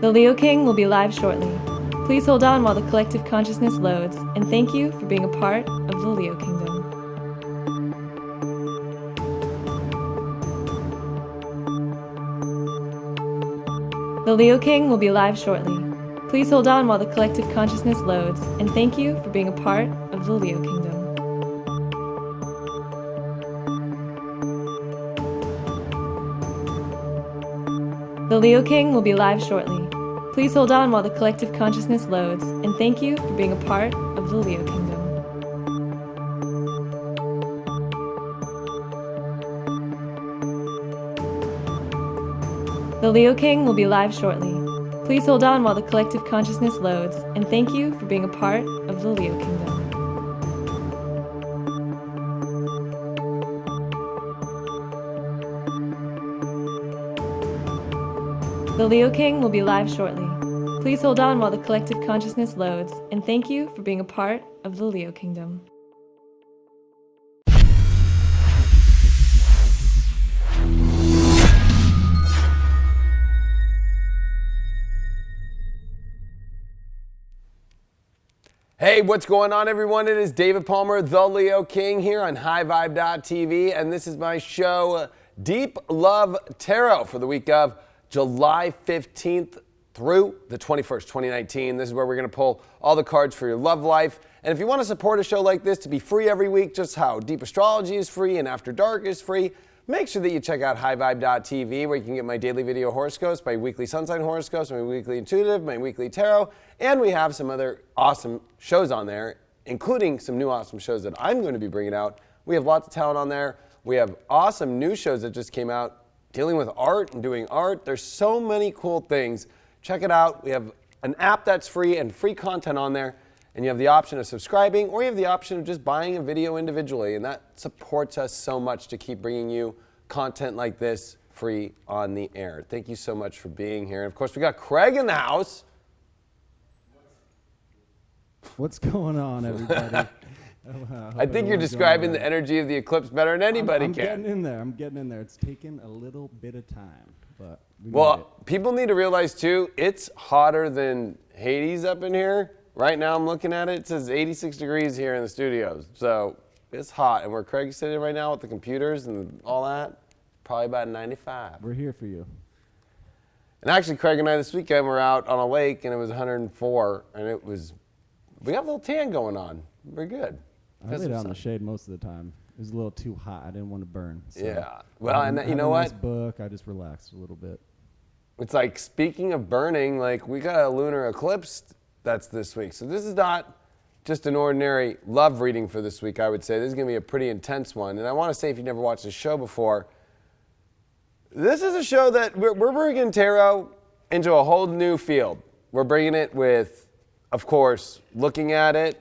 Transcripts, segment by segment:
The Leo King will be live shortly. Please hold on while the collective consciousness loads, and thank you for being a part of the Leo Kingdom. The Leo King will be live shortly. Please hold on while the collective consciousness loads, and thank you for being a part of the Leo Kingdom. The Leo King will be live shortly. Please hold on while the collective consciousness loads, and thank you for being a part of the Leo Kingdom. The Leo King will be live shortly. Please hold on while the collective consciousness loads, and thank you for being a part of the Leo Kingdom. The Leo King will be live shortly. Please hold on while the collective consciousness loads, and thank you for being a part of the Leo Kingdom. Hey, what's going on, everyone? It is David Palmer, the Leo King, here on highvibe.tv, and this is my show, Deep Love Tarot, for the week of July 15th through the 21st, 2019. This is where we're going to pull all the cards for your love life. And if you want to support a show like this to be free every week, just how Deep Astrology is free and After Dark is free, make sure that you check out highvibe.tv, where you can get my daily video horoscopes, my weekly sun sign horoscopes, my weekly intuitive, my weekly tarot, and we have some other awesome shows on there, including some new awesome shows that I'm going to be bringing out. We have lots of talent on there. We have awesome new shows that just came out dealing with art and doing art. There's so many cool things. Check it out. We have an app that's free and free content on there, and you have the option of subscribing, or you have the option of just buying a video individually, and that supports us so much to keep bringing you content like this free on the air. Thank you so much for being here. And of course, we got Craig in the house. What's going on, everybody? I think you're describing the energy of the eclipse better than anybody I'm can. I'm getting in there. It's taken a little bit of time, but we made it. Well, people need to realize too, it's hotter than Hades up in here. Right now I'm looking at it, it says 86 degrees here in the studios. So it's hot. And where Craig's sitting right now with the computers and all that, probably about 95. We're here for you. And actually, Craig and I this weekend were out on a lake and it was 104, and we got a little tan going on. We're good. I laid out in the shade most of the time. It was a little too hot. I didn't want to burn. So yeah. Well, and you know what? This book, I just relaxed a little bit. It's like, speaking of burning, like, we got a lunar eclipse that's this week. So this is not just an ordinary love reading for this week, I would say. This is going to be a pretty intense one. And I want to say, if you've never watched this show before, this is a show that we're bringing tarot into a whole new field. We're bringing it with, of course, looking at it.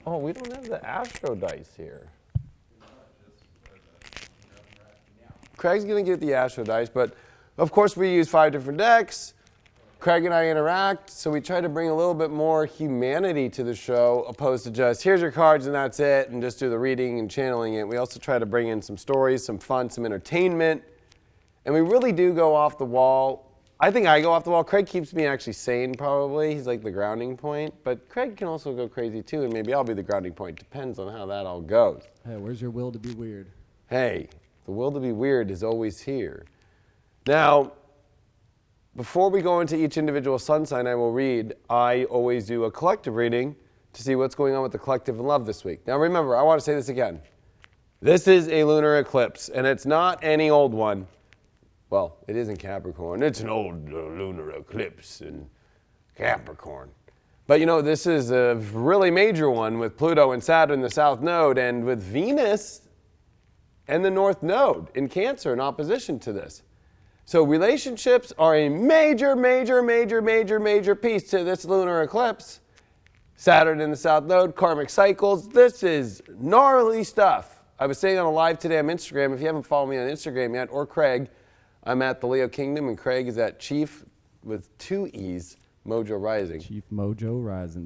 Oh, we don't have the astro dice here. Craig's going to get the astro dice, but of course we use 5 different decks. Craig and I interact, so we try to bring a little bit more humanity to the show, opposed to just, here's your cards and that's it, and just do the reading and channeling it. We also try to bring in some stories, some fun, some entertainment, and we really do go off the wall. I think I go off the wall. Craig keeps me actually sane, probably. He's like the grounding point. But Craig can also go crazy, too, and maybe I'll be the grounding point. Depends on how that all goes. Hey, where's your will to be weird? Hey, the will to be weird is always here. Now, before we go into each individual sun sign I will read, I always do a collective reading to see what's going on with the collective in love this week. Now, remember, I want to say this again. This is a lunar eclipse, and it's not any old one. Well, it is in Capricorn. It's an old lunar eclipse in Capricorn. But you know, this is a really major one with Pluto and Saturn in the South Node, and with Venus and the North Node in Cancer in opposition to this. So relationships are a major, major, major, major, major piece to this lunar eclipse. Saturn in the South Node, karmic cycles. This is gnarly stuff. I was saying on a live today on Instagram, if you haven't followed me on Instagram yet, or Craig, I'm at the Leo Kingdom, and Craig is at Chief, with 2 E's, Mojo Rising. Chief Mojo Rising.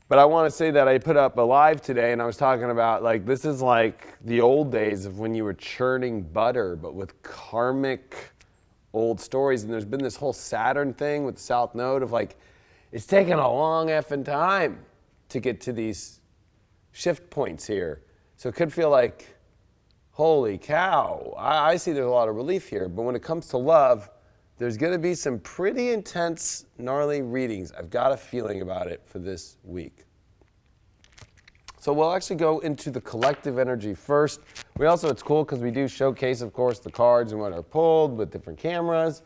But I want to say that I put up a live today, and I was talking about, like, this is like the old days of when you were churning butter, but with karmic old stories. And there's been this whole Saturn thing with the South Node of like, it's taken a long effing time to get to these shift points here. So it could feel like, holy cow, I see there's a lot of relief here. But when it comes to love, there's going to be some pretty intense, gnarly readings. I've got a feeling about it for this week. So we'll actually go into the collective energy first. It's cool because we do showcase, of course, the cards and what are pulled with different cameras.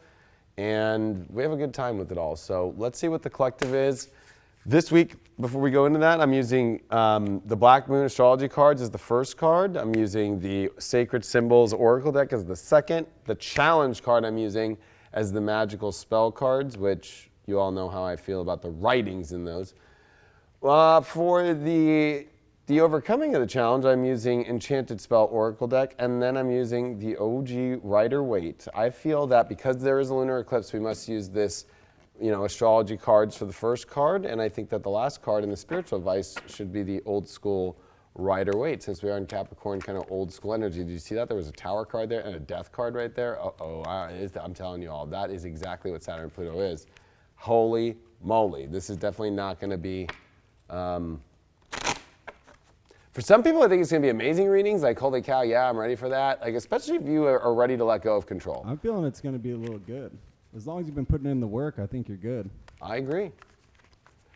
And we have a good time with it all. So let's see what the collective is. This week, before we go into that, I'm using the Black Moon Astrology cards as the first card. I'm using the Sacred Symbols Oracle deck as the second. The Challenge card I'm using as the Magical Spell cards, which you all know how I feel about the writings in those. For the overcoming of the challenge, I'm using Enchanted Spell Oracle deck, and then I'm using the OG Rider-Waite. I feel that because there is a lunar eclipse, we must use this, astrology cards for the first card, and I think that the last card in the spiritual advice should be the old school Rider-Waite, since we are in Capricorn, kind of old school energy. Did you see that? There was a Tower card there and a Death card right there. I'm telling you all, that is exactly what Saturn and Pluto is. Holy moly. This is definitely not going to be... For some people, I think it's going to be amazing readings, like, holy cow, yeah, I'm ready for that. Like, especially if you are ready to let go of control. I'm feeling it's going to be a little good. As long as you've been putting in the work, I think you're good. I agree.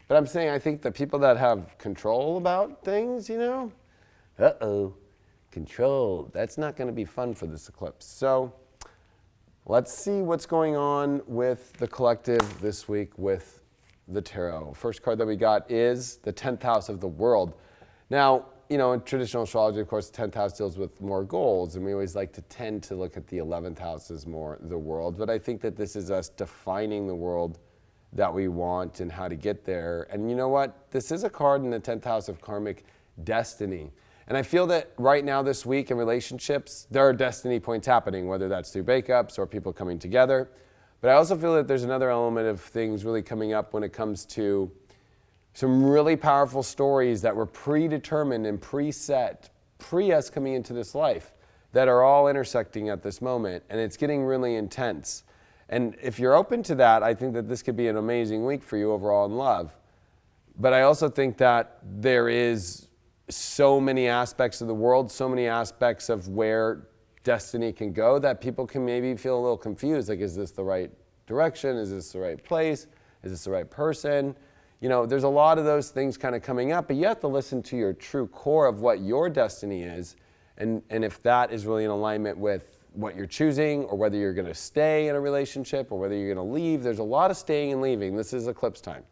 But I'm saying I think the people that have control about things, control, that's not going to be fun for this eclipse. So let's see what's going on with the collective this week with the tarot. First card that we got is the 10th house of the world. Now, in traditional astrology, of course, the 10th house deals with more goals, and we always like to tend to look at the 11th house as more the world. But I think that this is us defining the world that we want and how to get there. And you know what? This is a card in the 10th house of karmic destiny. And I feel that right now this week in relationships, there are destiny points happening, whether that's through breakups or people coming together. But I also feel that there's another element of things really coming up when it comes to some really powerful stories that were predetermined and preset, pre-us coming into this life, that are all intersecting at this moment, and it's getting really intense. And if you're open to that, I think that this could be an amazing week for you overall in love. But I also think that there is so many aspects of the world, so many aspects of where destiny can go, that people can maybe feel a little confused. Like, is this the right direction? Is this the right place? Is this the right person? There's a lot of those things kind of coming up, but you have to listen to your true core of what your destiny is, and if that is really in alignment with what you're choosing, or whether you're going to stay in a relationship, or whether you're going to leave. There's a lot of staying and leaving. This is eclipse time,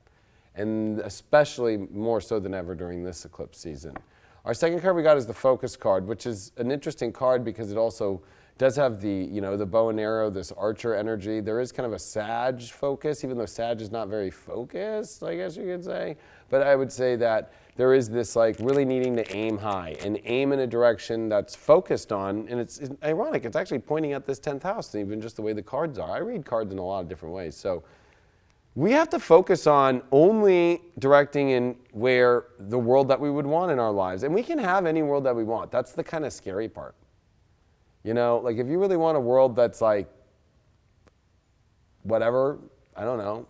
and especially more so than ever during this eclipse season. Our second card we got is the Focus card, which is an interesting card because it also does have the, the bow and arrow, this archer energy. There is kind of a Sag focus, even though Sag is not very focused, I guess you could say. But I would say that there is this like really needing to aim high and aim in a direction that's focused on, and it's ironic, it's actually pointing at this 10th house, even just the way the cards are. I read cards in a lot of different ways. So we have to focus on only directing in where the world that we would want in our lives. And we can have any world that we want. That's the kind of scary part. Like if you really want a world that's like, whatever, I don't know,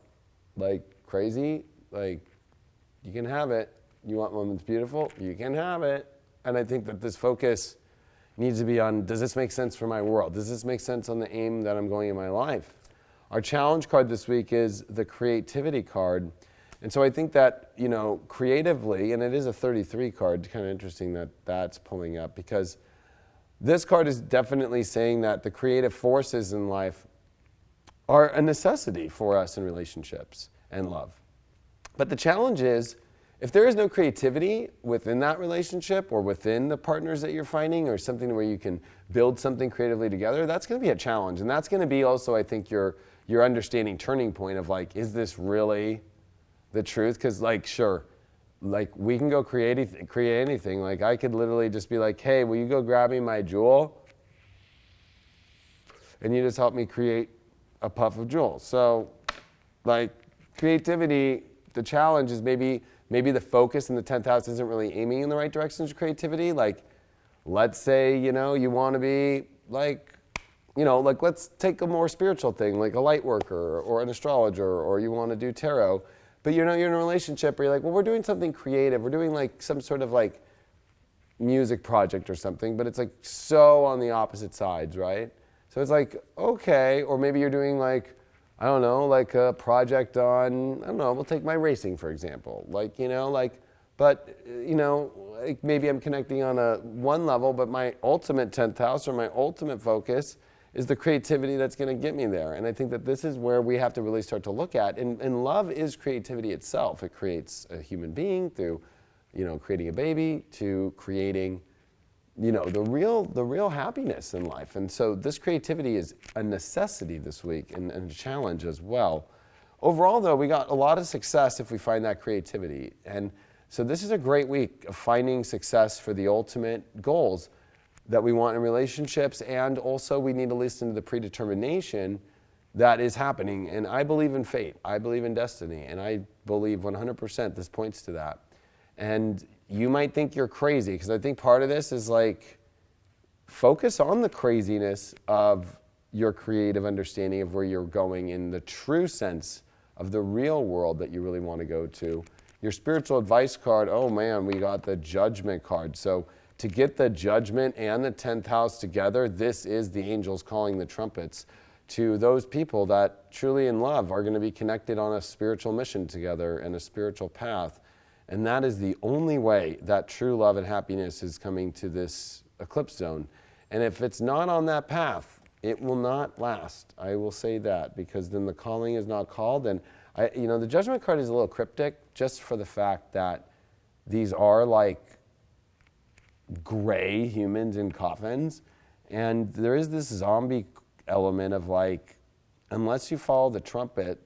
like crazy, like you can have it. You want one that's beautiful, you can have it. And I think that this focus needs to be on, does this make sense for my world? Does this make sense on the aim that I'm going in my life? Our challenge card this week is the Creativity card. And so I think that, creatively, and it is a 33 card, kind of interesting that that's pulling up, because this card is definitely saying that the creative forces in life are a necessity for us in relationships and love. But the challenge is, if there is no creativity within that relationship or within the partners that you're finding, or something where you can build something creatively together, that's going to be a challenge. And that's going to be also, I think, your understanding turning point of like, is this really the truth? Because like, sure, like we can go create anything. Like I could literally just be like, hey, will you go grab me my jewel? And you just help me create a puff of jewel. So like creativity, the challenge is maybe the focus in the 10th house isn't really aiming in the right direction of creativity. Like, let's say, you want to be like like let's take a more spiritual thing, like a light worker or an astrologer, or you want to do tarot, but you're in a relationship where you're like, well, we're doing something creative. We're doing like some sort of like music project or something, but it's like so on the opposite sides, right? So it's like, okay, or maybe you're doing like, I don't know, like a project on, I don't know, we'll take my racing, for example. Like, but like maybe I'm connecting on a one level, but my ultimate 10th house or my ultimate focus is the creativity that's going to get me there. And I think that this is where we have to really start to look at. And love is creativity itself. It creates a human being through, creating a baby to creating, the real happiness in life. And so this creativity is a necessity this week and a challenge as well. Overall, though, we got a lot of success if we find that creativity. And so this is a great week of finding success for the ultimate goals that we want in relationships. And also we need to listen to the predetermination that is happening. And I believe in fate. I believe in destiny. And I believe 100% this points to that. And you might think you're crazy, because I think part of this is like, focus on the craziness of your creative understanding of where you're going in the true sense of the real world that you really want to go to. Your spiritual advice card, oh man, we got the judgment card. So to get the judgment and the 10th house together, this is the angels calling the trumpets to those people that truly in love are going to be connected on a spiritual mission together and a spiritual path. And that is the only way that true love and happiness is coming to this eclipse zone. And if it's not on that path, it will not last. I will say that, because then the calling is not called. And the judgment card is a little cryptic, just for the fact that these are like gray humans in coffins. And there is this zombie element of like, unless you follow the trumpet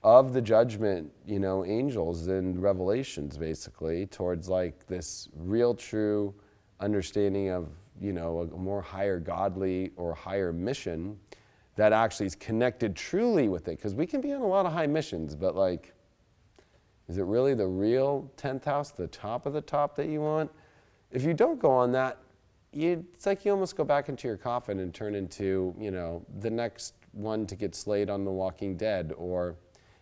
of the judgment, angels and revelations, basically, towards like this real true understanding of, a more higher godly or higher mission that actually is connected truly with it. Because we can be on a lot of high missions, but like, is it really the real 10th house, the top of the top that you want? If you don't go on that, it's like you almost go back into your coffin and turn into, the next one to get slayed on The Walking Dead, or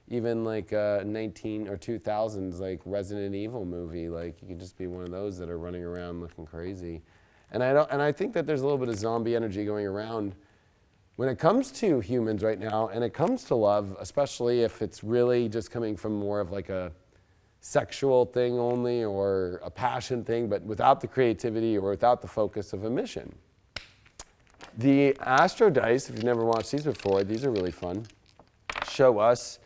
even like a 19 or 2000s like Resident Evil movie. Like, you can just be one of those that are running around looking crazy. And I think that there's a little bit of zombie energy going around when it comes to humans right now, and it comes to love, especially if it's really just coming from more of like a sexual thing only, or a passion thing, but without the creativity or without the focus of a mission. The Astro Dice, if you've never watched these before, these are really fun. Show us,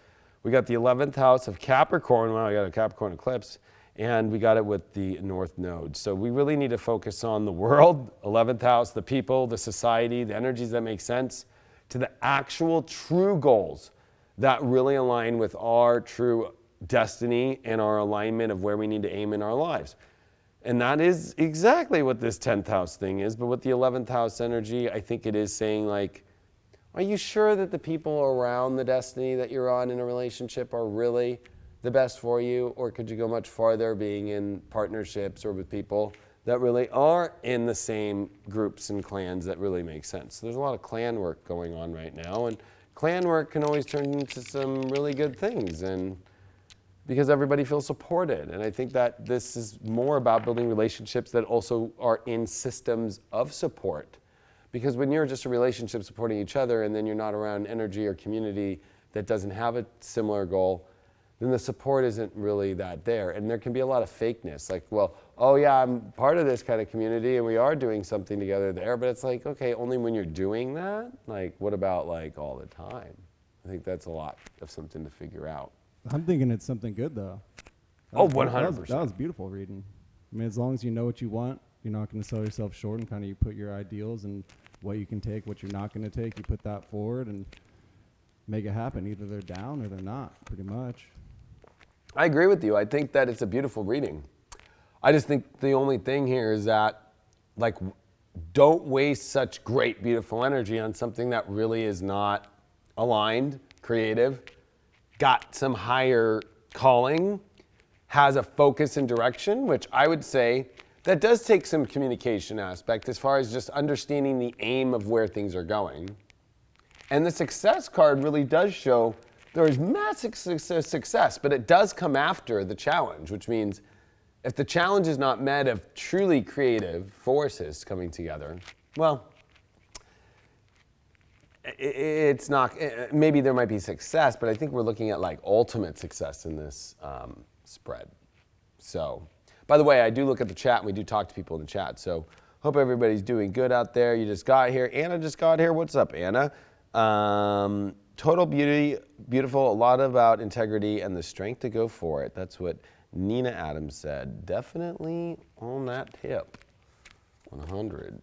we got the 11th house of Capricorn. Wow, I got a Capricorn eclipse. And we got it with the North Node. So we really need to focus on the world, 11th house, the people, the society, the energies that make sense, to the actual true goals that really align with our true destiny and our alignment of where we need to aim in our lives. And that is exactly what this 10th house thing is. But with the 11th house energy, I think it is saying like, are you sure that the people around the destiny that you're on in a relationship are really the best for you? Or could you go much farther being in partnerships or with people that really are in the same groups and clans that really make sense? So there's a lot of clan work going on right now, and clan work can always turn into some really good things, and because everybody feels supported. And I think that this is more about building relationships that also are in systems of support. Because when you're just a relationship supporting each other, and then you're not around energy or community that doesn't have a similar goal, then the support isn't really that there. And there can be a lot of fakeness. Like, well, oh yeah, I'm part of this kind of community and we are doing something together there, but it's like, okay, only when you're doing that? Like, what about like all the time? I think that's a lot of something to figure out. I'm thinking it's something good, though. Oh, 100%. That was beautiful reading. I mean, as long as you know what you want, you're not going to sell yourself short, and kind of you put your ideals and what you can take, what you're not going to take, you put that forward and make it happen. Either they're down or they're not, pretty much. I agree with you. I think that it's a beautiful reading. I just think the only thing here is that, like, don't waste such great, beautiful energy on something that really is not aligned, creative, got some higher calling, has a focus and direction, which I would say that does take some communication aspect as far as just understanding the aim of where things are going. And the success card really does show there is massive success, but it does come after the challenge, which means if the challenge is not met of truly creative forces coming together, well, it's not, maybe there might be success, but I think we're looking at like ultimate success in this spread. So, by the way, I do look at the chat and we do talk to people in the chat. So, hope everybody's doing good out there. You just got here. Anna just got here. What's up, Anna? Total beauty, beautiful, a lot about integrity and the strength to go for it. That's what Nina Adams said. Definitely on that tip. 100.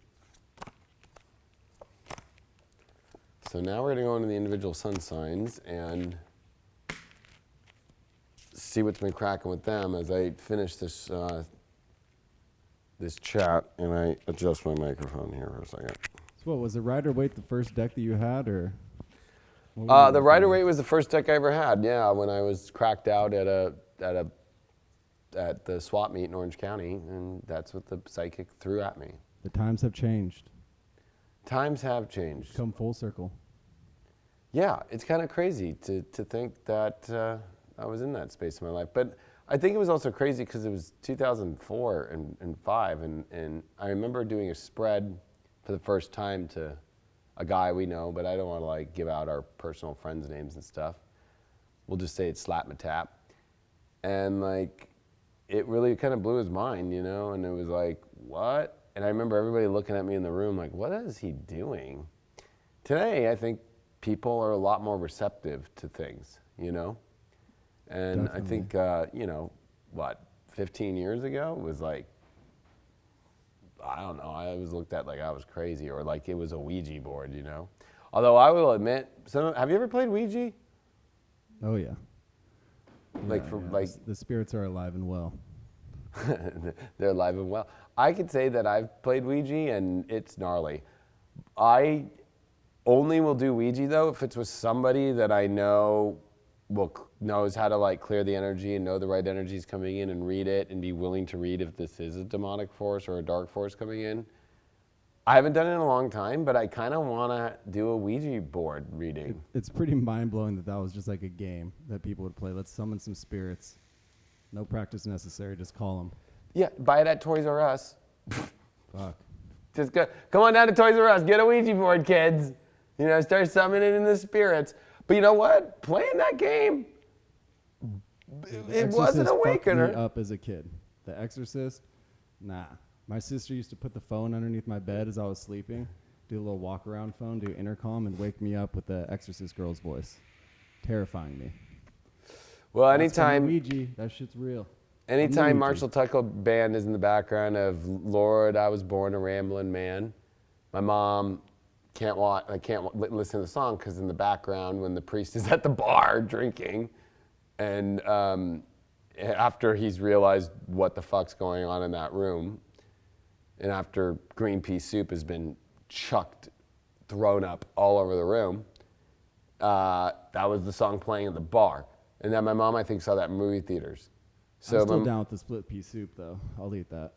So now we're going to go into the individual sun signs and see what's been cracking with them as I finish this this chat and I adjust my microphone here for a second. So what, was the Rider-Waite the first deck that you had, or? The Rider-Waite was the first deck I ever had. Yeah, when I was cracked out at the swap meet in Orange County, and that's what the psychic threw at me. The times have changed. Times have changed. Come full circle. Yeah, it's kind of crazy to think that I was in that space in my life. But I think it was also crazy because it was 2004 and 5, and I remember doing a spread for the first time to a guy we know, but I don't want to like give out our personal friends' names and stuff. We'll just say it's Slap My Tap. And like, it really kind of blew his mind, you know, and it was like, what? And I remember everybody looking at me in the room like, what is he doing? Today, I think people are a lot more receptive to things, you know? And definitely. I think, you know, what, 15 years ago was like, I don't know, I was looked at like I was crazy or like it was a Ouija board, you know? Although I will admit, have you ever played Ouija? Oh, yeah. Like, like the spirits are alive and well. They're alive and well. I could say that I've played Ouija and it's gnarly. I only will do Ouija though if it's with somebody that I know knows how to like clear the energy and know the right energy is coming in and read it and be willing to read if this is a demonic force or a dark force coming in. I haven't done it in a long time, but I kind of want to do a Ouija board reading. It's pretty mind-blowing that was just like a game that people would play. Let's summon some spirits. No practice necessary, just call them. Yeah, buy it at Toys R Us. Fuck. Just go, come on down to Toys R Us, get a Ouija board, kids. You know, start summoning in the spirits. But you know what? Playing that game, it was an awakener. Fucked me up as a kid. The Exorcist, nah. My sister used to put the phone underneath my bed as I was sleeping, do a little walk around phone, do intercom, and wake me up with the Exorcist girl's voice, terrifying me. Well, anytime Ouija, that shit's real. Anytime Marshall Tucker band is in the background of "Lord, I Was Born a Rambling Man," my mom can't listen to the song because in the background when the priest is at the bar drinking, and after he's realized what the fuck's going on in that room, and after green pea soup has been thrown up all over the room, that was the song playing at the bar. And then my mom, I think, saw that in movie theaters. So I'm still down with the split pea soup, though. I'll eat that.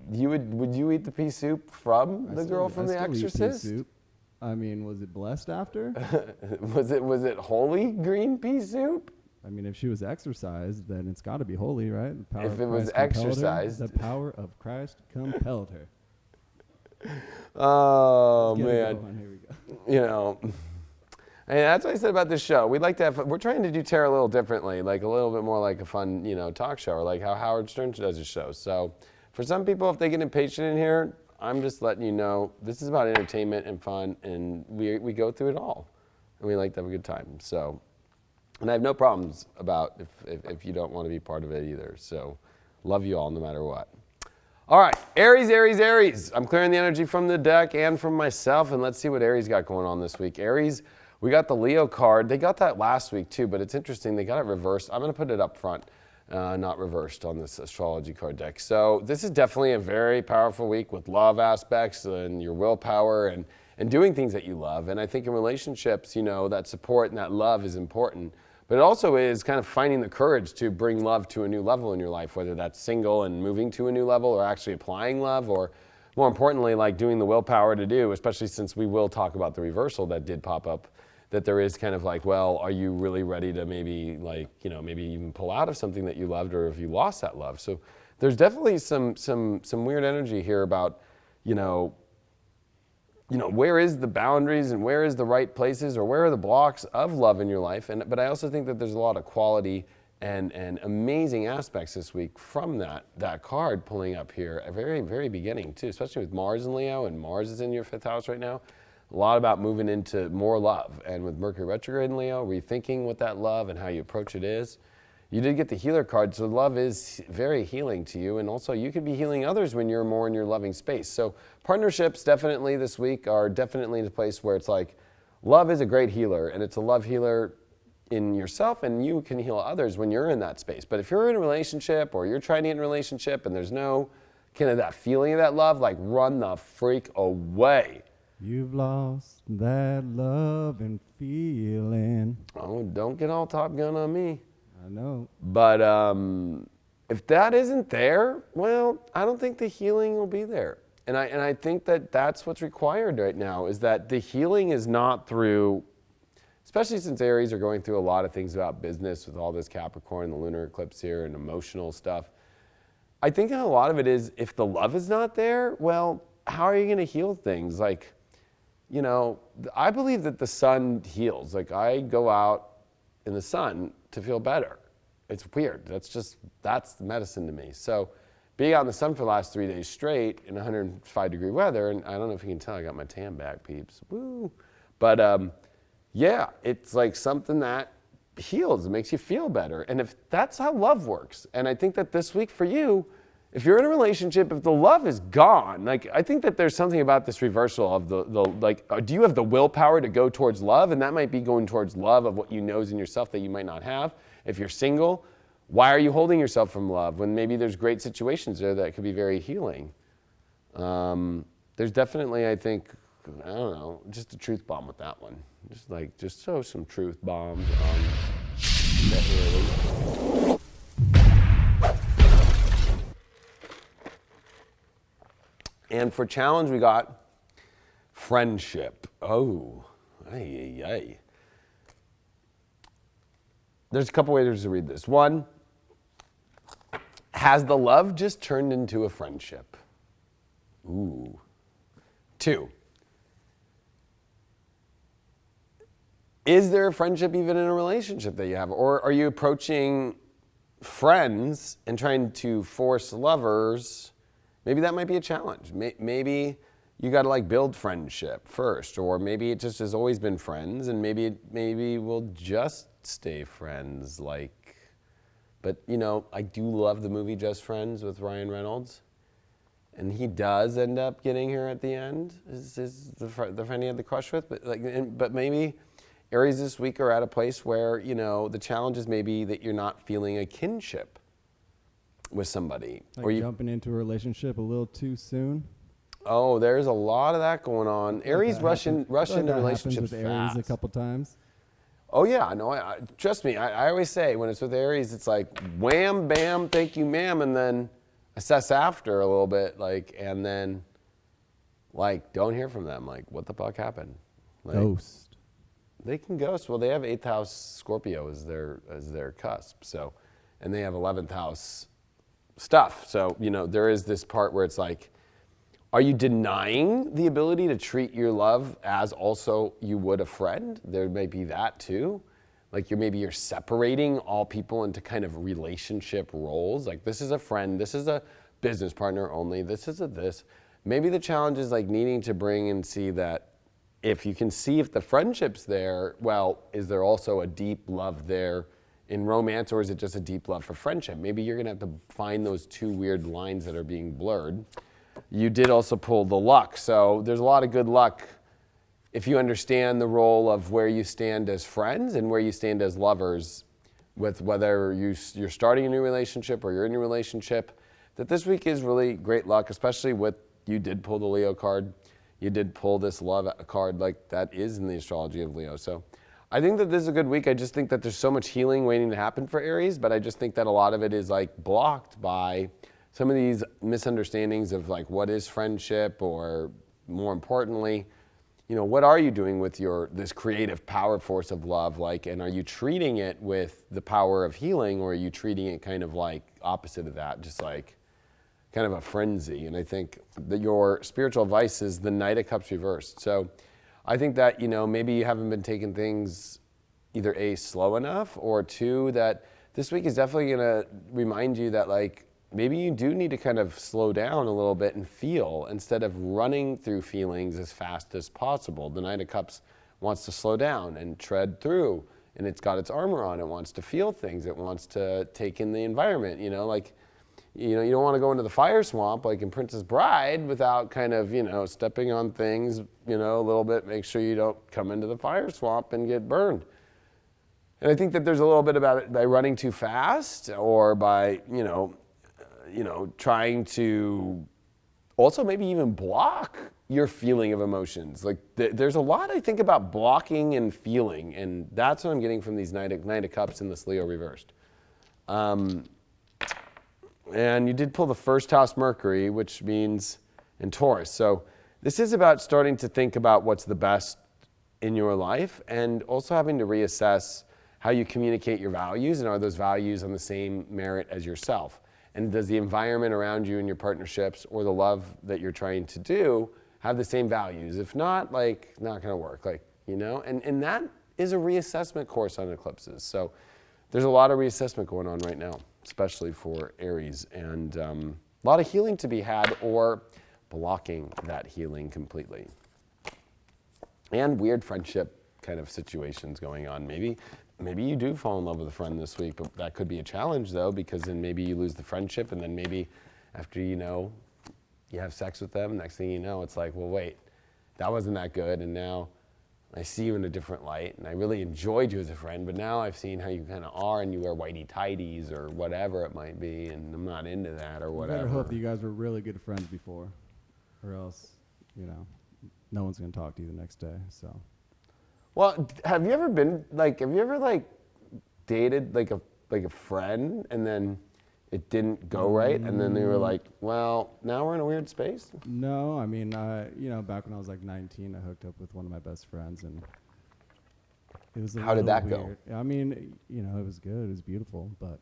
Would you eat the pea soup from the girl from The Exorcist? Eat pea soup. I mean, was it blessed after? was it holy green pea soup? I mean, if she was exorcised, then it's got to be holy, right? The power if it was exorcised, the power of Christ compelled her. Oh man! Here we go. You know, and that's what I said about this show. We'd like to have. We're trying to do tarot a little differently, like a little bit more like a fun, talk show, or like how Howard Stern does his show. So, for some people, if they get impatient in here, I'm just letting you know this is about entertainment and fun, and we go through it all, and we like to have a good time. So, and I have no problems about if you don't want to be part of it either. So, love you all no matter what. All right, Aries, Aries, Aries. I'm clearing the energy from the deck and from myself, and let's see what Aries got going on this week. Aries, we got the Leo card. They got that last week too, but it's interesting. They got it reversed. I'm going to put it up front, not reversed on this astrology card deck. So this is definitely a very powerful week with love aspects and your willpower and doing things that you love. And I think in relationships, that support and that love is important. But it also is kind of finding the courage to bring love to a new level in your life, whether that's single and moving to a new level, or actually applying love, or more importantly, like doing the willpower to do, especially since we will talk about the reversal that did pop up, that there is kind of like, well, are you really ready to maybe like, maybe even pull out of something that you loved, or have you lost that love? So there's definitely some weird energy here about, where is the boundaries and where is the right places, or where are the blocks of love in your life? But I also think that there's a lot of quality and amazing aspects this week from that card pulling up here at very, very beginning too, especially with Mars in Leo, and Mars is in your 5th house right now. A lot about moving into more love, and with Mercury retrograde in Leo, rethinking what that love and how you approach it is. You did get the healer card, so love is very healing to you, and also you could be healing others when you're more in your loving space. So partnerships definitely this week are definitely in a place where it's like, love is a great healer, and it's a love healer in yourself, and you can heal others when you're in that space. But if you're in a relationship, or you're trying to get in a relationship, and there's no kind of that feeling of that love, like run the freak away. You've lost that love and feeling. Oh, don't get all Top Gun on me. I know. But if that isn't there, well, I don't think the healing will be there. And I think that that's what's required right now, is that the healing is not through, especially since Aries are going through a lot of things about business with all this Capricorn, the lunar eclipse here, and emotional stuff. I think a lot of it is, if the love is not there, well, how are you going to heal things? Like, I believe that the sun heals. Like, I go out in the sun to feel better. It's weird. That's the medicine to me. So being out in the sun for the last 3 days straight in 105-degree weather, and I don't know if you can tell, I got my tan back, peeps. Woo! But yeah, it's like something that heals. It makes you feel better. And if that's how love works, and I think that this week for you, if you're in a relationship, if the love is gone, like, I think that there's something about this reversal of do you have the willpower to go towards love? And that might be going towards love of what you know is in yourself that you might not have. If you're single, why are you holding yourself from love when maybe there's great situations there that could be very healing? There's definitely, I think, I don't know, just a truth bomb with that one. Just throw some truth bombs on that really. And for challenge, we got friendship. Oh, ay, ay, ay. There's a couple ways to read this. One, has the love just turned into a friendship? Ooh. Two, is there a friendship even in a relationship that you have? Or are you approaching friends and trying to force lovers? Maybe that might be a challenge. Maybe you got to like build friendship first, or maybe it just has always been friends, and maybe we'll just stay friends. But I do love the movie Just Friends with Ryan Reynolds, and he does end up getting her at the end. Is the friend he had the crush with? But maybe Aries this week are at a place where the challenge is maybe that you're not feeling a kinship with somebody, or you jumping into a relationship a little too soon. Oh, there's a lot of that going on. Aries rush into relationships with Aries a couple times. Oh yeah, no, trust me. I always say when it's with Aries, it's like wham, bam, thank you, ma'am, and then assess after a little bit, and then don't hear from them. What the fuck happened? Ghost. They can ghost. Well, they have 8th house Scorpio as their cusp. So, and they have 11th house stuff. So, there is this part where it's like, are you denying the ability to treat your love as also you would a friend? There may be that too. You're separating all people into kind of relationship roles. This is a friend, this is a business partner only, this is a this. Maybe the challenge is needing to bring and see that if you can see if the friendship's there, well, is there also a deep love there in romance, or is it just a deep love for friendship? Maybe you're gonna have to find those two weird lines that are being blurred. You did also pull the luck, so there's a lot of good luck if you understand the role of where you stand as friends and where you stand as lovers, with whether you're starting a new relationship or you're in a relationship, that this week is really great luck, especially with, you did pull the Leo card, you did pull this love card, that is in the astrology of Leo. So I think that this is a good week. I just think that there's so much healing waiting to happen for Aries, but I just think that a lot of it is like blocked by some of these misunderstandings of like what is friendship, or more importantly, what are you doing with this creative power force of love? Like, and are you treating it with the power of healing, or are you treating it kind of like opposite of that, just like kind of a frenzy? And I think that your spiritual vice is the Knight of Cups reversed. So I think that, maybe you haven't been taking things either A, slow enough, or two, that this week is definitely going to remind you that like, maybe you do need to kind of slow down a little bit and feel, instead of running through feelings as fast as possible. The Knight of Cups wants to slow down and tread through, and it's got its armor on. It wants to feel things. It wants to take in the environment, you don't want to go into the fire swamp like in Princess Bride without kind of, stepping on things, a little bit, make sure you don't come into the fire swamp and get burned. And I think that there's a little bit about it by running too fast, or by, trying to also maybe even block your feeling of emotions. Like there's a lot I think about blocking and feeling, and that's what I'm getting from these Knight of Cups in this Leo reversed. And you did pull the first house Mercury, which means in Taurus. So this is about starting to think about what's the best in your life, and also having to reassess how you communicate your values, and are those values on the same merit as yourself? And does the environment around you and your partnerships, or the love that you're trying to do, have the same values? If not, like, not gonna work, and that is a reassessment course on eclipses. So there's a lot of reassessment going on right now, especially for Aries, and a lot of healing to be had, or blocking that healing completely. And weird friendship kind of situations going on. Maybe you do fall in love with a friend this week, but that could be a challenge though, because then maybe you lose the friendship, and then maybe after you have sex with them, next thing you know, it's like, well, wait, that wasn't that good, and now I see you in a different light, and I really enjoyed you as a friend, but now I've seen how you kind of are, and you wear whitey tighties or whatever it might be, and I'm not into that, or whatever. I better hope that you guys were really good friends before, or else, no one's gonna talk to you the next day. So. Well, have you ever dated like a friend, and then it didn't go right, and then they were like, well, now we're in a weird space? No, I mean, back when I was like 19, I hooked up with one of my best friends, and it was How did that weird. go? I mean, it was good, it was beautiful, but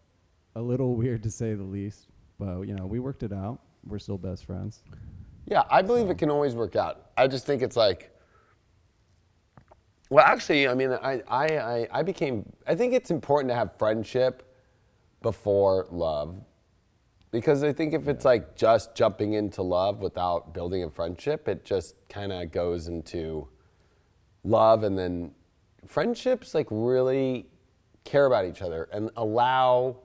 a little weird to say the least. But, we worked it out. We're still best friends. Yeah, I believe it can always work out. I just think it's like, well, actually, I mean, I think it's important to have friendship before love, because I think if it's like just jumping into love without building a friendship, it just kind of goes into love, and then friendships like really care about each other and allow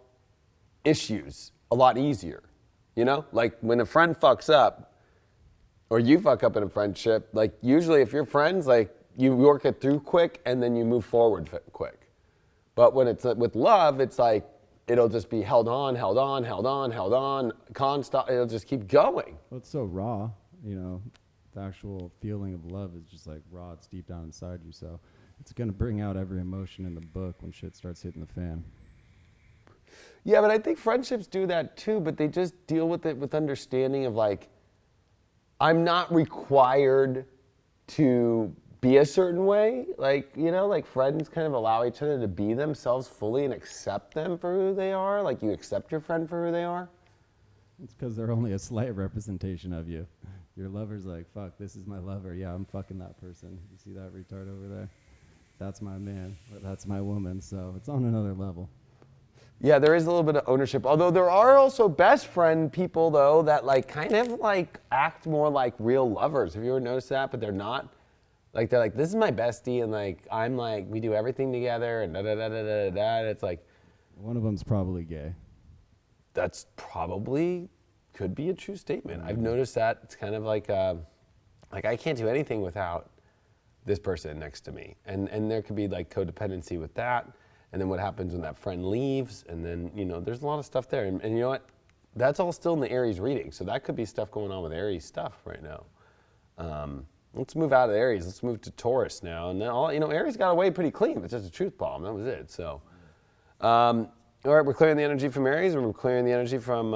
issues a lot easier, like when a friend fucks up, or you fuck up in a friendship, like usually if you're friends, like you work it through quick and then you move forward quick. But when it's with love, it's like it'll just be held on, constant. It'll just keep going. Well, it's so raw, the actual feeling of love is just like raw. It's deep down inside you, so it's gonna bring out every emotion in the book when shit starts hitting the fan. Yeah, but I think friendships do that too, but they just deal with it with understanding of like, I'm not required to be a certain way, like friends kind of allow each other to be themselves fully and accept them for who they are. Like you accept your friend for who they are. It's because they're only a slight representation of you. Your lover's like, fuck, this is my lover. Yeah, I'm fucking that person. You see that retard over there? That's my man, or that's my woman. So it's on another level. Yeah, there is a little bit of ownership. Although there are also best friend people though that like kind of like act more like real lovers. Have you ever noticed that? But they're not. Like they're like, this is my bestie, and like I'm like, we do everything together, and da da da da da da. It's like, one of them's probably gay. That's probably could be a true statement. I've noticed that it's kind of like I can't do anything without this person next to me, and there could be like codependency with that, and then what happens when that friend leaves, and then there's a lot of stuff there, and you know what, that's all still in the Aries reading, so that could be stuff going on with Aries stuff right now. Let's move out of Aries. Let's move to Taurus now. And then Aries got away pretty clean. It's just a truth bomb. That was it. So, all right, we're clearing the energy from Aries, and we're clearing the energy from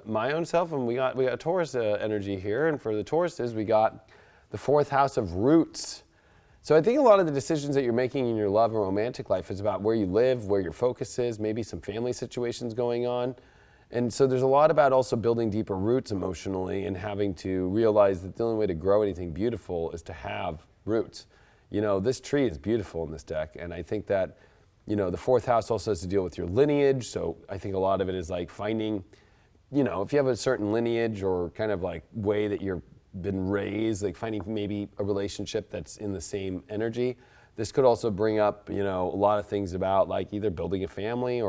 my own self, and we got Taurus energy here. And for the Tauruses, we got the 4th house of roots. So I think a lot of the decisions that you're making in your love and romantic life is about where you live, where your focus is, maybe some family situations going on. And so there's a lot about also building deeper roots emotionally and having to realize that the only way to grow anything beautiful is to have roots. This tree is beautiful in this deck, and I think that, the 4th house also has to deal with your lineage. So I think a lot of it is like finding, if you have a certain lineage or kind of like way that you're been raised, like finding maybe a relationship that's in the same energy. This could also bring up, a lot of things about like either building a family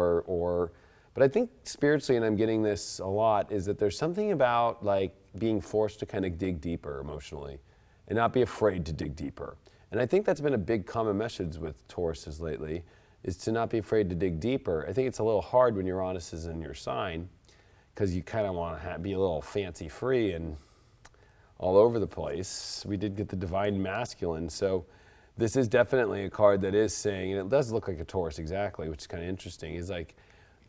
but I think spiritually, and I'm getting this a lot, is that there's something about like being forced to kind of dig deeper emotionally and not be afraid to dig deeper. And I think that's been a big common message with Tauruses lately, is to not be afraid to dig deeper. I think it's a little hard when Uranus is in your sign because you kind of want to be a little fancy free and all over the place. We did get the divine masculine. So this is definitely a card that is saying, and it does look like a Taurus exactly, which is kind of interesting, is like,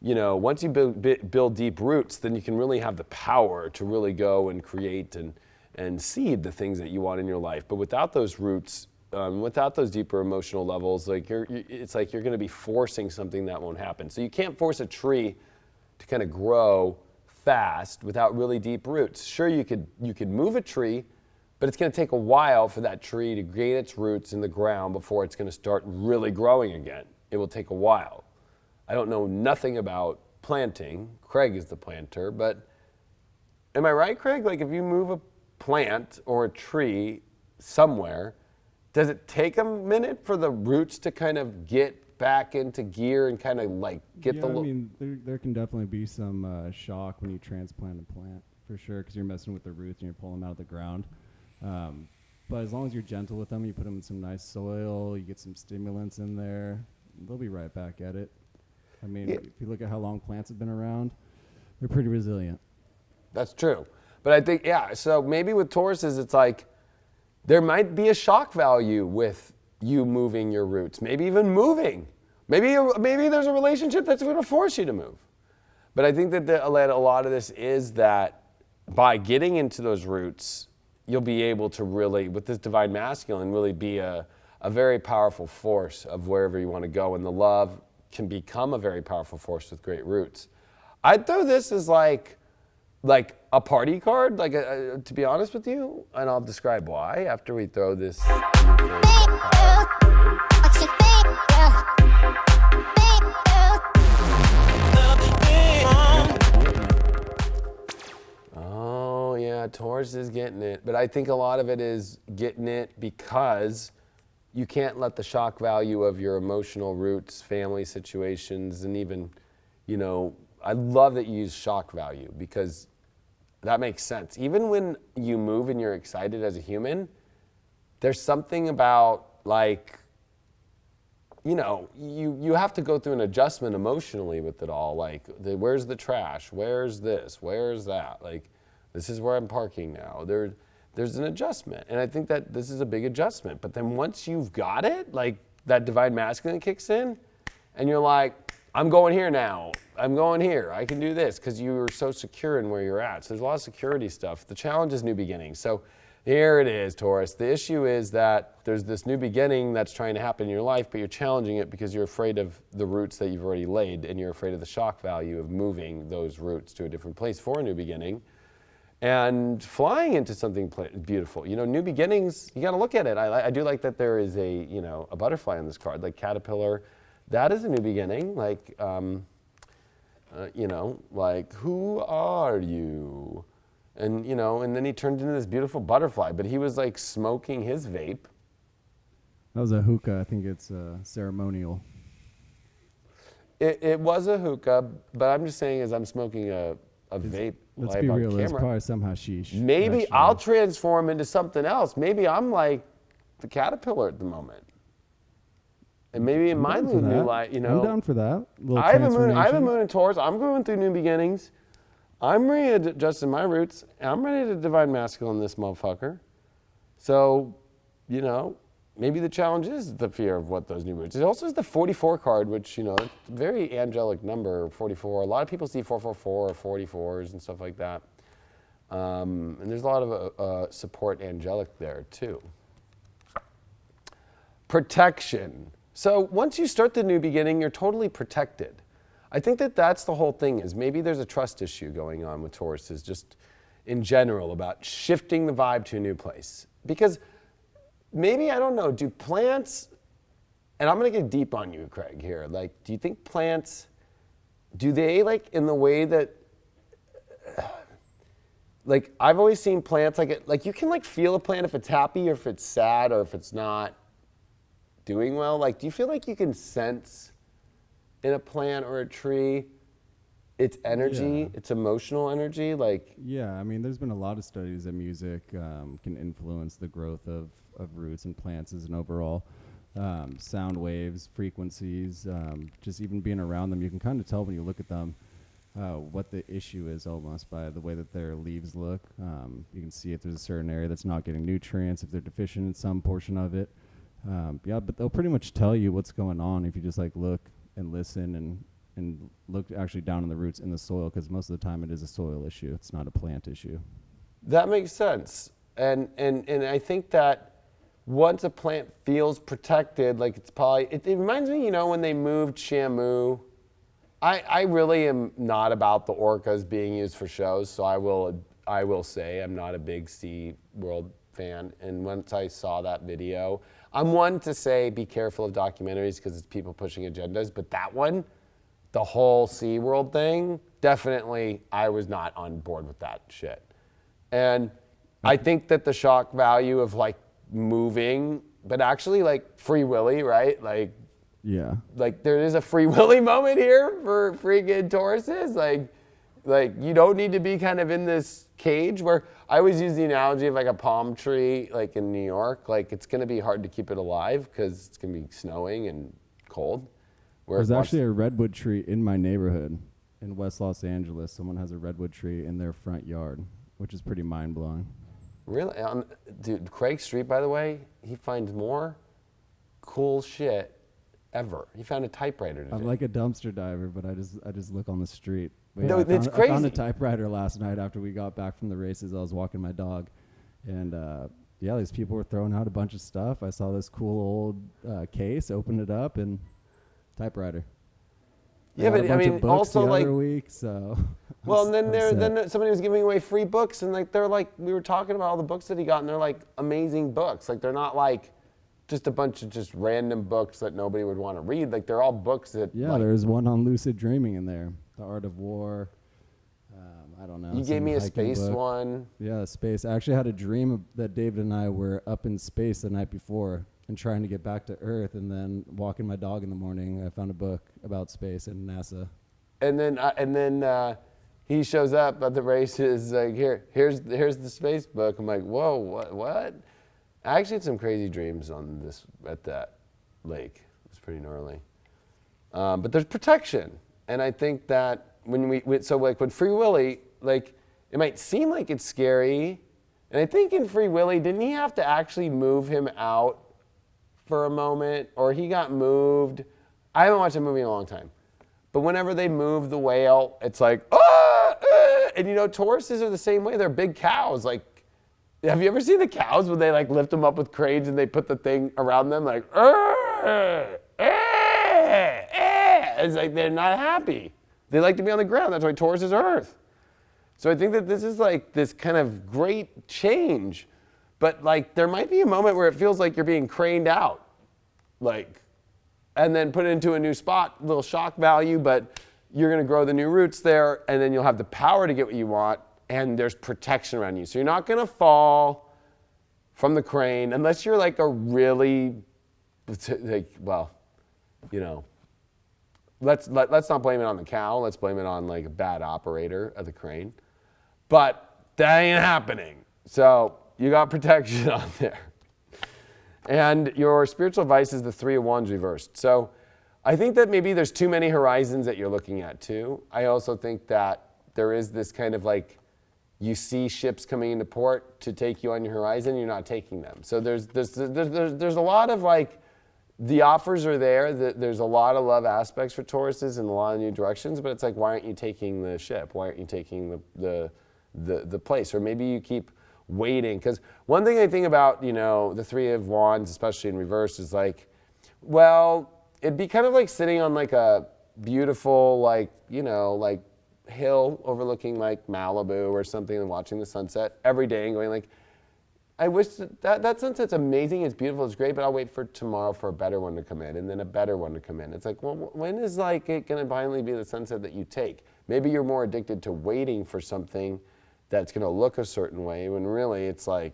once you build deep roots, then you can really have the power to really go and create and seed the things that you want in your life. But without those roots, without those deeper emotional levels, like it's like you're going to be forcing something that won't happen. So you can't force a tree to kind of grow fast without really deep roots. Sure, you could move a tree, but it's going to take a while for that tree to gain its roots in the ground before it's going to start really growing again. It will take a while. I don't know nothing about planting. Craig is the planter, but am I right, Craig? Like if you move a plant or a tree somewhere, does it take a minute for the roots to kind of get back into gear and kind of like get the... I mean, there can definitely be some shock when you transplant a plant, for sure, because you're messing with the roots and you're pulling them out of the ground. But as long as you're gentle with them, you put them in some nice soil, you get some stimulants in there, they'll be right back at it. I mean, if you look at how long plants have been around, they're pretty resilient. That's true. But I think, so maybe with Tauruses, it's like there might be a shock value with you moving your roots, maybe even moving. Maybe there's a relationship that's going to force you to move. But I think that a lot of this is that by getting into those roots, you'll be able to really, with this divine masculine, really be a very powerful force of wherever you want to go. And the love can become a very powerful force with great roots. I'd throw this as like a party card, to be honest with you, and I'll describe why after we throw this. Oh yeah, Taurus is getting it, but I think a lot of it is getting it because you can't let the shock value of your emotional roots, family situations, and even, I love that you use shock value because that makes sense. Even when you move and you're excited as a human, there's something about like, you have to go through an adjustment emotionally with it all. Like, where's the trash? Where's this? Where's that? Like, this is where I'm parking now. There's an adjustment. And I think that this is a big adjustment. But then once you've got it, like that divine masculine kicks in and you're like, I'm going here now. I'm going here. I can do this because you are so secure in where you're at. So there's a lot of security stuff. The challenge is new beginnings. So here it is, Taurus. The issue is that there's this new beginning that's trying to happen in your life, but you're challenging it because you're afraid of the roots that you've already laid and you're afraid of the shock value of moving those roots to a different place for a new beginning. And flying into something beautiful. New beginnings, you got to look at it. I do like that there is a butterfly on this card, like caterpillar. That is a new beginning. Like, like, who are you? And, and then he turned into this beautiful butterfly, but he was like smoking his vape. That was a hookah. I think it's ceremonial. It was a hookah, but I'm just saying as I'm smoking a vape. Let's be real, it's probably some hashish. Maybe actually. I'll transform into something else. Maybe I'm like the caterpillar at the moment. And maybe in my new life, I'm down for that. I have a moon in Taurus. I'm going through new beginnings. I'm readjusting my roots. I'm ready to divine masculine this motherfucker. So maybe the challenge is the fear of what those new roots. It also is the 44 card, which, very angelic number, 44. A lot of people see 444 or 44s and stuff like that. And there's a lot of support angelic there too. Protection. So once you start the new beginning, you're totally protected. I think that that's the whole thing, is maybe there's a trust issue going on with Tauruses, just in general, about shifting the vibe to a new place. Because maybe, I don't know, do plants, and I'm going to get deep on you, Craig, here. Like, do you think plants, do they, like, in the way that, like, I've always seen plants, like you can, like, feel a plant if it's happy or if it's sad or if it's not doing well. Like, do you feel like you can sense in a plant or a tree its energy, its emotional energy? Like, yeah, I mean, there's been a lot of studies that music can influence the growth of roots and plants as an overall sound waves, frequencies, just even being around them. You can kind of tell when you look at them what the issue is almost by the way that their leaves look. You can see if there's a certain area that's not getting nutrients, if they're deficient in some portion of it. But they'll pretty much tell you what's going on if you just like look and listen and look actually down in the roots in the soil, because most of the time it is a soil issue. It's not a plant issue. That makes sense. And I think that once a plant feels protected, like it's probably, it reminds me, when they moved Shamu. I really am not about the orcas being used for shows, so I will say I'm not a big Sea World fan. And once I saw that video, I'm one to say be careful of documentaries because it's people pushing agendas, but that one, the whole Sea World thing, definitely I was not on board with that shit. And I think that the shock value of like moving, but actually like Free Willy, right? Like, yeah, like there is a Free Willy moment here for freaking Tauruses. Like you don't need to be kind of in this cage where I always use the analogy of like a palm tree, like in New York. Like it's going to be hard to keep it alive because it's going to be snowing and cold. There's actually a redwood tree in my neighborhood in West Los Angeles. Someone has a redwood tree in their front yard, which is pretty mind-blowing. Really? Dude, Craig Street, by the way, he finds more cool shit ever. He found a typewriter today. I'm like a dumpster diver, but I just look on the street. But No, yeah, it's crazy. I found a typewriter last night after we got back from the races. I was walking my dog, and these people were throwing out a bunch of stuff. I saw this cool old case, opened it up, and typewriter. Yeah, but I mean, also the like other week, so. Well, and then somebody was giving away free books, and like they're like, we were talking about all the books that he got, and they're like amazing books. Like they're not like just a bunch of just random books that nobody would want to read. Like they're all books that. Yeah, like, there's one on lucid dreaming in there, The Art of War. I don't know. You gave me a hiking space book. one. Yeah, space. I actually had a dream that David and I were up in space the night before and trying to get back to Earth, and then walking my dog in the morning, I found a book about space and NASA. And then he shows up at the races like, here's the space book. I'm like, whoa, what? I actually had some crazy dreams at that lake. It was pretty gnarly. But there's protection, and I think that when Free Willy, like it might seem like it's scary, and I think in Free Willy, didn't he have to actually move him out for a moment, or he got moved? I haven't watched a movie in a long time, but whenever they move the whale, it's like, and Tauruses are the same way. They're big cows. Like, have you ever seen the cows when they like lift them up with cranes and they put the thing around them like, it's like they're not happy. They like to be on the ground. That's why Tauruses are Earth. So I think that this is like this kind of great change, but like there might be a moment where it feels like you're being craned out, like, and then put into a new spot, little shock value, but you're going to grow the new roots there, and then you'll have the power to get what you want, and there's protection around you. So you're not going to fall from the crane unless you're like a really, like, well, let's not blame it on the cow. Let's blame it on like a bad operator of the crane. But that ain't happening. So you got protection on there. And your spiritual vice is the Three of Wands reversed. So I think that maybe there's too many horizons that you're looking at too. I also think that there is this kind of like, you see ships coming into port to take you on your horizon, you're not taking them. So there's a lot of like, the offers are there. There's a lot of love aspects for Tauruses in a lot of new directions, but it's like, why aren't you taking the ship? Why aren't you taking the place? Or maybe you keep waiting. Because one thing I think about, the Three of Wands, especially in reverse, is like, well, it'd be kind of like sitting on like a beautiful, like hill overlooking like Malibu or something and watching the sunset every day and going like, I wish that sunset's amazing, it's beautiful, it's great, but I'll wait for tomorrow for a better one to come in and then a better one to come in. It's like, well, when is like it going to finally be the sunset that you take? Maybe you're more addicted to waiting for something that's going to look a certain way when really it's like,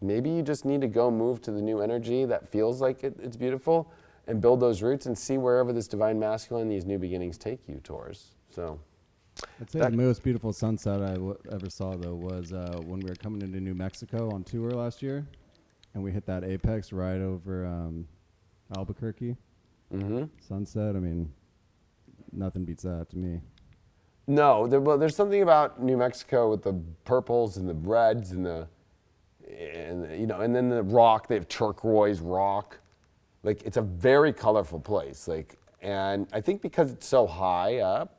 maybe you just need to go move to the new energy that feels like it's beautiful and build those roots and see wherever this divine masculine, these new beginnings take you, Taurus. So I'd say the most beautiful sunset I ever saw, though, was when we were coming into New Mexico on tour last year, and we hit that apex right over Albuquerque. Mm-hmm. Sunset, I mean, nothing beats that to me. No, there's something about New Mexico with the purples and the reds and then the rock. They have turquoise rock. Like, it's a very colorful place. Like, and I think because it's so high up,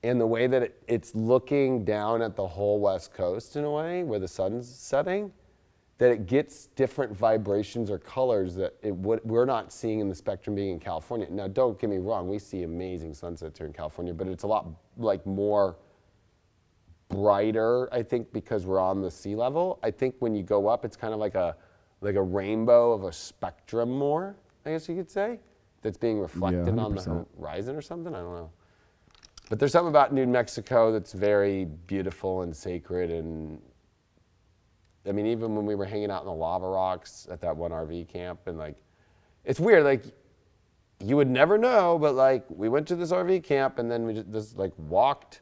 and the way that it's looking down at the whole West Coast in a way, where the sun's setting, that it gets different vibrations or colors that we're not seeing in the spectrum being in California. Now, don't get me wrong, we see amazing sunsets here in California, but it's a lot like more brighter, I think, because we're on the sea level. I think when you go up, it's kind of like a rainbow of a spectrum more, I guess you could say, that's being reflected on the horizon or something, I don't know. But there's something about New Mexico that's very beautiful and sacred. And I mean, even when we were hanging out in the lava rocks at that one RV camp, and like, it's weird, like, you would never know, but like, we went to this RV camp and then we just like walked,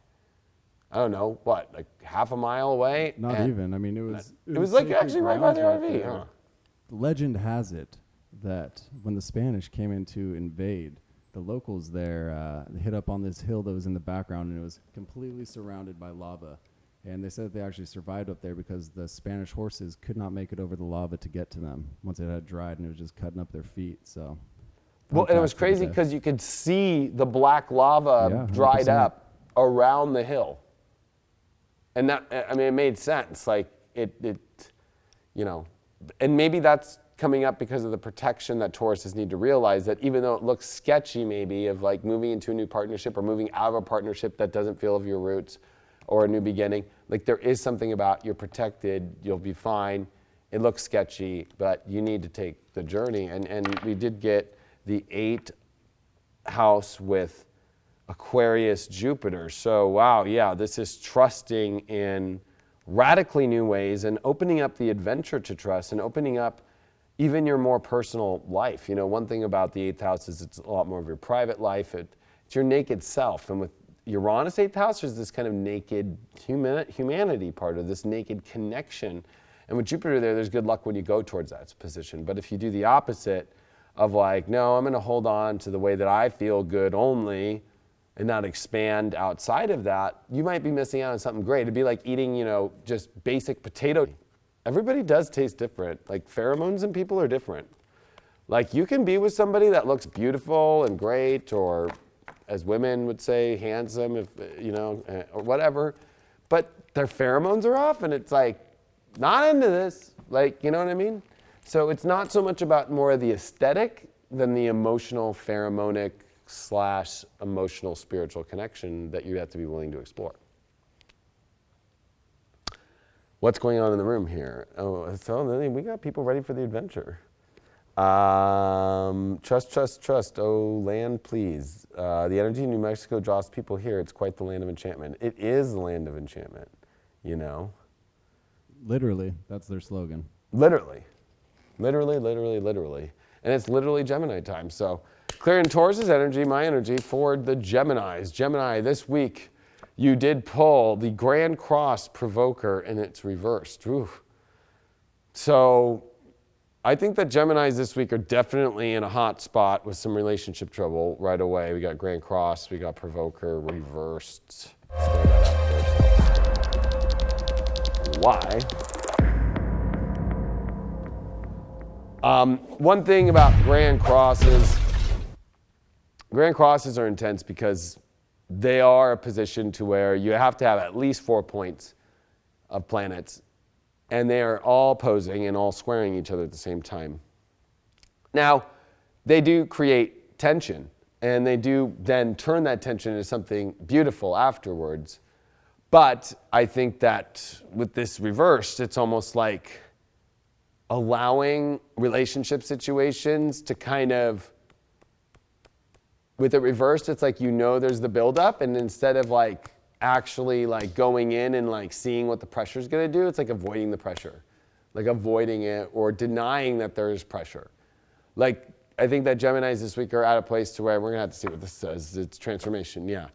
I don't know, what, like half a mile away? Not even. I mean, it was like actually right by the RV. Huh? Legend has it that when the Spanish came in to invade, the locals there hit up on this hill that was in the background, and it was completely surrounded by lava. And they said that they actually survived up there because the Spanish horses could not make it over the lava to get to them once it had dried, and it was just cutting up their feet. So, well, and it was crazy because you could see the black lava dried up around the hill. And that, I mean, it made sense. Like, and maybe that's coming up because of the protection that Tauruses need to realize, that even though it looks sketchy maybe of like moving into a new partnership or moving out of a partnership that doesn't feel of your roots or a new beginning, like there is something about you're protected, you'll be fine. It looks sketchy, but you need to take the journey. And we did get the 8th house with Aquarius Jupiter. So wow, yeah, this is trusting in radically new ways and opening up the adventure to trust and opening up even your more personal life. One thing about the 8th house is it's a lot more of your private life. It's your naked self. And with Uranus 8th house, there's this kind of naked humanity part of this naked connection. And with Jupiter there's good luck when you go towards that position. But if you do the opposite of like, no, I'm going to hold on to the way that I feel good only and not expand outside of that, you might be missing out on something great. It'd be like eating, just basic potato. Everybody does taste different. Like, pheromones in people are different. Like, you can be with somebody that looks beautiful and great, or as women would say, handsome, if or whatever, but their pheromones are off, and it's like, not into this. Like, you know what I mean? So it's not so much about more of the aesthetic than the emotional, pheromonic / emotional spiritual connection that you have to be willing to explore. What's going on in the room here? Oh, so we got people ready for the adventure. Trust. Oh, land, please. The energy in New Mexico draws people here. It's quite the land of enchantment. It is the land of enchantment, Literally, that's their slogan. Literally. And it's literally Gemini time. So clearing Taurus's energy, my energy, for the Geminis. Gemini, this week, you did pull the Grand Cross Provoker, and it's reversed. Ooh. So I think that Geminis this week are definitely in a hot spot with some relationship trouble right away. We got Grand Cross, we got Provoker reversed. Let's throw that out first. why. One thing about Grand Crosses are intense because they are a position to where you have to have at least 4 points of planets, and they are all opposing and all squaring each other at the same time. Now, they do create tension, and they do then turn that tension into something beautiful afterwards. But I think that with this reversed, it's almost like allowing relationship situations to kind of, with it reversed, it's like, you know, there's the buildup, and instead of like actually like going in and like seeing what the pressure is going to do, it's like avoiding the pressure, like avoiding it or denying that there is pressure. Like, I think that Geminis this week are at a place to where we're going to have to see what this says. It's transformation, yeah.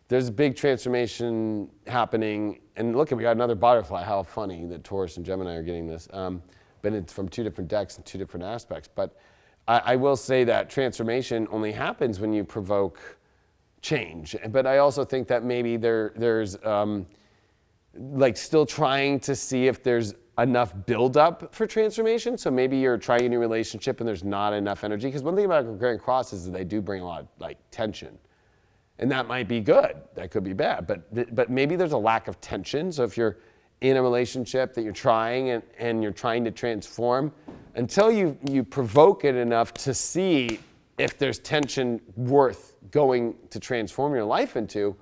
There's a big transformation happening, and look, we got another butterfly. How funny that Taurus and Gemini are getting this. But it's from 2 different decks and 2 different aspects. But I will say that transformation only happens when you provoke change. But I also think that maybe there's like still trying to see if there's enough buildup for transformation. So maybe you're trying a new relationship and there's not enough energy. Because one thing about Grand Crosses is that they do bring a lot of like tension. And that might be good. That could be bad. But maybe there's a lack of tension. So if you're in a relationship that you're trying and you're trying to transform, until you provoke it enough to see if there's tension worth going to transform your life into,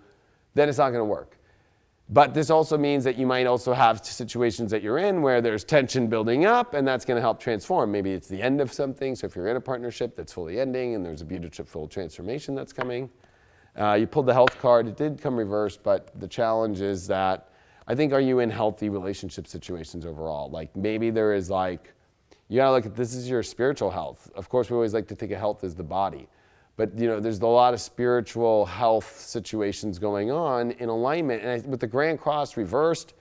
then it's not going to work. But this also means that you might also have situations that you're in where there's tension building up, and that's going to help transform. Maybe it's the end of something. So if you're in a partnership that's fully ending and there's a beautiful transformation that's coming. You pulled the health card. It did come reversed, but the challenge is that I think, are you in healthy relationship situations overall? Like maybe there is like, you gotta look at, this is your spiritual health. Of course, we always like to think of health as the body, but you know, there's a lot of spiritual health situations going on in alignment. And with the Grand Cross reversed,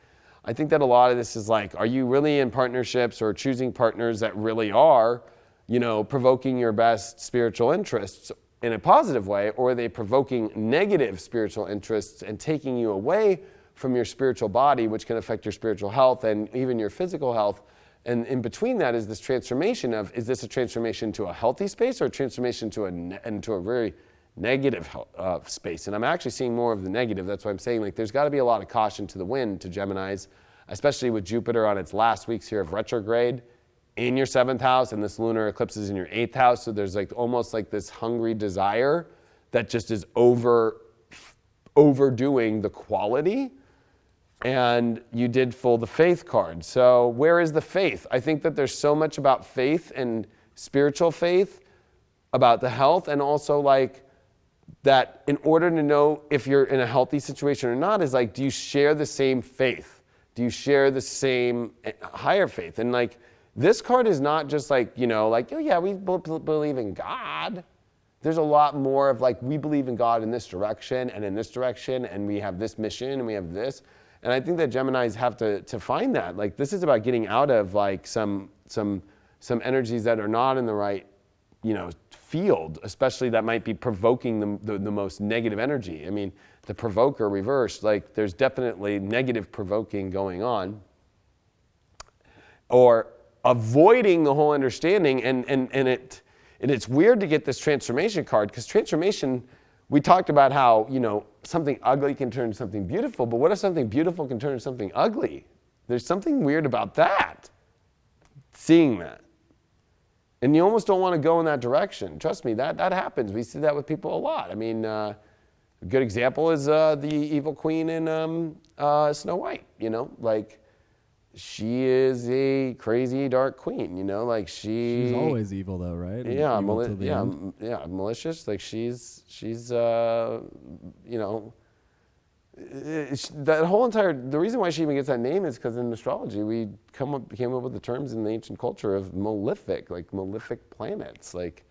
I think that a lot of this is like, are you really in partnerships or choosing partners that really are, you know, provoking your best spiritual interests in a positive way, or are they provoking negative spiritual interests and taking you away from your spiritual body, which can affect your spiritual health and even your physical health? And in between that is this transformation of, is this a transformation to a healthy space or a transformation to a very negative space? And I'm actually seeing more of the negative. That's why I'm saying, like, there's got to be a lot of caution to the wind to Geminis, especially with Jupiter on its last weeks here of retrograde in your 7th house, and this lunar eclipse is in your 8th house. So there's like almost like this hungry desire that just is overdoing the quality. And you did pull the faith card. So where is the faith? I think that there's so much about faith and spiritual faith, about the health, and also like that in order to know if you're in a healthy situation or not is like, do you share the same faith? Do you share the same higher faith? And like, this card is not just like, you know, like, oh yeah, we believe in God. There's a lot more of like, we believe in God in this direction and in this direction, and we have this mission and we have this. And I think that Geminis have to find that. Like, this is about getting out of like some energies that are not in the right, you know, field, especially that might be provoking the most negative energy. I mean, the provoker reversed, like there's definitely negative provoking going on. Or avoiding the whole understanding, and it's weird to get this transformation card, because transformation, we talked about how, you know, something ugly can turn into something beautiful, but what if something beautiful can turn into something ugly? There's something weird about that, seeing that. And you almost don't want to go in that direction. Trust me, that happens. We see that with people a lot. I mean, a good example is the evil queen in Snow White, you know, like, she is a crazy dark queen, you know, like she's always evil though, right? Yeah, malicious. Like she's you know, that whole the reason why she even gets that name is because in astrology we came up with the terms in the ancient culture of malefic, like malefic planets, like,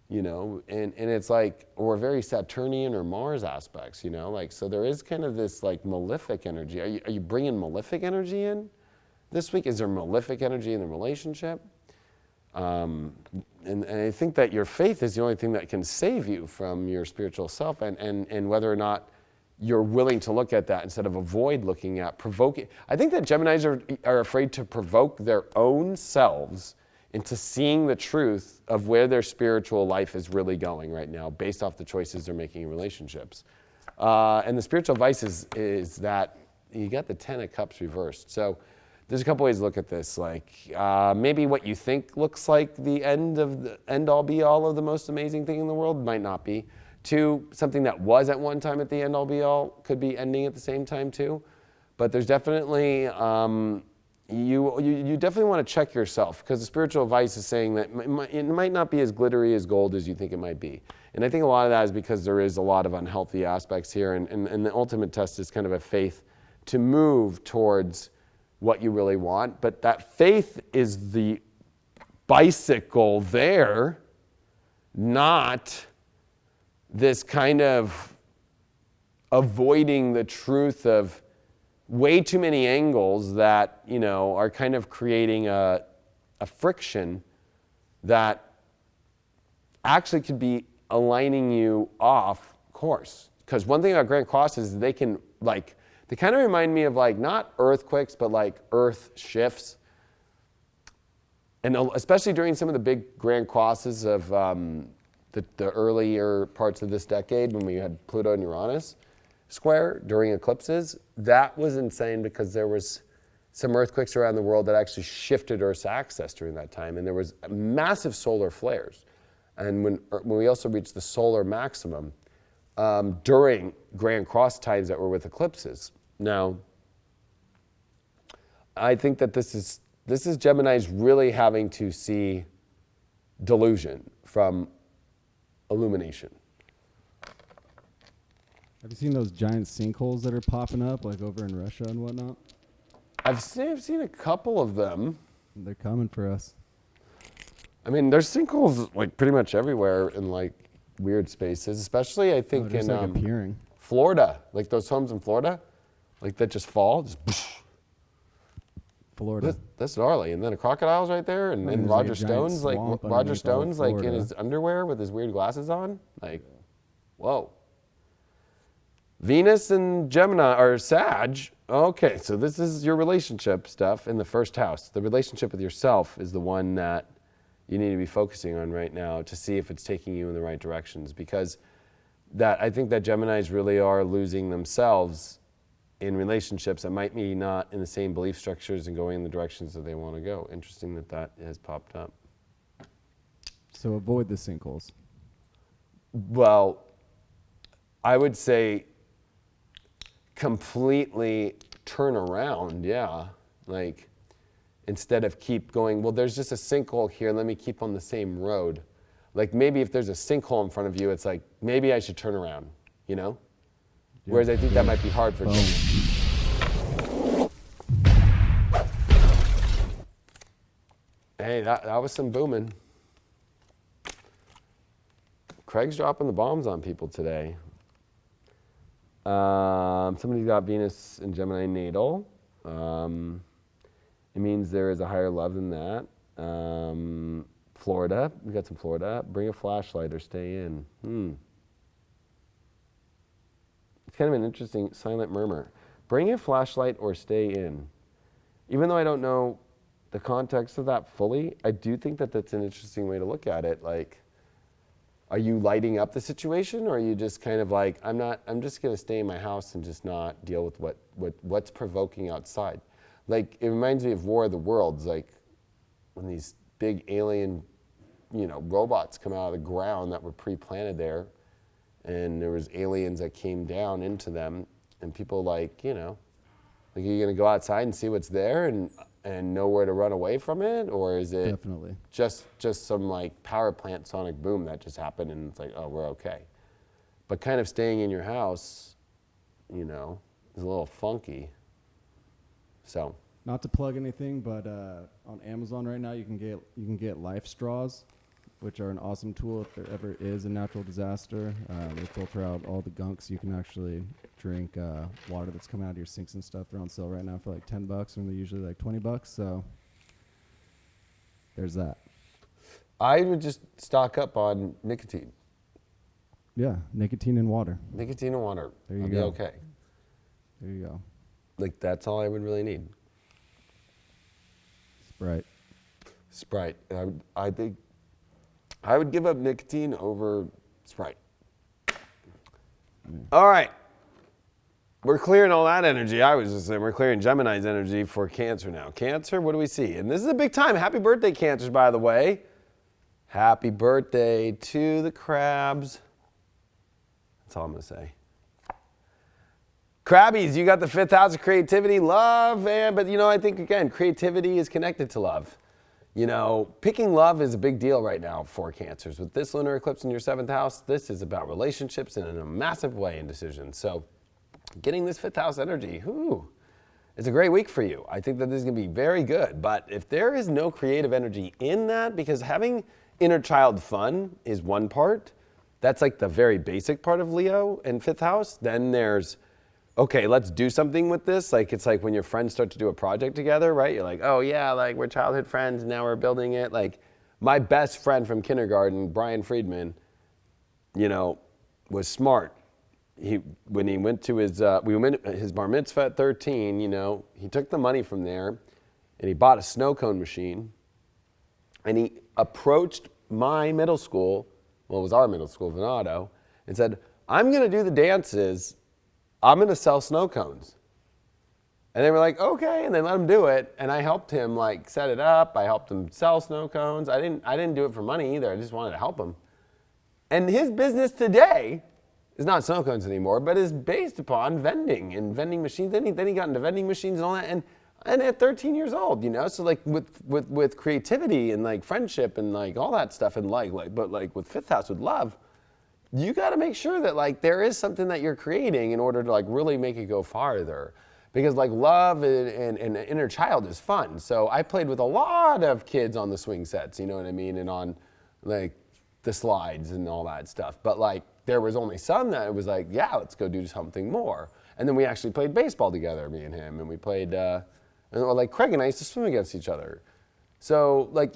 you know, and it's like, or very Saturnian or Mars aspects, you know, like, so there is kind of this like malefic energy. Are you bringing malefic energy in this week? Is there malefic energy in the relationship? And I think that your faith is the only thing that can save you from your spiritual self, and whether or not you're willing to look at that instead of avoid looking at provoking. I think that Geminis are afraid to provoke their own selves into seeing the truth of where their spiritual life is really going right now based off the choices they're making in relationships. And the spiritual vice is that you got the 10 of Cups reversed. So there's a couple ways to look at this. Like maybe what you think looks like the end all be all of the most amazing thing in the world might not be. Two, something that was at one time at the end all be all could be ending at the same time too. But there's definitely, you definitely want to check yourself, because the spiritual advice is saying that it might not be as glittery as gold as you think it might be. And I think a lot of that is because there is a lot of unhealthy aspects here, and the ultimate test is kind of a faith to move towards what you really want. But that faith is the bicycle there, not this kind of avoiding the truth of way too many angles that, are kind of creating a friction that actually could be aligning you off course. Because one thing about Grand Crosses is they kind of remind me of not earthquakes, but earth shifts. And especially during some of the big Grand Crosses of the earlier parts of this decade, when we had Pluto and Uranus square during eclipses, that was insane because there was some earthquakes around the world that actually shifted Earth's axis during that time, and there was massive solar flares. And when we also reached the solar maximum during Grand Cross times that were with eclipses. Now, I think that this is Gemini's really having to see delusion from illumination. Have you seen those giant sinkholes that are popping up, over in Russia and whatnot? I've seen a couple of them. They're coming for us. I mean, there's sinkholes pretty much everywhere in weird spaces, especially I think in appearing. Florida, those homes in Florida, that just fall. Just Florida. That's gnarly. And then a crocodile's right there, and Roger Stone's in his underwear with his weird glasses on. Whoa. Venus and Gemini or Sag. Okay, so this is your relationship stuff in the first house. The relationship with yourself is the one that you need to be focusing on right now to see if it's taking you in the right directions, because I think that Geminis really are losing themselves in relationships that might be not in the same belief structures and going in the directions that they want to go. Interesting that has popped up. So avoid the sinkholes. Well, I would say completely turn around, yeah. Instead of keep going, well, there's just a sinkhole here, let me keep on the same road. Maybe if there's a sinkhole in front of you, it's maybe I should turn around, Yeah. Whereas I think that might be hard for Gemini. Hey, that was some booming. Craig's dropping the bombs on people today. Somebody's got Venus in Gemini natal. It means there is a higher love than that. Florida, we got some Florida. Bring a flashlight or stay in. It's kind of an interesting silent murmur. Bring a flashlight or stay in. Even though I don't know the context of that fully, I do think that that's an interesting way to look at it. Are you lighting up the situation, or are you just kind of I'm just going to stay in my house and just not deal with what's provoking outside? It reminds me of War of the Worlds, when these big alien, robots come out of the ground that were pre-planted there, and there was aliens that came down into them, and people are you going to go outside and see what's there and know where to run away from it, or is it definitely just some power plant sonic boom that just happened and it's oh, we're okay? But kind of staying in your house, is a little funky. So, not to plug anything, but on Amazon right now you can get life straws, which are an awesome tool if there ever is a natural disaster. They filter out all the gunk, so you can actually drink water that's coming out of your sinks and stuff. They're on sale right now for $10, and they're usually $20. So there's that. I would just stock up on nicotine. Yeah, nicotine and water. Nicotine and water. There you I'll go. be okay. There you go. Like, that's all I would really need. Sprite. Sprite. I think I would give up nicotine over Sprite. All right. We're clearing all that energy. I was just saying we're clearing Gemini's energy for Cancer now. Cancer, what do we see? And this is a big time. Happy birthday, Cancers, by the way. Happy birthday to the crabs. That's all I'm going to say. Crabbies, you got the 5th house of creativity, love, but I think, again, creativity is connected to love. Picking love is a big deal right now for Cancers. With this lunar eclipse in your 7th house, this is about relationships and in a massive way in decisions. So getting this 5th house energy, it's a great week for you. I think that this is going to be very good. But if there is no creative energy in that, because having inner child fun is one part, that's like the very basic part of Leo and 5th house. Then there's, okay, let's do something with this. Like, it's like when your friends start to do a project together, right? You're like, oh yeah, like we're childhood friends, now we're building it. Like, my best friend from kindergarten, Brian Friedman, was smart. When he went to his bar mitzvah at 13, he took the money from there and he bought a snow cone machine, and he approached my middle school, well, it was our middle school, Venado, and said, I'm going to do the dances. I'm going to sell snow cones. And they were like, okay, and they let him do it, and I helped him like set it up. I helped him sell snow cones. I didn't do it for money either. I just wanted to help him. And his business today is not snow cones anymore, but is based upon vending and vending machines. Then he got into vending machines and all that, and at 13 years old, so like with creativity and like friendship and like all that stuff, and but with 5th house with love, you got to make sure that like there is something that you're creating in order to like really make it go farther, because like love and inner child is fun. So I played with a lot of kids on the swing sets, you know what I mean, and on like the slides and all that stuff. But like there was only some that it was like, yeah, let's go do something more. And then we actually played baseball together, me and him, and we played, like Craig and I used to swim against each other. So like,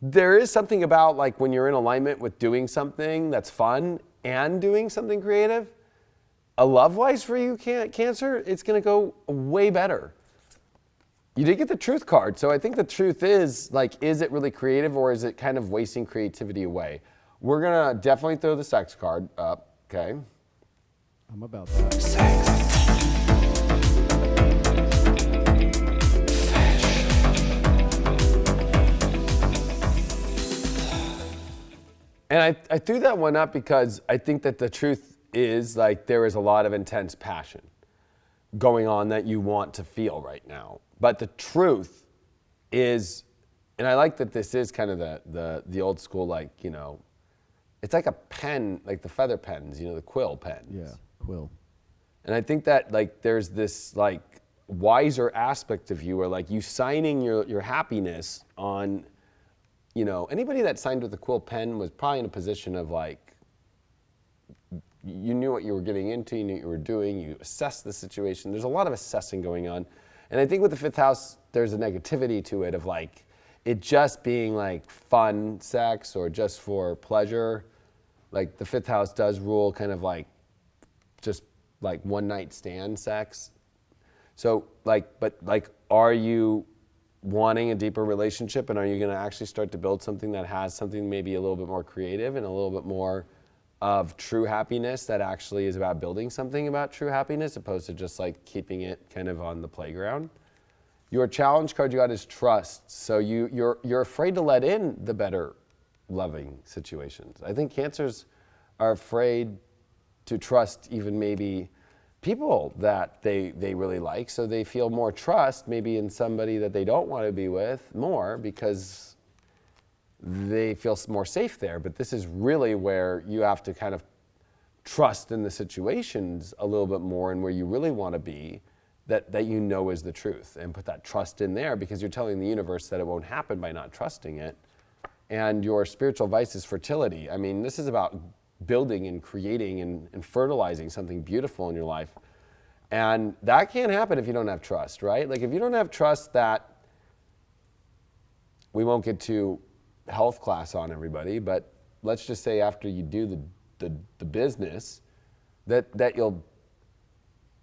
there is something about like when you're in alignment with doing something that's fun and doing something creative, love-wise for you, Cancer, it's going to go way better. You did get the truth card, so I think the truth is, like, is it really creative or is it kind of wasting creativity away? We're going to definitely throw the sex card up, okay? I'm about that. Sex. And I threw that one up because I think that the truth is, like, there is a lot of intense passion going on that you want to feel right now. But the truth is, and I like that this is kind of the old school, like, it's like a pen, like the feather pens, the quill pens. Yeah, quill. And I think that, like, there's this, like, wiser aspect of you where, like, you signing your happiness on, anybody that signed with a quill pen was probably in a position of, like, you knew what you were getting into, you knew what you were doing, you assessed the situation. There's a lot of assessing going on. And I think with the 5th house, there's a negativity to it of, like, it just being, like, fun sex or just for pleasure. Like, the 5th house does rule kind of, like, just, like, one-night stand sex. So, like, but, like, are you wanting a deeper relationship, and are you going to actually start to build something that has something maybe a little bit more creative and a little bit more of true happiness that actually is about building something about true happiness opposed to just like keeping it kind of on the playground? Your challenge card you got is trust. So you're afraid to let in the better loving situations. I think Cancers are afraid to trust even maybe people that they really like, so they feel more trust maybe in somebody that they don't want to be with more because they feel more safe there. But this is really where you have to kind of trust in the situations a little bit more and where you really want to be, that is the truth, and put that trust in there because you're telling the universe that it won't happen by not trusting it. And your spiritual vice is fertility. I mean, this is about building and creating and fertilizing something beautiful in your life. And that can't happen if you don't have trust, right? Like if you don't have trust, that we won't get to health class on everybody, but let's just say after you do the business, that you'll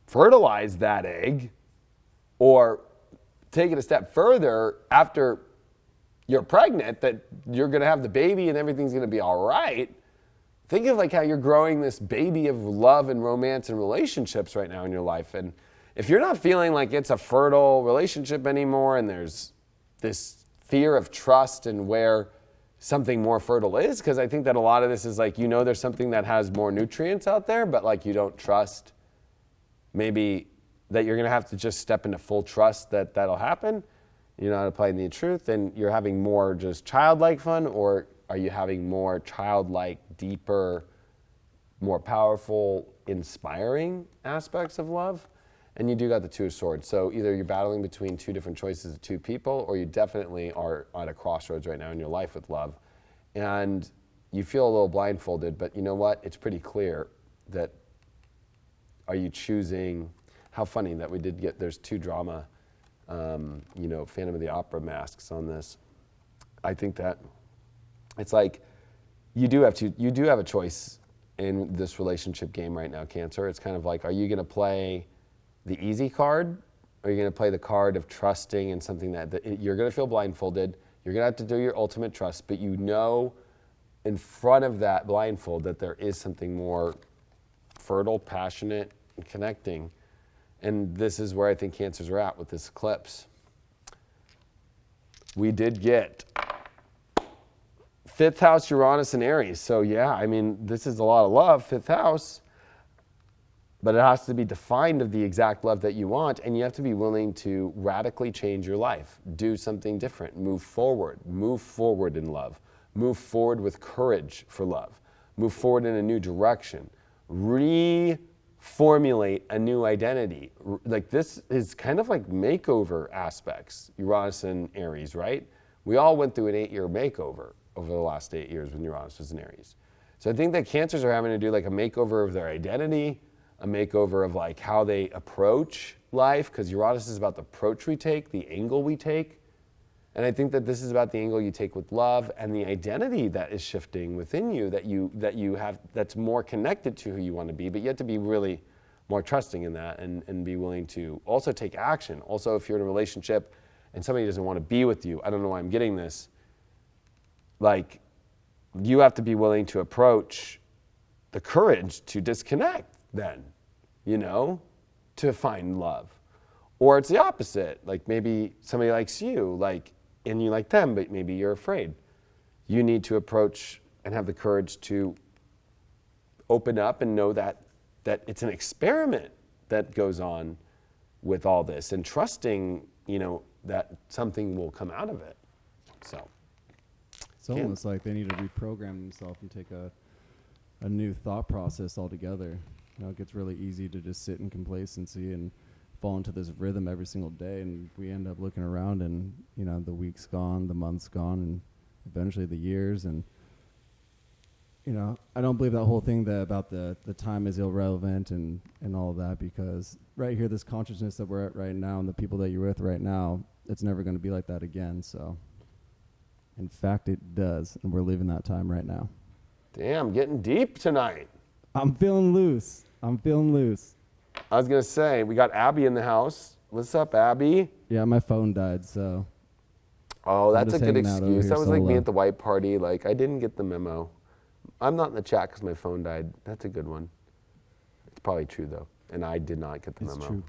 fertilize that egg, or take it a step further after you're pregnant, that you're going to have the baby and everything's going to be all right. Think of like how you're growing this baby of love and romance and relationships right now in your life. And if you're not feeling like it's a fertile relationship anymore, and there's this fear of trust and where something more fertile is, because I think that a lot of this is like, there's something that has more nutrients out there, but like you don't trust maybe that you're going to have to just step into full trust that that'll happen. You're not applying the truth, and you're having more just childlike fun, or are you having more childlike, deeper, more powerful, inspiring aspects of love? And you do got the Two of Swords. So either you're battling between two different choices of two people, or you definitely are at a crossroads right now in your life with love. And you feel a little blindfolded, but you know what? It's pretty clear that, are you choosing, how funny that we did get, there's two drama, Phantom of the Opera masks on this. I think that it's like, you do have a choice in this relationship game right now, Cancer. It's kind of like, are you going to play the easy card, or are you going to play the card of trusting in something that you're going to feel blindfolded? You're going to have to do your ultimate trust, but in front of that blindfold that there is something more fertile, passionate, and connecting. And this is where I think Cancers are at with this eclipse. We did get 5th house Uranus and Aries. So yeah, I mean, this is a lot of love, 5th house, but it has to be defined of the exact love that you want, and you have to be willing to radically change your life, do something different, move forward in love, move forward with courage for love, move forward in a new direction, reformulate a new identity. Like, this is kind of like makeover aspects, Uranus and Aries, right? We all went through an 8-year makeover over the last 8 years when Uranus was in Aries. So I think that Cancers are having to do like a makeover of their identity, a makeover of like how they approach life, because Uranus is about the approach we take, the angle we take. And I think that this is about the angle you take with love and the identity that is shifting within you, that you have, that's more connected to who you want to be, but you have to be really more trusting in that, and be willing to also take action. Also, if you're in a relationship and somebody doesn't want to be with you, I don't know why I'm getting this, like, you have to be willing to approach the courage to disconnect then, to find love. Or it's the opposite. Like, maybe somebody likes you, and you like them, but maybe you're afraid. You need to approach and have the courage to open up and know that it's an experiment that goes on with all this, and trusting, that something will come out of it. So it's almost like they need to reprogram themselves and take a new thought process altogether. It gets really easy to just sit in complacency and fall into this rhythm every single day, and we end up looking around, and the week's gone, the month's gone, and eventually the years. And I don't believe that whole thing about the time is irrelevant and all of that, because right here, this consciousness that we're at right now, and the people that you're with right now, it's never going to be like that again. So in fact, it does, and we're living that time right now. Damn, getting deep tonight. I'm feeling loose. I was going to say, we got Abby in the house. What's up, Abby? Yeah, my phone died, so. Oh, that's a good excuse. That was like me at the white party. Like, I didn't get the memo. I'm not in the chat because my phone died. That's a good one. It's probably true, though. And I did not get the memo. True.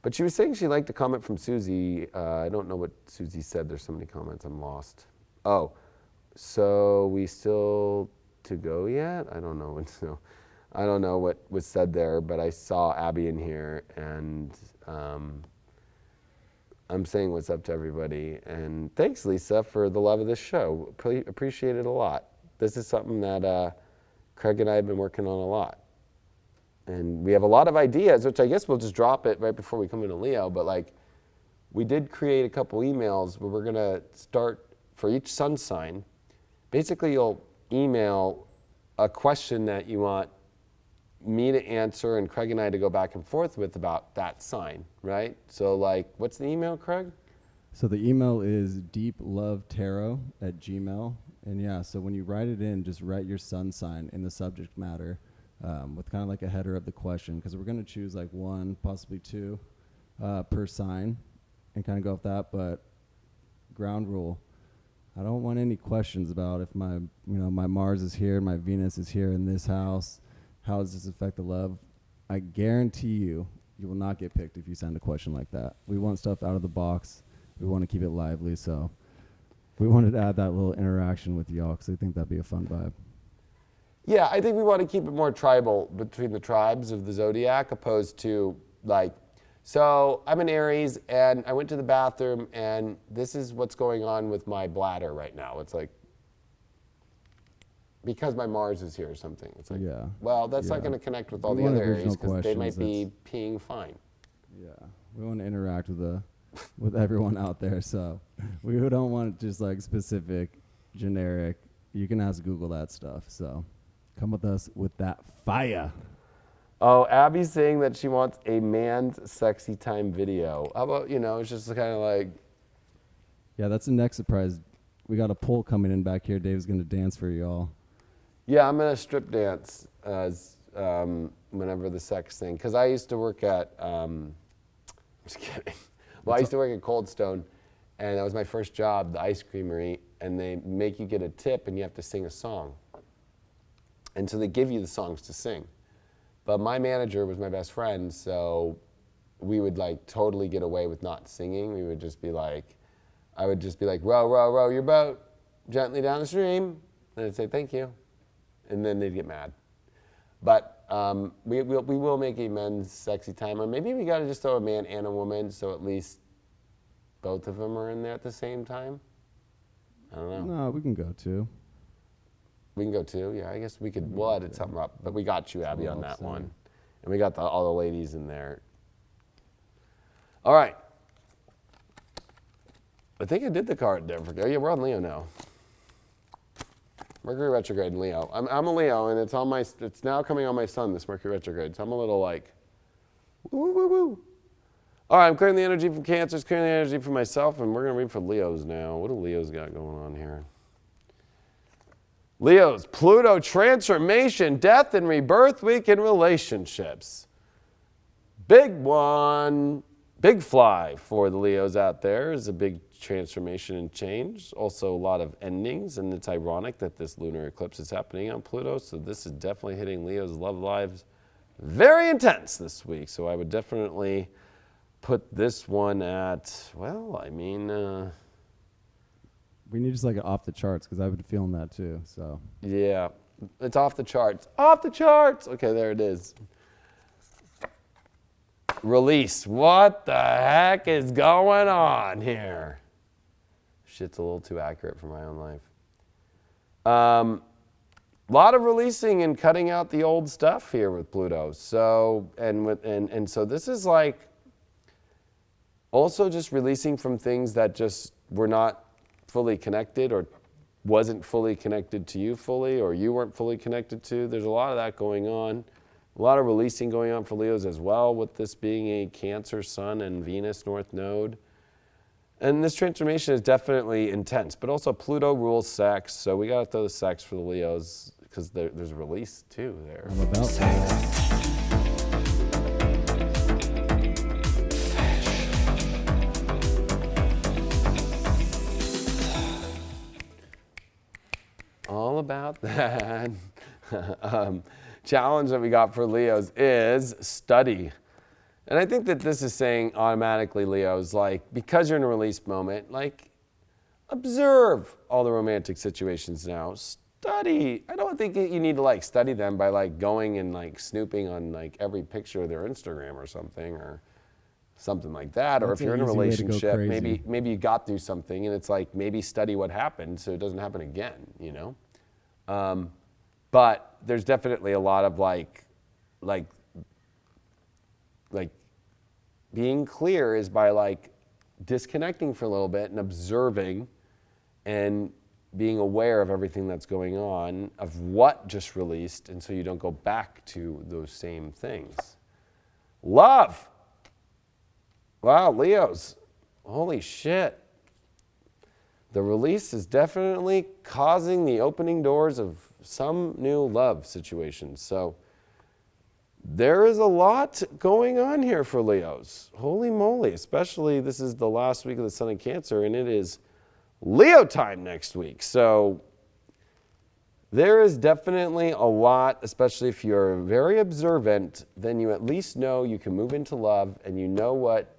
But she was saying she liked a comment from Susie. I don't know what Susie said. There's so many comments. I'm lost. Oh, so we still to go yet? I don't know. I don't know what was said there, but I saw Abby in here, and I'm saying what's up to everybody. And thanks, Lisa, for the love of this show. Appreciate it a lot. This is something that Craig and I have been working on a lot. And we have a lot of ideas, which I guess we'll just drop it right before we come into Leo. But we did create a couple emails where we're going to start for each sun sign. Basically, you'll email a question that you want me to answer and Craig and I to go back and forth with about that sign, right? So what's the email, Craig? So the email is deeplovetarot@gmail.com. And yeah, so when you write it in, just write your sun sign in the subject matter with kind of like a header of the question, because we're going to choose like one, possibly two per sign and kind of go with that. But ground rule, I don't want any questions about if my Mars is here, my Venus is here in this house. How does this affect the love? I guarantee you will not get picked if you send a question like that. We want stuff out of the box. We want to keep it lively, so we wanted to add that little interaction with y'all because I think that'd be a fun vibe. Yeah, I think we want to keep it more tribal between the tribes of the zodiac, opposed to like, so I'm an Aries and I went to the bathroom and this is what's going on with my bladder right now. It's like, because my Mars is here or something. It's like, Yeah. well, that's not Yeah. going to connect with all We the want other original Aries because they might questions. be peeing fine. Yeah, we want to interact with everyone out there, so we don't want just like specific, generic. You can ask Google that stuff. So come with us with that fire. Oh, Abby's saying that she wants a man's sexy time video. How about, it's just kind of like, Yeah, that's the next surprise. We got a poll coming in back here. Dave's gonna dance for y'all. yeah, I'm going to strip dance whenever the sex thing. Because I used to work at, I'm just kidding. Well, I used to work at Cold Stone, and that was my first job, the ice creamery, and they make you get a tip and you have to sing a song. And so they give you the songs to sing. But my manager was my best friend, so we would like totally get away with not singing. We would just be like, I would just be like, row, row, row your boat gently down the stream. And I'd say, thank you. And then they'd get mad. But we will make a men's sexy time. Or maybe we got to just throw a man and a woman so at least both of them are in there at the same time. I don't know. No, we can go too. We can go too. Yeah, I guess we could. We'll edit something up. But we got you, Abby, on that Awesome. one. And we got all the ladies in there. All right. I think I did the card there. Oh, yeah, we're on Leo now. Mercury retrograde in Leo. I'm a Leo, and it's now coming on my sun, this Mercury retrograde. So I'm a little like, woo, woo, woo. All right, I'm clearing the energy from Cancers, clearing the energy for myself, and we're going to read for Leos now. What do Leos got going on here? Leos, Pluto, transformation, death, and rebirth week in relationships. Big one. Big fly for the Leos out there is a big transformation and change. Also a lot of endings, and it's ironic that this lunar eclipse is happening on Pluto, so this is definitely hitting Leo's love lives very intense this week. So I would definitely put this one at, well, I mean... We need just like an off the charts because I've been feeling that too. So yeah, it's off the charts. Off the charts! Okay, there it is. Release. What the heck is going on here? Shit's a little too accurate for my own life. A lot of releasing and cutting out the old stuff here with Pluto. So so this is like also just releasing from things that just were not fully connected or wasn't fully connected to you fully, or you weren't fully connected to. There's a lot of that going on. A lot of releasing going on for Leos as well, with this being a Cancer Sun and Venus North Node. And this transformation is definitely intense, but also Pluto rules sex, so we got to throw the sex for the Leos because there's a release too there. I'm about sex. All about that. Challenge that we got for Leos is study. And I think that this is saying automatically, Leos, like, because you're in a release moment, like, observe all the romantic situations now. Study. I don't think you need to, like, study them by, like, going and, like, snooping on, like, every picture of their Instagram or something like that. Or That's if you're an in a easy way to go relationship, crazy. maybe you got through something and it's like, maybe study what happened so it doesn't happen again, you know? But there's definitely a lot of like being clear is by like disconnecting for a little bit and observing and being aware of everything that's going on, of what just released, and so you don't go back to those same things. Love. Wow, Leos. Holy shit. the release is definitely causing the opening doors of some new love situations. So there is a lot going on here for Leos. Holy moly, especially this is the last week of the Sun in Cancer, and it is Leo time next week. So there is definitely a lot, especially if you're very observant, then you at least know you can move into love and you know what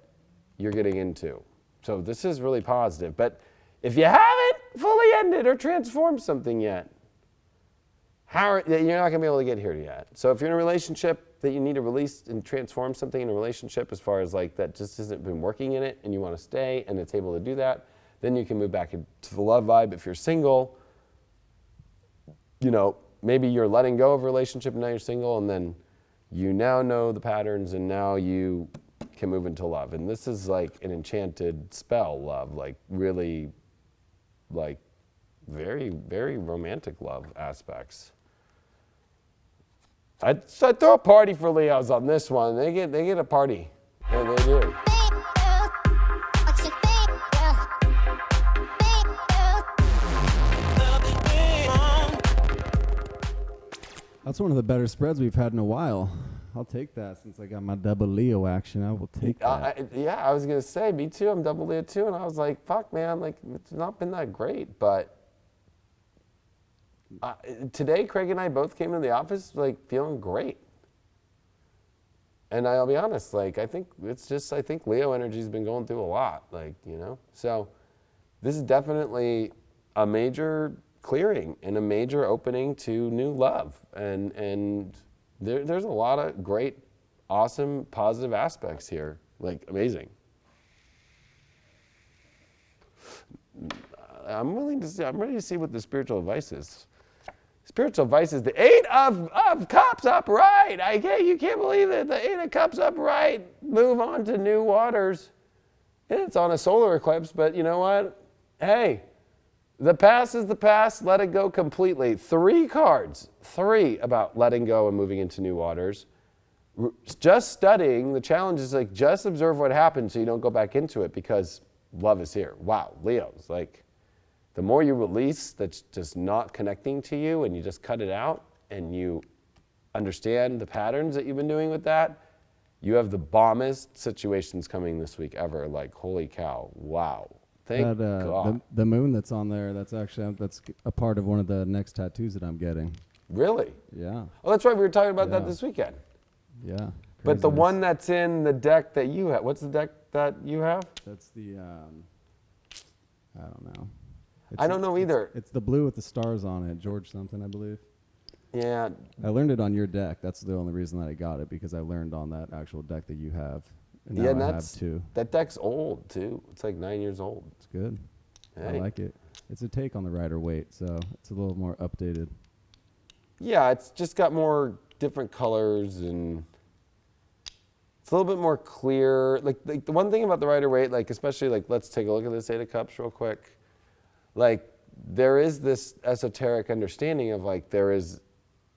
you're getting into. So this is really positive. But if you haven't fully ended or transformed something yet, you're not going to be able to get here yet. So if you're in a relationship that you need to release and transform something in a relationship as far as like that just hasn't been working in it and you want to stay and it's able to do that, then you can move back into the love vibe. If you're single, you know, maybe you're letting go of a relationship and now you're single and then you now know the patterns and now you can move into love. And this is like an enchanted spell love, like really like very, very romantic love aspects. I'd throw a party for Leos on this one. They get a party. Yeah, they do. That's one of the better spreads we've had in a while. I'll take that since I got my double Leo action. I will take that. I was going to say, me too. I'm double Leo too. And I was like, fuck, man. Like, it's not been that great. But today, Craig and I both came into the office, like, feeling great. And I'll be honest, like, I think Leo energy's been going through a lot. Like, you know. So this is definitely a major clearing and a major opening to new love. And there's a lot of great, awesome, positive aspects here. Like, amazing. I'm ready to see what the spiritual advice is. Spiritual advice is the Eight of Cups upright. You can't believe it. The Eight of Cups upright. Move on to new waters. And it's on a solar eclipse, but you know what? Hey, the past is the past. Let it go completely. 3 cards. 3 about letting go and moving into new waters. Just studying. The challenge is like just observe what happened so you don't go back into it because love is here. Wow, Leo's like the more you release that's just not connecting to you and you just cut it out and you understand the patterns that you've been doing with that, you have the bombest situations coming this week ever. Like, holy cow, wow. Thank God. The moon that's on there, that's a part of one of the next tattoos that I'm getting. Really? Yeah. Oh, that's right. We were talking about that this weekend. Yeah. But the one that's in the deck that you have, what's the deck that you have? That's the, I don't know. I don't know either. It's the blue with the stars on it, George something, I believe. Yeah. I learned it on your deck. That's the only reason that I got it, because I learned on that actual deck that you have. And now I have 2. That deck's old, too. It's like 9 years old. It's good. Hey. I like it. It's a take on the Rider-Waite, so it's a little more updated. Yeah, it's just got more different colors and it's a little bit more clear. Like the one thing about the Rider-Waite, like especially like let's take a look at this 8 of Cups real quick. Like there is this esoteric understanding of like there is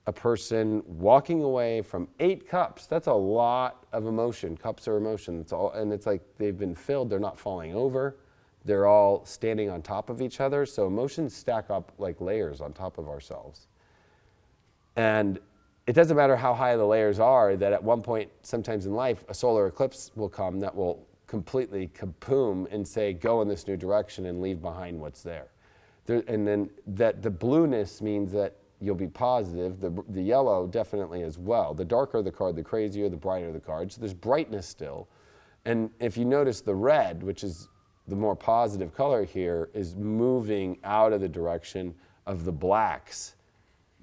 a person walking away from 8 cups. That's a lot of emotion. Cups are emotion. It's all, and it's like they've been filled. They're not falling over. They're all standing on top of each other. So emotions stack up like layers on top of ourselves. And it doesn't matter how high the layers are, that at one point, sometimes in life, a solar eclipse will come that will completely kaboom and say, go in this new direction and leave behind what's there. And then that the blueness means that you'll be positive. The yellow definitely as well. The darker the card, the crazier, the brighter the card. So there's brightness still. And if you notice the red, which is the more positive color here, is moving out of the direction of the blacks.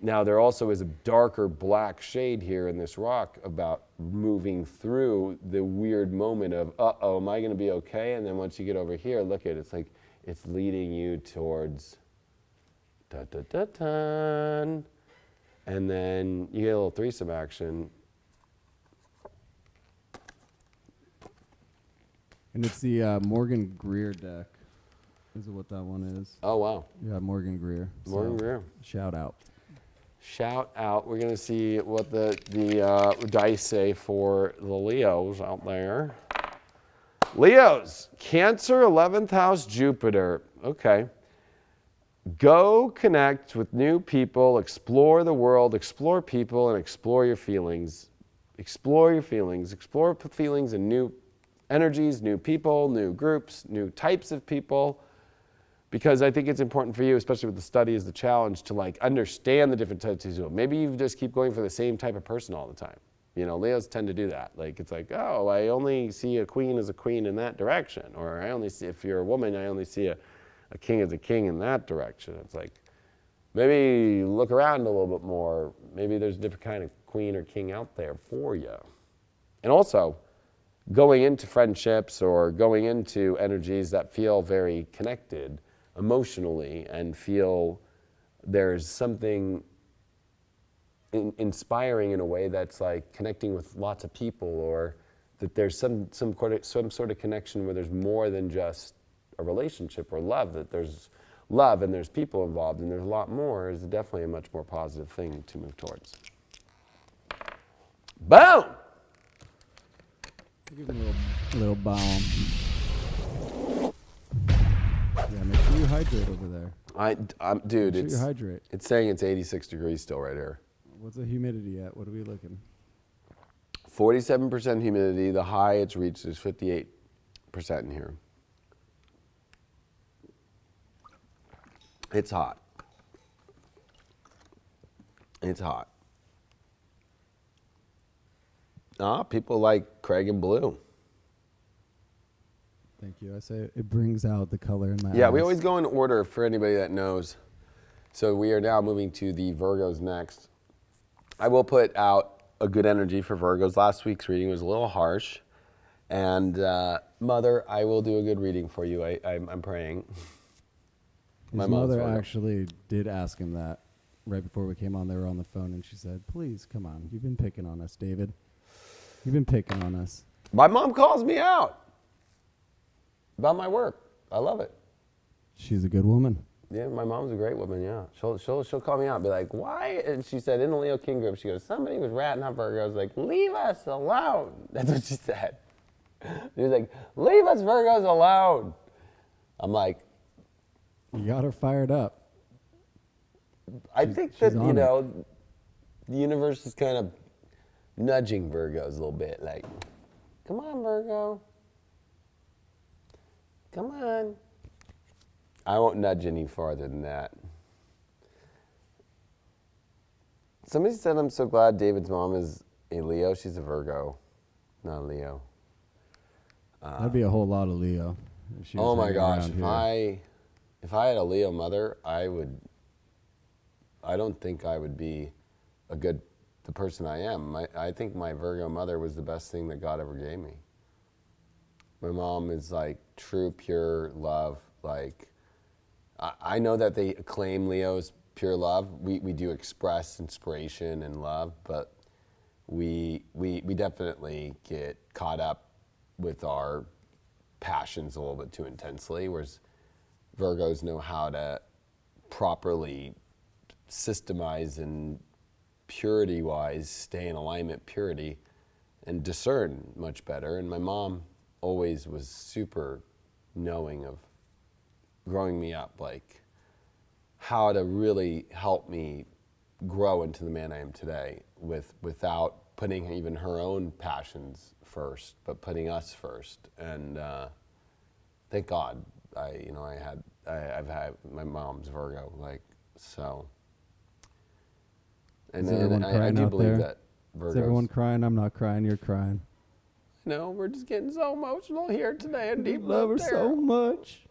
Now there also is a darker black shade here in this rock about moving through the weird moment of, uh-oh, am I going to be okay? And then once you get over here, look at it, it's like it's leading you towards da-da-da-da. And then you get a little threesome action. And it's the Morgan Greer deck. Is what that one is. Oh, wow. Yeah, Morgan Greer. Morgan Greer. Shout out. Shout out. We're going to see what the dice say for the Leos out there. Leos, Cancer, 11th house, Jupiter. Okay. go connect with new people, explore the world, explore people, and explore your feelings. Explore your feelings. Explore feelings and new energies, new people, new groups, new types of people. Because I think it's important for you, especially with the study as the challenge, to like understand the different types of people. Maybe you just keep going for the same type of person all the time. You know, Leos tend to do that. Like, it's like, oh, I only see a queen as a queen in that direction. Or I only see, if you're a woman, I only see a king as a king in that direction. It's like, maybe look around a little bit more. Maybe there's a different kind of queen or king out there for you. And also, going into friendships or going into energies that feel very connected emotionally and feel there's something inspiring in a way that's like connecting with lots of people, or that there's some sort of connection where there's more than just a relationship or love, that there's love and there's people involved and there's a lot more, is definitely a much more positive thing to move towards. Boom! Give it a little balm. Yeah, make sure you hydrate over there. Dude, Make sure you hydrate. it's saying it's 86 degrees still right here. What's the humidity at? What are we looking? 47% humidity. The high it's reached is 58% in here. It's hot. It's hot. People like Craig and Blue. Thank you. I say it brings out the color in my eyes. Yeah, we always go in order for anybody that knows. So we are now moving to the Virgos next. I will put out a good energy for Virgos. Last week's reading was a little harsh. And Mother, I will do a good reading for you. I'm praying. His mother actually did ask him that right before we came on. They were on the phone, and she said, please, come on. You've been picking on us, David. You've been picking on us. My mom calls me out about my work. I love it. She's a good woman. Yeah, my mom's a great woman, yeah. She'll call me out and be like, why? And she said in the Leo King group, she goes, somebody was ratting on Virgos, like, leave us alone. That's what she said. She was like, leave us Virgos alone. I'm like, you got her fired up. I think that, you know, the universe is kind of nudging Virgos a little bit, like, come on, Virgo. Come on. I won't nudge any farther than that. Somebody said, I'm so glad David's mom is a Leo. She's a Virgo, not a Leo. That'd be a whole lot of Leo. If she was Oh my hanging gosh, around if I had a Leo mother, I don't think I would be the person I am. I think my Virgo mother was the best thing that God ever gave me. My mom is like true, pure love. Like, I know that they claim Leo's pure love. We do express inspiration and love, but we definitely get caught up with our passions a little bit too intensely, whereas Virgos know how to properly systemize and purity-wise stay in alignment, purity, and discern much better. And my mom always was super knowing of growing me up, like how to really help me grow into the man I am today without putting even her own passions first, but putting us first. And thank God I've had my mom's Virgo, like, so. And I do believe that Virgos. Is everyone crying? I'm not crying. You're crying. No, we're just getting so emotional here today and deep Love her so much.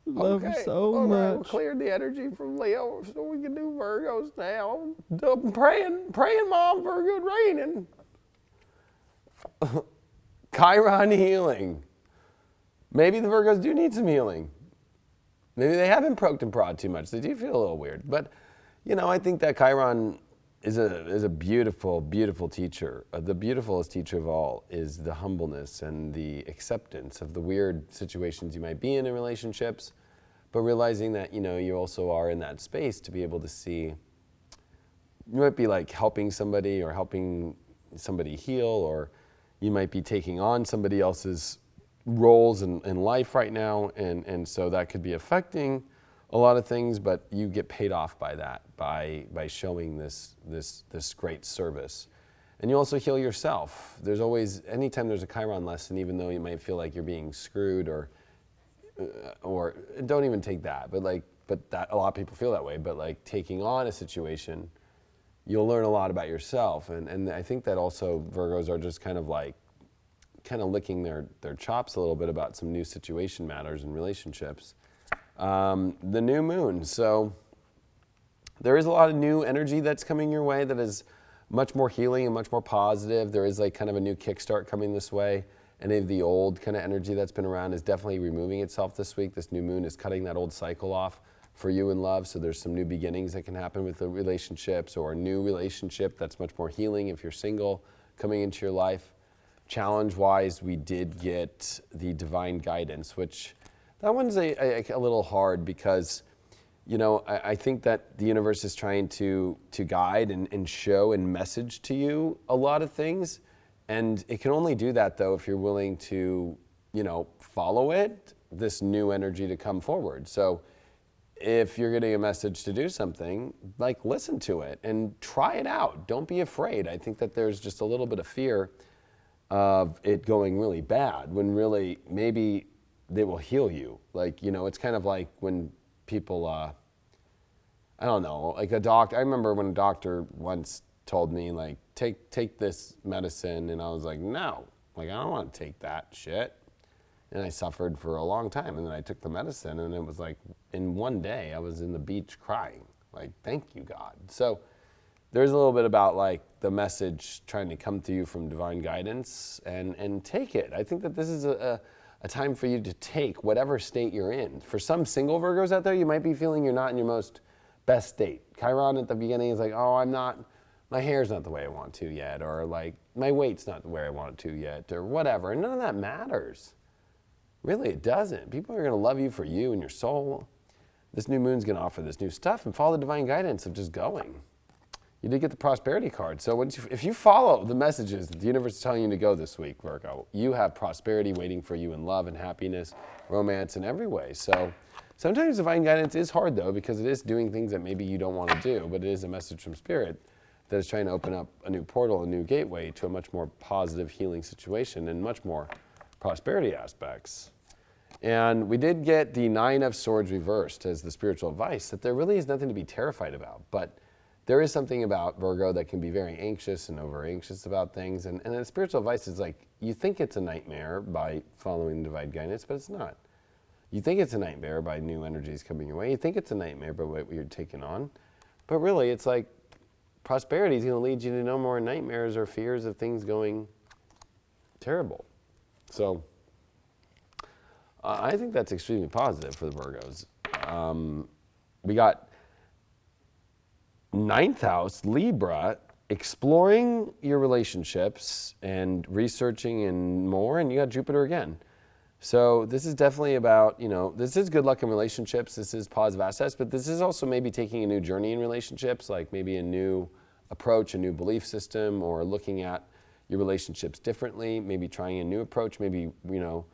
Love her so much. We'll clear the energy from Leo so we can do Virgos now. I'm praying, Mom, for a good raining. Chiron healing. Maybe the Virgos do need some healing. Maybe they have been poked and prod too much. They do feel a little weird. But, you know, I think that Chiron is a beautiful, beautiful teacher. The beautifulest teacher of all is the humbleness and the acceptance of the weird situations you might be in relationships, but realizing that, you know, you also are in that space to be able to see, you might be like helping somebody or helping somebody heal, or you might be taking on somebody else's roles in life right now, and so that could be affecting a lot of things, but you get paid off by that, by showing this great service. And you also heal yourself. There's always, anytime there's a Chiron lesson, even though you might feel like you're being screwed or don't even take that, but that a lot of people feel that way, but like taking on a situation, you'll learn a lot about yourself. And I think that also Virgos are just kind of licking their chops a little bit about some new situation matters and relationships. The new moon. So there is a lot of new energy that's coming your way that is much more healing and much more positive. There is like kind of a new kickstart coming this way. Any of the old kind of energy that's been around is definitely removing itself this week. This new moon is cutting that old cycle off for you in love. So there's some new beginnings that can happen with the relationships, or a new relationship that's much more healing if you're single coming into your life. Challenge-wise, we did get the divine guidance, which that one's a little hard because, you know, I think that the universe is trying to guide and show and message to you a lot of things. And it can only do that, though, if you're willing to, you know, follow it, this new energy to come forward. So if you're getting a message to do something, like, listen to it and try it out. Don't be afraid. I think that there's just a little bit of fear of it going really bad when really maybe they will heal you. Like, you know, it's kind of like when people, I don't know, like a doctor. I remember when a doctor once told me, like, take this medicine, and I was like, no, like, I don't want to take that shit. And I suffered for a long time, and then I took the medicine, and it was like, in one day, I was in the beach crying, like, thank you, God. So there's a little bit about, like, the message trying to come to you from divine guidance, and take it. I think that this is a time for you to take whatever state you're in. For some single Virgos out there, you might be feeling you're not in your most best state. Chiron at the beginning is like, oh, my hair's not the way I want to yet, or like, my weight's not the way I want it to yet, or whatever. And none of that matters. Really, it doesn't. People are going to love you for you and your soul. This new moon's going to offer this new stuff, and follow the divine guidance of just going. You did get the prosperity card. So if you follow the messages that the universe is telling you to go this week, Virgo, you have prosperity waiting for you in love and happiness, romance, in every way. So sometimes divine guidance is hard, though, because it is doing things that maybe you don't want to do, but it is a message from Spirit that is trying to open up a new portal, a new gateway to a much more positive healing situation and much more prosperity aspects. And we did get the 9 of Swords reversed as the spiritual advice, that there really is nothing to be terrified about. But there is something about Virgo that can be very anxious and over anxious about things. And the spiritual advice is like, you think it's a nightmare by following divine guidance, but it's not. You think it's a nightmare by new energies coming your way. You think it's a nightmare by what you're taking on. But really, it's like, prosperity is going to lead you to no more nightmares or fears of things going terrible. So I think that's extremely positive for the Virgos. We got 9th house, Libra, exploring your relationships and researching and more, and you got Jupiter again. So this is definitely about, you know, this is good luck in relationships, this is positive assets, but this is also maybe taking a new journey in relationships, like maybe a new approach, a new belief system, or looking at your relationships differently, maybe trying a new approach, maybe, you know,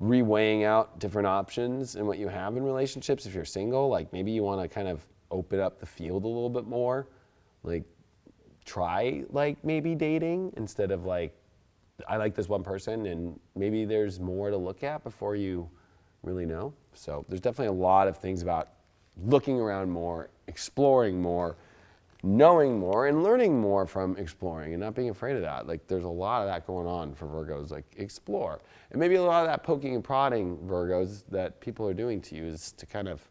reweighing out different options in what you have in relationships. If you're single, like maybe you want to kind of open up the field a little bit more, like try like maybe dating instead of like, I like this one person, and maybe there's more to look at before you really know. So there's definitely a lot of things about looking around more, exploring more, knowing more, and learning more from exploring and not being afraid of that. Like there's a lot of that going on for Virgos, like explore. And maybe a lot of that poking and prodding, Virgos, that people are doing to you is to kind of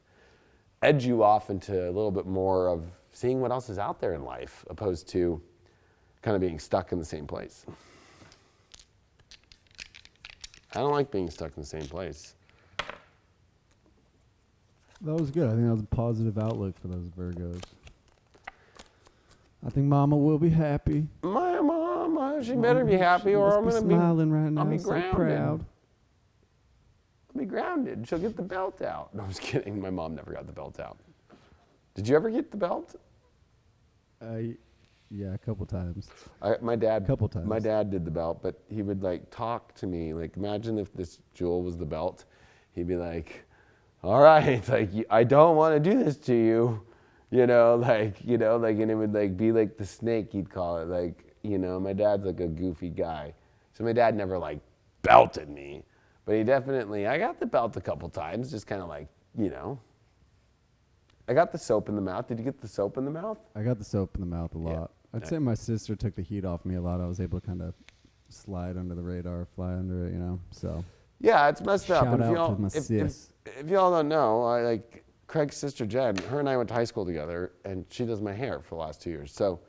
edge you off into a little bit more of seeing what else is out there in life, opposed to kind of being stuck in the same place. I don't like being stuck in the same place. That was good. I think that was a positive outlook for those Virgos. I think Mama will be happy. My mama, she better be happy, or I'm gonna be smiling right now. I'll be so grounded. proud. I'll be grounded. She'll get the belt out. No, I was kidding. My mom never got the belt out. Did you ever get the belt? Yeah, a couple times. My dad. Couple times. My dad did the belt, but he would like talk to me. Like, imagine if this jewel was the belt. He'd be like, all right, like, I don't want to do this to you, and it would like be like the snake, he'd call it. Like, my dad's like a goofy guy. So my dad never like belted me, but he definitely, I got the belt a couple times, just kind of like, I got the soap in the mouth. Did you get the soap in the mouth? I got the soap in the mouth a lot. Yeah. I'd say my sister took the heat off me a lot. I was able to kind of slide under the radar, fly under it, so. Yeah, it's messed up. Shout And out to my sis. if y'all don't know, like Craig's sister Jen, her and I went to high school together, and she does my hair for the last 2 years. So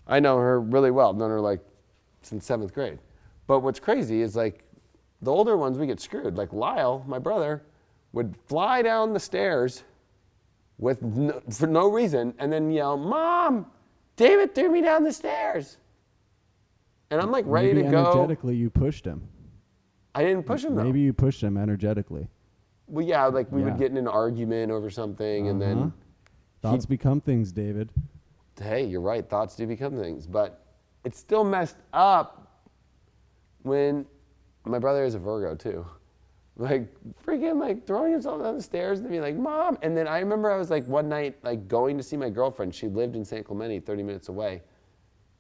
I know her really well. I've known her like since 7th grade. But what's crazy is like the older ones, we get screwed. Like Lyle, my brother, would fly down the stairs for no reason and then yell, "Mom, David threw me down the stairs." And I'm like ready Maybe to go. Energetically, you pushed him. I didn't push him though. Maybe you pushed him energetically. Well, yeah, like we would get in an argument over something, and then thoughts become things, David. Hey, you're right. Thoughts do become things, but it's still messed up when my brother is a Virgo too. Like freaking like throwing himself down the stairs and being like, "Mom." And then I remember I was like one night like going to see my girlfriend. She lived in San Clemente, 30 minutes away,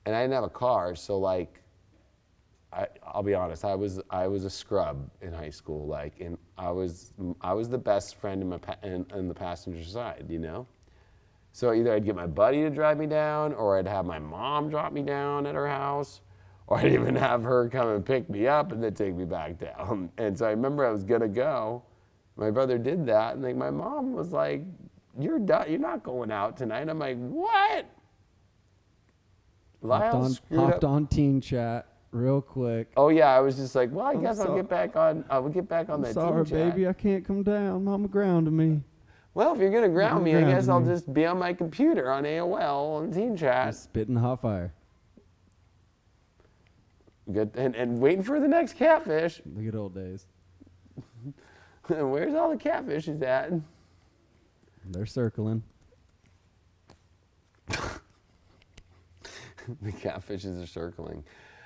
and I didn't have a car, so like I'll be honest, I was a scrub in high school, like, and I was the best friend in the passenger side, So either I'd get my buddy to drive me down, or I'd have my mom drop me down at her house, or I'd even have her come and pick me up and then take me back down. And so I remember I was gonna go. My brother did that, and like my mom was like, "You're done. You're not going out tonight." I'm like, "What?" Hopped on teen chat real quick. Oh yeah, I was just like, well, I guess I'll get back on. I will get back on that. Sorry, team chat. baby, I can't come down. Mama grounded me. Well, if you're gonna ground me, I guess I'll just be on my computer on AOL and team chat. Just spitting hot fire. Good, and waiting for the next catfish. The good old days. Where's all the catfishes at? They're circling. The catfishes are circling.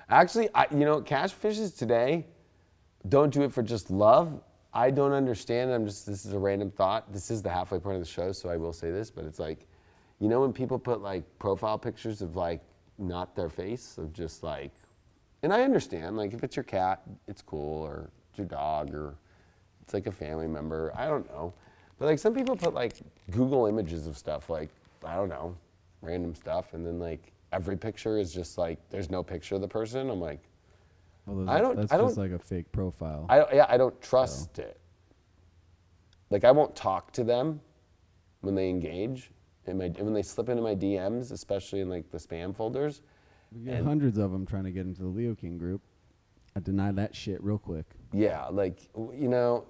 Actually, catfishes today don't do it for just love. I don't understand. This is a random thought. This is the halfway point of the show, so I will say this, but it's like, when people put like profile pictures of like not their face, of just like, and I understand, like if it's your cat, it's cool, or it's your dog, or it's like a family member, I don't know. But like some people put like Google images of stuff, like, I don't know, random stuff, and then like every picture is just like, there's no picture of the person. I'm like, That's just like a fake profile. I don't trust it. Like I won't talk to them when they engage, when they slip into my DMs, especially in like the spam folders. We get hundreds of them trying to get into the Leo King group. I deny that shit real quick. Yeah, like, and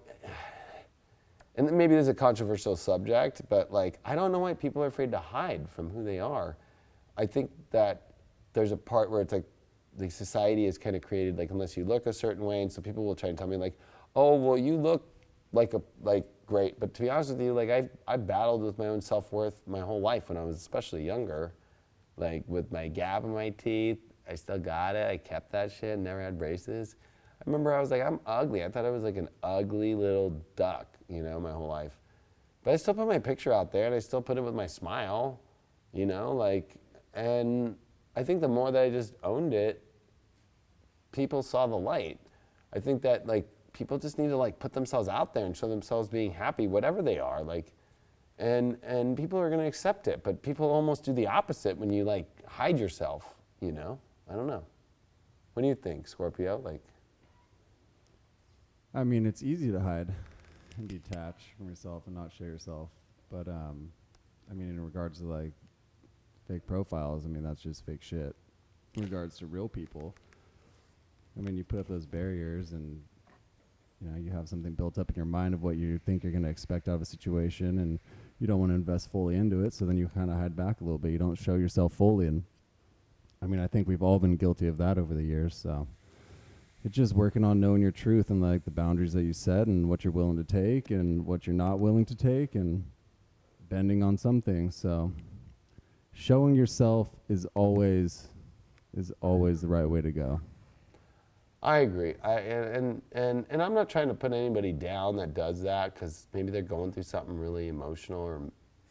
maybe this is a controversial subject, but like, I don't know why people are afraid to hide from who they are. I think that there's a part where it's like the society is kind of created like unless you look a certain way, and so people will try and tell me like, "Oh, well, you look like great." But to be honest with you, like I battled with my own self-worth my whole life when I was especially younger, like with my gap in my teeth. I still got it. I kept that shit. Never had braces. I remember I was like, I'm ugly. I thought I was like an ugly little duck, my whole life. But I still put my picture out there, and I still put it with my smile, and I think the more that I just owned it, people saw the light. I think that like people just need to like put themselves out there and show themselves being happy, whatever they are, like, and people are gonna accept it. But people almost do the opposite when you like hide yourself, I don't know. What do you think, Scorpio? Like, I mean, it's easy to hide and detach from yourself and not show yourself. But I mean, in regards to like fake profiles, I mean, that's just fake shit. In regards to real people, I mean, you put up those barriers and, you have something built up in your mind of what you think you're going to expect out of a situation, and you don't want to invest fully into it, so then you kind of hide back a little bit. You don't show yourself fully, and I mean, I think we've all been guilty of that over the years, so it's just working on knowing your truth and like the boundaries that you set and what you're willing to take and what you're not willing to take, and bending on some things. So showing yourself is always the right way to go. I agree. And I'm not trying to put anybody down that does that, because maybe they're going through something really emotional or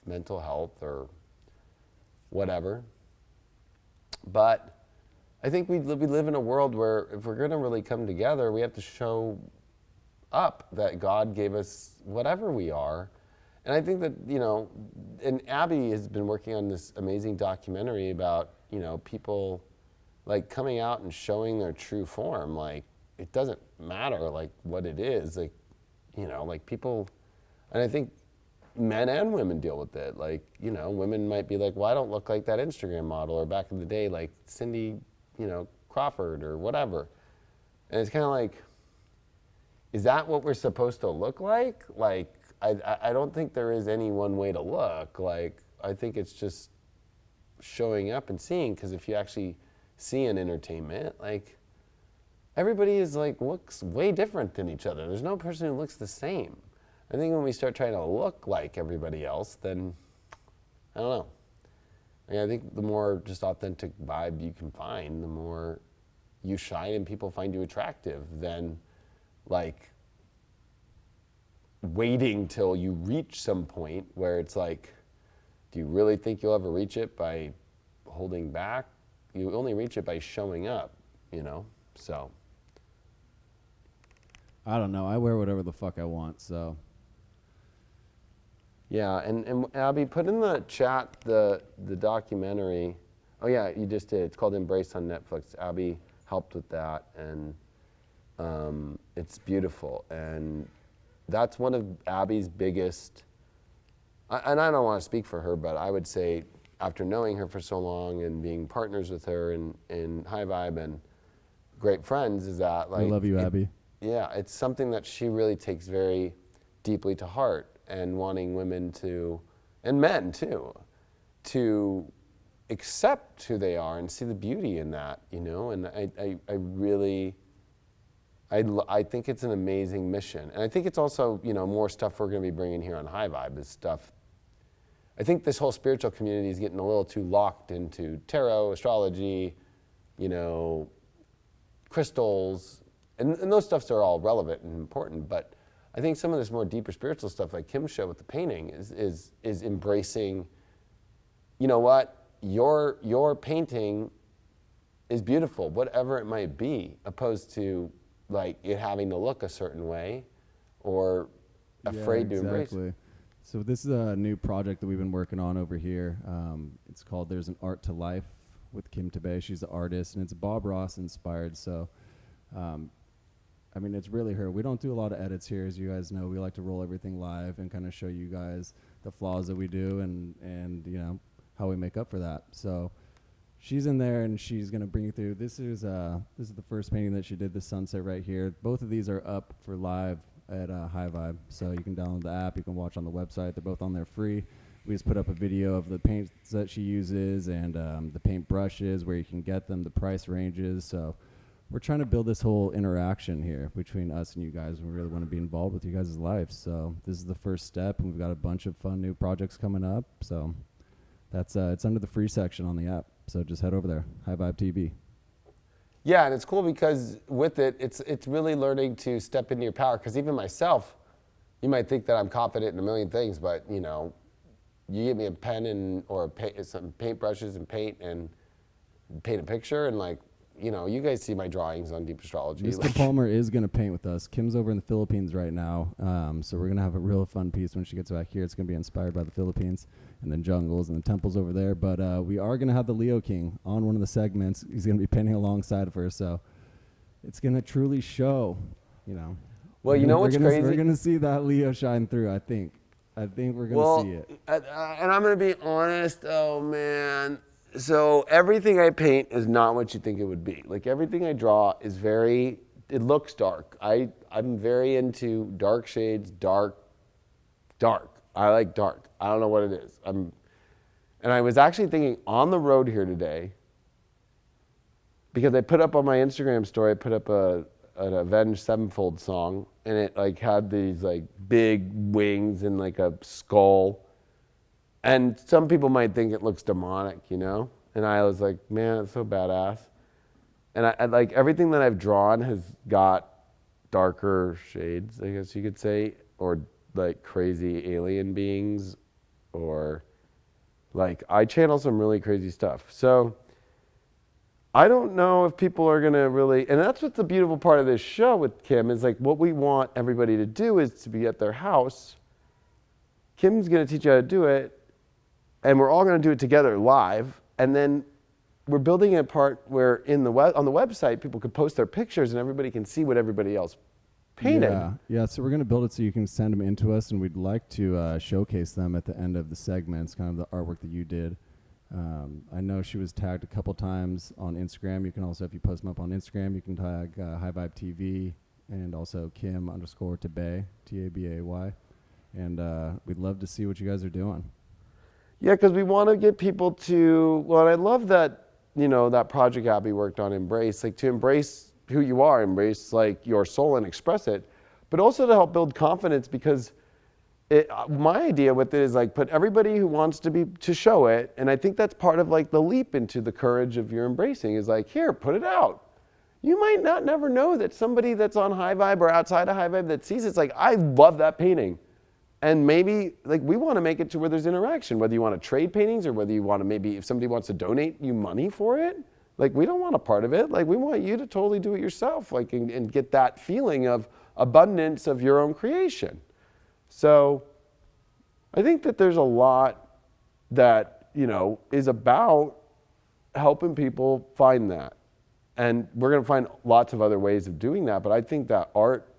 mental health or whatever. But I think we live in a world where if we're going to really come together, we have to show up that God gave us whatever we are. And I think that, you know, and Abby has been working on this amazing documentary about, you know, people like coming out and showing their true form. Like, it doesn't matter like what it is, like, you know, like people, and I think men and women deal with it. Like, you know, women might be like, well, I don't look like that Instagram model, or back in the day, like Cindy, you know, Crawford or whatever. And it's kind of like, is that what we're supposed to look like? Like, I don't think there is any one way to look. Like, I think it's just showing up and seeing, because if you actually see an entertainment, like, everybody is like, looks way different than each other. There's no person who looks the same. I think when we start trying to look like everybody else, then, I don't know. I mean, I think the more just authentic vibe you can find, the more you shine and people find you attractive than, like, waiting till you reach some point where it's like, do you really think you'll ever reach it by holding back? You only reach it by showing up, you know? So. I don't know. I wear whatever the fuck I want, so. Yeah, and Abby, put in the chat the documentary. Oh yeah, you just did. It's called Embrace on Netflix. Abby helped with that, and it's beautiful. And that's one of Abby's biggest, and I don't want to speak for her, but I would say after knowing her for so long and being partners with her in High Vibe and great friends, is that, like, I love you, Abby. Yeah, it's something that she really takes very deeply to heart, and wanting women to, and men too, to accept who they are and see the beauty in that, you know. And I really, I think it's an amazing mission. And I think it's also, you know, more stuff we're going to be bringing here on High Vibe is stuff. I think this whole spiritual community is getting a little too locked into tarot, astrology, you know, crystals, and those stuffs are all relevant and important, but I think some of this more deeper spiritual stuff, like Kim's show with the painting, is embracing, you know what, your painting is beautiful, whatever it might be, opposed to like it having to look a certain way or afraid to embrace it. So this is a new project that we've been working on over here. It's called There's an Art to Life with Kim Tabay. She's the artist, and it's Bob Ross inspired. So, I mean, it's really her. We don't do a lot of edits here, as you guys know. We like to roll everything live and kind of show you guys the flaws that we do and you know, how we make up for that. So she's in there, and she's going to bring you through. This is the first painting that she did, the sunset right here. Both of these are up for live at High Vibe, so you can download the app. You can watch on the website. They're both on there free. We just put up a video of the paints that she uses and the paint brushes, where you can get them, the price ranges. So we're trying to build this whole interaction here between us and you guys. We really want to be involved with you guys' life. So this is the first step, and we've got a bunch of fun new projects coming up. So that's it's under the free section on the app. So just head over there, High Vibe TV. Yeah, and it's cool because with it, it's really learning to step into your power. Because even myself, you might think that I'm confident in a million things, but you know, you give me a pen or some paint brushes and paint a picture, and like, you know, you guys see my drawings on Deep Astrology. Mr. Palmer is going to paint with us. Kim's over in the Philippines right now, so we're going to have a real fun piece when she gets back here. It's going to be inspired by the Philippines and then jungles and the temples over there. But we are going to have the Leo King on one of the segments. He's going to be painting alongside of her, so it's going to truly show, you know. Well, you know what's crazy? We're going to see that Leo shine through, I think. I think we're going to see it. And I'm going to be honest, oh man. So everything I paint is not what you think it would be. Like, everything I draw is it looks dark. I'm very into dark shades, dark. I like dark. I don't know what it is. And I was actually thinking on the road here today, because I put up on my Instagram story, I put up an Avenged Sevenfold song, and it like had these like big wings and like a skull. And some people might think it looks demonic, you know? And I was like, man, it's so badass. And I like everything that I've drawn has got darker shades, I guess you could say, or like crazy alien beings, or like I channel some really crazy stuff. So I don't know if people are gonna really, and that's what's the beautiful part of this show with Kim is like what we want everybody to do is to be at their house. Kim's gonna teach you how to do it, and we're all gonna do it together live, and then we're building a part where on the website people could post their pictures and everybody can see what everybody else painted. Yeah. So we're gonna build it so you can send them into us, and we'd like to showcase them at the end of the segments, kind of the artwork that you did. I know she was tagged a couple times on Instagram. You can also, if you post them up on Instagram, you can tag High Vibe TV and also Kim_Tabay, Tabay. And we'd love to see what you guys are doing. Yeah, because we want to get people to, well, I love that, that project Abby worked on, Embrace, like to embrace who you are, embrace like your soul and express it, but also to help build confidence because my idea with it is like put everybody who wants to show it, and I think that's part of like the leap into the courage of your embracing is like, here, put it out. You might not never know that somebody that's on High Vibe or outside of High Vibe that sees it's like, I love that painting. And maybe like we want to make it to where there's interaction, whether you want to trade paintings or whether you want to maybe if somebody wants to donate you money for it, like we don't want a part of it. Like we want you to totally do it yourself, like and get that feeling of abundance of your own creation. So I think that there's a lot that, is about helping people find that. And we're going to find lots of other ways of doing that. But I think that art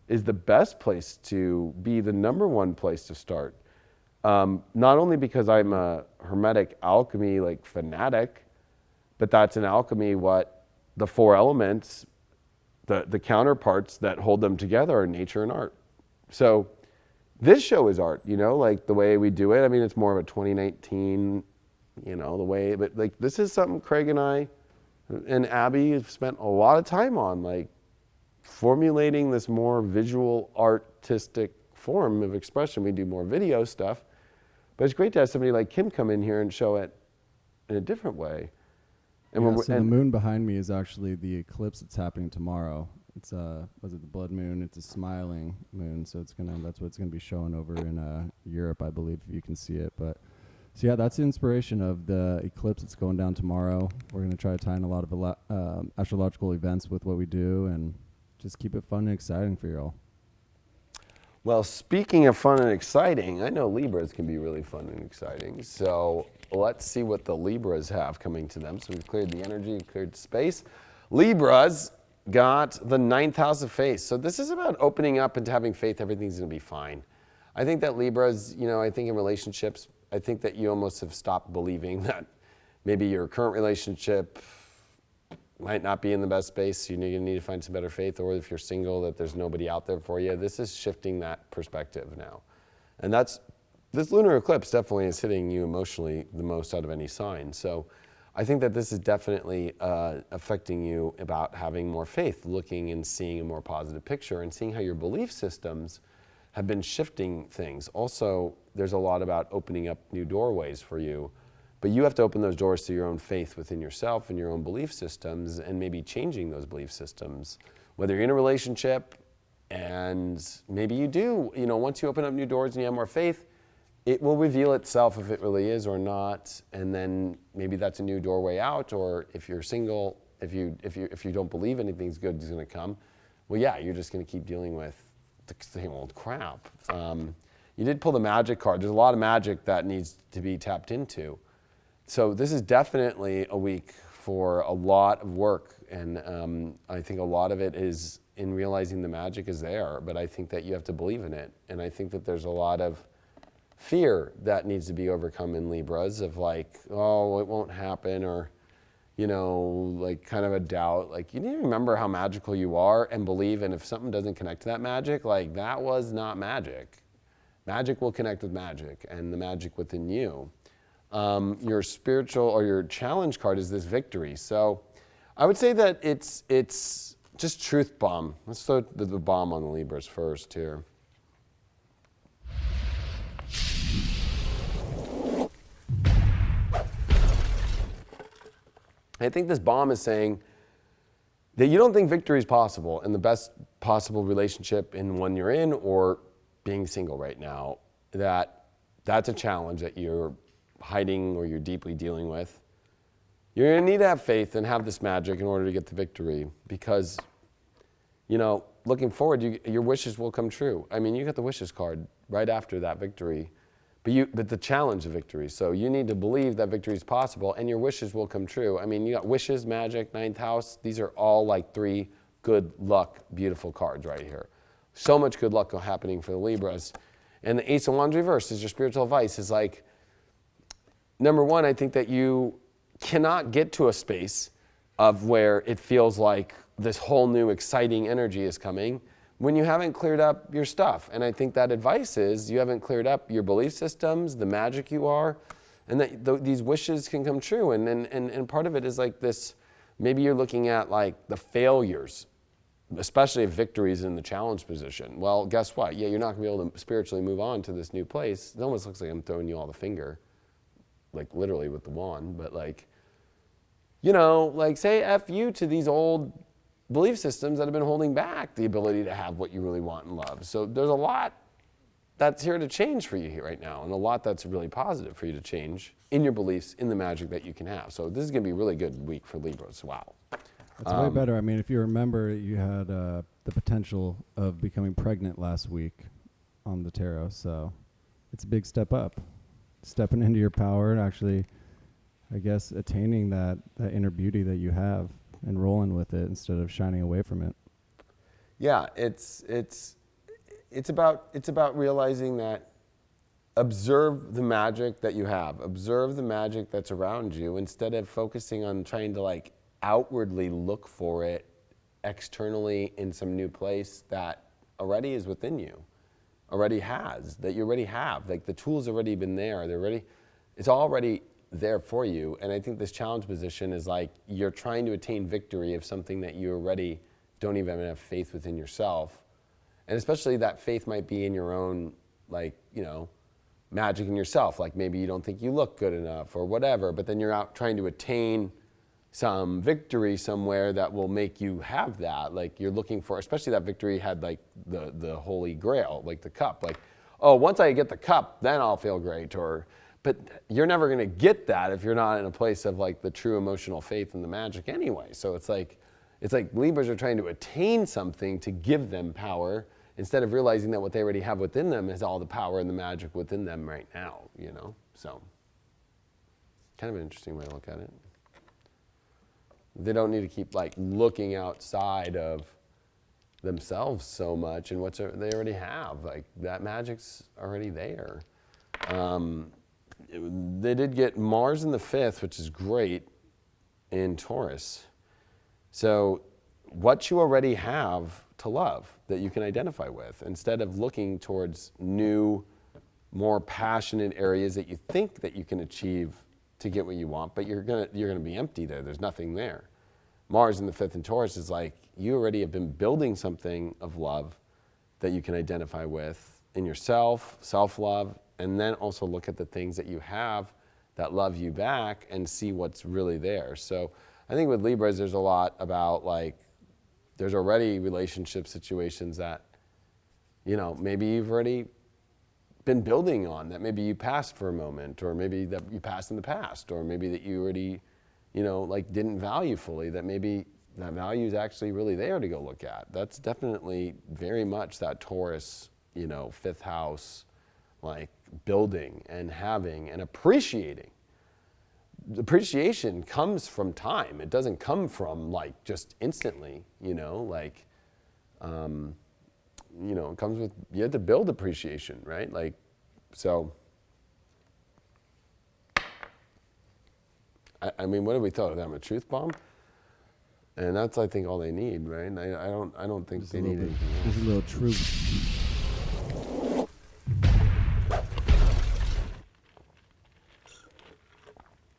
is the best place to be, the number one place to start. Not only because I'm a Hermetic alchemy like fanatic, but that's an alchemy what the four elements, the counterparts that hold them together are nature and art. So this show is art, like the way we do it. I mean, it's more of a 2019, the way, but like this is something Craig and I and Abby have spent a lot of time on, like formulating this more visual artistic form of expression. We do more video stuff, but it's great to have somebody like Kim come in here and show it in a different way. And the moon behind me is actually the eclipse that's happening tomorrow. It's was it the blood moon? It's a smiling moon, so that's what it's gonna be showing over in Europe, I believe, if you can see it. But so yeah, that's the inspiration of the eclipse that's going down tomorrow. We're gonna try to tie in a lot of astrological events with what we do, and just keep it fun and exciting for you all. Well, speaking of fun and exciting, I know Libras can be really fun and exciting. So let's see what the Libras have coming to them. So we've cleared the energy, cleared space. Libras got the 9th house of faith. So this is about opening up and having faith everything's going to be fine. I think that Libras, I think in relationships, I think that you almost have stopped believing that maybe your current relationship might not be in the best space. You're going to need to find some better faith, or if you're single, that there's nobody out there for you. This is shifting that perspective now. And this lunar eclipse definitely is hitting you emotionally the most out of any sign. So I think that this is definitely affecting you about having more faith, looking and seeing a more positive picture and seeing how your belief systems have been shifting things. Also, there's a lot about opening up new doorways for you, but you have to open those doors to your own faith within yourself and your own belief systems and maybe changing those belief systems, whether you're in a relationship and maybe you do, once you open up new doors and you have more faith, it will reveal itself if it really is or not, and then maybe that's a new doorway out. Or if you're single, if you don't believe anything's good is going to come, well, yeah, you're just going to keep dealing with the same old crap. You did pull the magic card. There's a lot of magic that needs to be tapped into. So this is definitely a week for a lot of work, and I think a lot of it is in realizing the magic is there. But I think that you have to believe in it, and I think that there's a lot of fear that needs to be overcome in Libras of like, oh, it won't happen, or, like kind of a doubt. Like you need to remember how magical you are and believe, and if something doesn't connect to that magic, like that was not magic. Magic will connect with magic and the magic within you. Your spiritual or your challenge card is this victory. So I would say that it's just truth bomb. Let's throw the bomb on the Libras first here. I think this bomb is saying, that you don't think victory is possible in the best possible relationship in one you're in or being single right now, that's a challenge that you're hiding or you're deeply dealing with. You're going to need to have faith and have this magic in order to get the victory because, you know, looking forward, your wishes will come true. I mean, you got the wishes card right after that victory, but the challenge of victory. So you need to believe that victory is possible and your wishes will come true. I mean, you got wishes, magic, ninth house. These are all like 3 good luck, beautiful cards right here. So much good luck happening for the Libras. And the Ace of Wands reverse is your spiritual advice is like, number one, I think that you cannot get to a space of where it feels like this whole new exciting energy is coming when you haven't cleared up your stuff. And I think that advice is you haven't cleared up your belief systems, the magic you are, and that these wishes can come true. And part of it is like this, maybe you're looking at like the failures, especially if victories in the challenge position. Well, guess what? Yeah, you're not gonna be able to spiritually move on to this new place. It almost looks like I'm throwing you all the finger, like literally with the wand, but like, you know, like say F you to these old belief systems that have been holding back the ability to have what you really want in love. So there's a lot that's here to change for you here right now, and a lot that's really positive for you to change in your beliefs, in the magic that you can have. So this is gonna be a really good week for Libras. Wow. It's way better. I mean, if you remember, you had the potential of becoming pregnant last week on the tarot, so it's a big step up. Stepping into your power and actually, I guess, attaining that inner beauty that you have and rolling with it instead of shining away from it. Yeah, it's about realizing that observe the magic that you have, observe the magic that's around you instead of focusing on trying to like outwardly look for it externally in some new place that already is within you, already has, that you already have. Like the tool's already been there, it's already there for you. And I think this challenge position is like you're trying to attain victory of something that you already don't even have faith within yourself. And especially that faith might be in your own, like, you know, magic in yourself. Like maybe you don't think you look good enough or whatever, but then you're out trying to attain some victory somewhere that will make you have that. Like you're looking for, especially that victory had like the holy grail, like the cup. Like, oh, once I get the cup, then I'll feel great. But you're never gonna get that if you're not in a place of like the true emotional faith in the magic anyway. So it's like Libras are trying to attain something to give them power instead of realizing that what they already have within them is all the power and the magic within them right now, you know? So kind of an interesting way to look at it. They don't need to keep like looking outside of themselves so much and what they already have. Like that magic's already there. They did get Mars in the 5th, which is great, in Taurus. So what you already have to love that you can identify with, instead of looking towards new, more passionate areas that you think that you can achieve to get what you want, but you're gonna be empty there. There's nothing there. Mars in the 5th in Taurus is like you already have been building something of love that you can identify with in yourself, self-love, and then also look at the things that you have that love you back and see what's really there. So I think with Libras, there's a lot about like, there's already relationship situations that, you know, maybe you've already been building on, that maybe you passed for a moment, or maybe that you passed in the past, or maybe that you already, you know, like didn't value fully, that maybe that value is actually really there to go look at. That's definitely very much that Taurus, you know, 5th house, like building and having and appreciating. The appreciation comes from time. It doesn't come from like just instantly, you know, like, you know, it comes with, you have to build appreciation, right? Like, so, I mean, what do we thought of them? A truth bomb? And that's, I think, all they need, right? I don't think they need anything else. There's a little truth.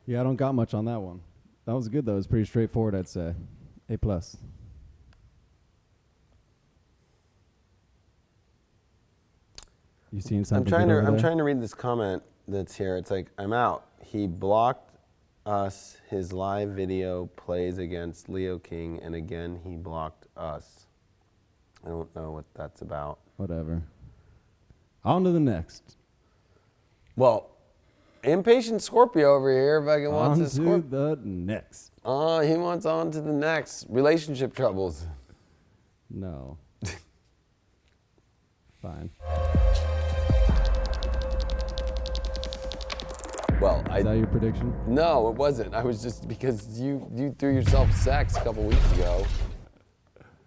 Yeah, I don't got much on that one. That was good, though. It was pretty straightforward, I'd say. A+. You seen something? I'm trying to read this comment that's here. It's like, I'm out. He blocked us. His live video plays against Leo King, and again he blocked us. I don't know what that's about. Whatever. On to the next. Well, impatient Scorpio over here fucking wants On his to Scorpio. the next. Oh, he wants on to the next. Relationship troubles. No. Fine. Well, Is that your prediction? No, it wasn't. I was just because you threw yourself sex a couple weeks ago,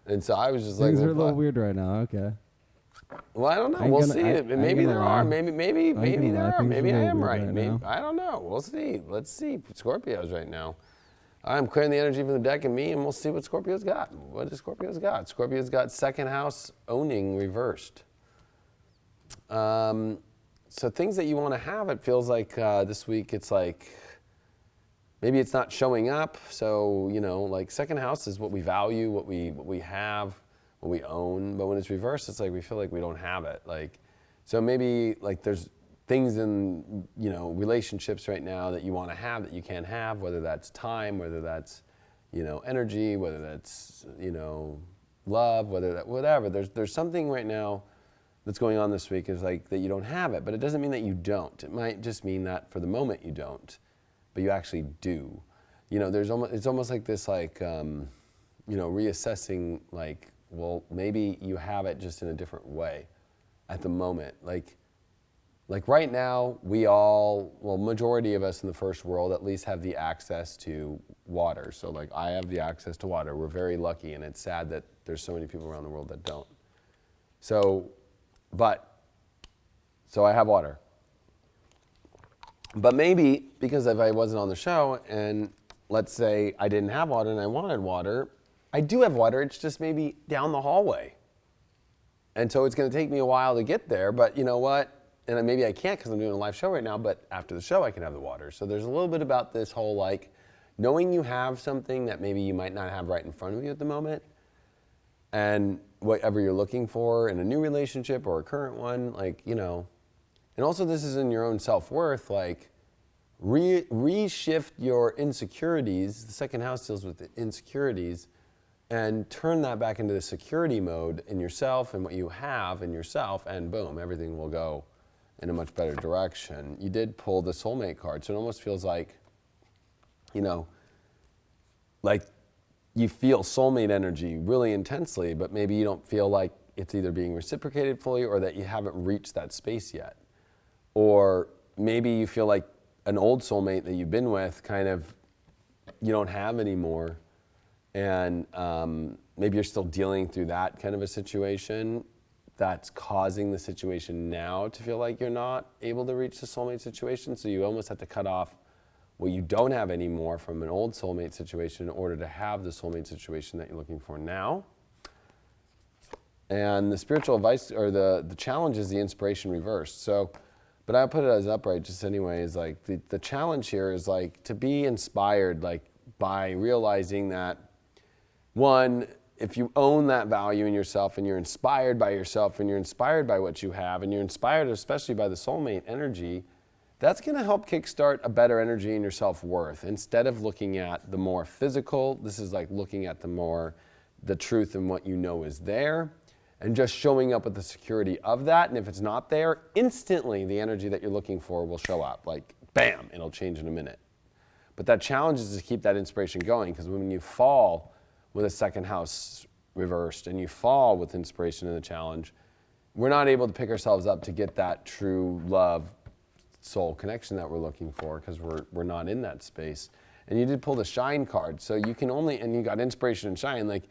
and so I was just Things like, are a little weird right now. Okay. Well, I don't know. I ain't We'll gonna- see. I ain't Maybe gonna there lie. are. Maybe gonna there lie. are. Things Maybe are I a little am weird right. right Maybe now. I don't know. We'll see. Let's see Scorpios right now. I'm clearing the energy from the deck and me, and we'll see what Scorpio's got. What does Scorpio's got? Scorpio's got second house owning reversed. So things that you want to have, it feels like this week it's like maybe it's not showing up. So, you know, like second house is what we value, what we have, what we own. But when it's reversed, it's like we feel like we don't have it. Like, so maybe like there's things in, you know, relationships right now that you want to have that you can't have, whether that's time, whether that's, you know, energy, whether that's, you know, love, whether that, whatever. There's something right now that's going on this week is like that you don't have it, but it doesn't mean that you don't. It might just mean that for the moment you don't, but you actually do. You know, it's almost like this, like, you know, reassessing, like, well, maybe you have it just in a different way at the moment. Like right now, majority of us in the first world at least have the access to water. So like I have the access to water. We're very lucky, and it's sad that there's so many people around the world that don't. So I have water. But maybe because if I wasn't on the show and let's say I didn't have water and I wanted water, I do have water, it's just maybe down the hallway. And so it's gonna take me a while to get there, but you know what? And maybe I can't because I'm doing a live show right now, but after the show I can have the water. So there's a little bit about this whole like, knowing you have something that maybe you might not have right in front of you at the moment, and whatever you're looking for in a new relationship or a current one, like, you know, and also this is in your own self-worth, like reshift your insecurities. The second house deals with the insecurities, and turn that back into the security mode in yourself and what you have in yourself, and boom, everything will go in a much better direction. You did pull the soulmate card, so it almost feels like, you know, like you feel soulmate energy really intensely, but maybe you don't feel like it's either being reciprocated fully or that you haven't reached that space yet. Or maybe you feel like an old soulmate that you've been with kind of you don't have anymore, and maybe you're still dealing through that kind of a situation that's causing the situation now to feel like you're not able to reach the soulmate situation, so you almost have to cut off what you don't have anymore from an old soulmate situation in order to have the soulmate situation that you're looking for now. And the spiritual advice, or the challenge, is the inspiration reversed. So, but I put it as upright just anyway, is like the challenge here is like to be inspired, like by realizing that, one, if you own that value in yourself and you're inspired by yourself and you're inspired by what you have and you're inspired especially by the soulmate energy, that's going to help kickstart a better energy in your self-worth. Instead of looking at the more physical, this is like looking at the truth and what you know is there, and just showing up with the security of that. And if it's not there, instantly the energy that you're looking for will show up. Like, bam, it'll change in a minute. But that challenge is to keep that inspiration going, because when you fall with a second house reversed and you fall with inspiration in the challenge, we're not able to pick ourselves up to get that true love, soul connection that we're looking for, because we're not in that space. And you did pull the shine card, so you can only, and you got inspiration and shine, like,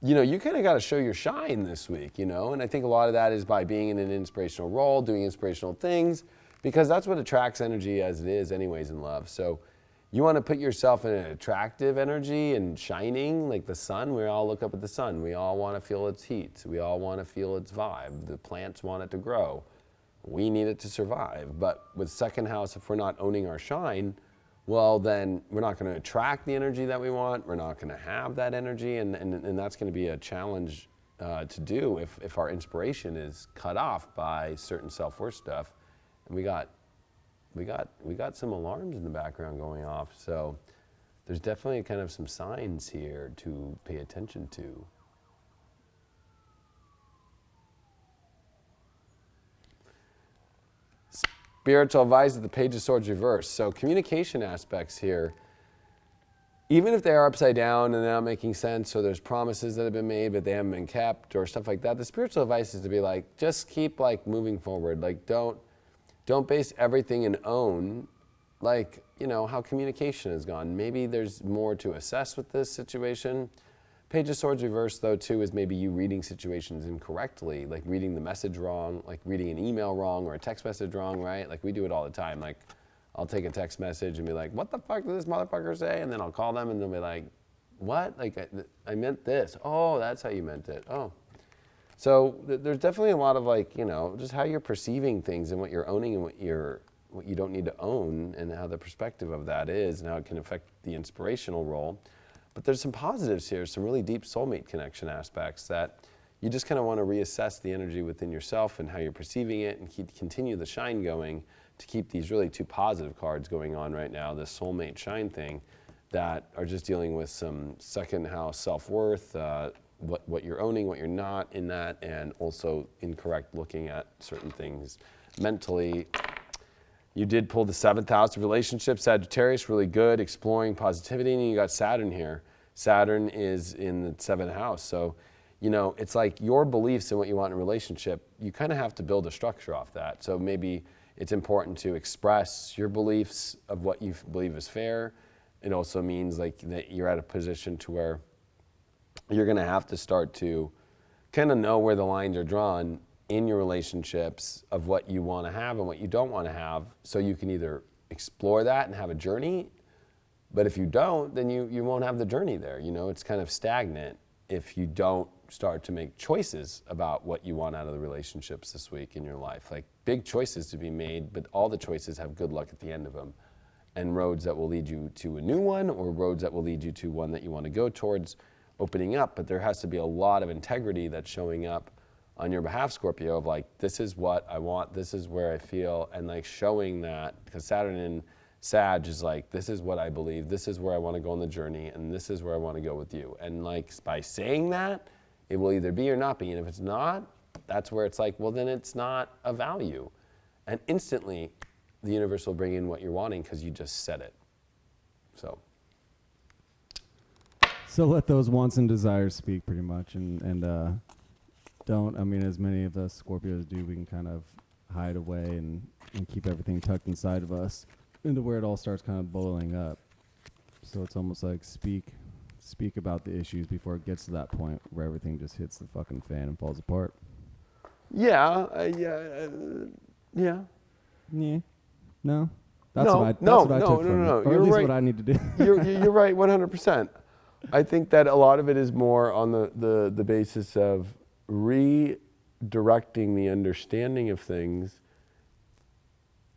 you know, you kind of got to show your shine this week, you know, and I think a lot of that is by being in an inspirational role, doing inspirational things, because that's what attracts energy as it is anyways in love. So you want to put yourself in an attractive energy and shining like the sun. We all look up at the sun. We all want to feel its heat. We all want to feel its vibe. The plants want it to grow. We need it to survive. But with second house, if we're not owning our shine, well, then we're not going to attract the energy that we want. We're not going to have that energy, and that's going to be a challenge to do if our inspiration is cut off by certain self-worth stuff. And we got we got some alarms in the background going off. So there's definitely kind of some signs here to pay attention to. Spiritual advice of the Page of Swords reversed. So communication aspects here, even if they are upside down and they're not making sense, or there's promises that have been made but they haven't been kept or stuff like that, the spiritual advice is to be like, just keep like moving forward. Like don't base everything in own, like, you know, how communication has gone. Maybe there's more to assess with this situation. Page of Swords reversed, though, too, is maybe you reading situations incorrectly, like reading the message wrong, like reading an email wrong or a text message wrong, right? Like we do it all the time. Like I'll take a text message and be like, what the fuck did this motherfucker say? And then I'll call them and they'll be like, what? Like I meant this. Oh, that's how you meant it. Oh. So there's definitely a lot of like, you know, just how you're perceiving things and what you're owning and what you don't need to own, and how the perspective of that is and how it can affect the inspirational role. But there's some positives here, some really deep soulmate connection aspects that you just kind of want to reassess the energy within yourself and how you're perceiving it, and continue the shine going to keep these really two positive cards going on right now, this soulmate shine thing, that are just dealing with some second house self-worth, what you're owning, what you're not in that, and also incorrect looking at certain things mentally. You did pull the 7th house of relationships, Sagittarius, really good, exploring positivity, and you got Saturn here. Saturn is in the 7th house, so, you know, it's like your beliefs and what you want in a relationship, you kind of have to build a structure off that. So maybe it's important to express your beliefs of what you believe is fair. It also means like that you're at a position to where you're gonna have to start to kind of know where the lines are drawn in your relationships of what you want to have and what you don't want to have, so you can either explore that and have a journey, but if you don't, then you won't have the journey there. You know, it's kind of stagnant if you don't start to make choices about what you want out of the relationships this week in your life. Like big choices to be made, but all the choices have good luck at the end of them, and roads that will lead you to a new one, or roads that will lead you to one that you want to go towards opening up. But there has to be a lot of integrity that's showing up on your behalf, Scorpio, of like, this is what I want, this is where I feel, and like showing that, because Saturn in Sag is like, this is what I believe, this is where I want to go on the journey, and this is where I want to go with you. And like by saying that, it will either be or not be, and if it's not, that's where it's like, well, then it's not a value. And instantly, the universe will bring in what you're wanting because you just said it. So let those wants and desires speak, pretty much, and don't, I mean, as many of us Scorpios do, we can kind of hide away and keep everything tucked inside of us into where it all starts kind of boiling up. So it's almost like speak about the issues before it gets to that point where everything just hits the fucking fan and falls apart. Yeah. No? That's what I took from it. Or at least right. what I need to do. You're right, 100%. I think that a lot of it is more on the basis of redirecting the understanding of things,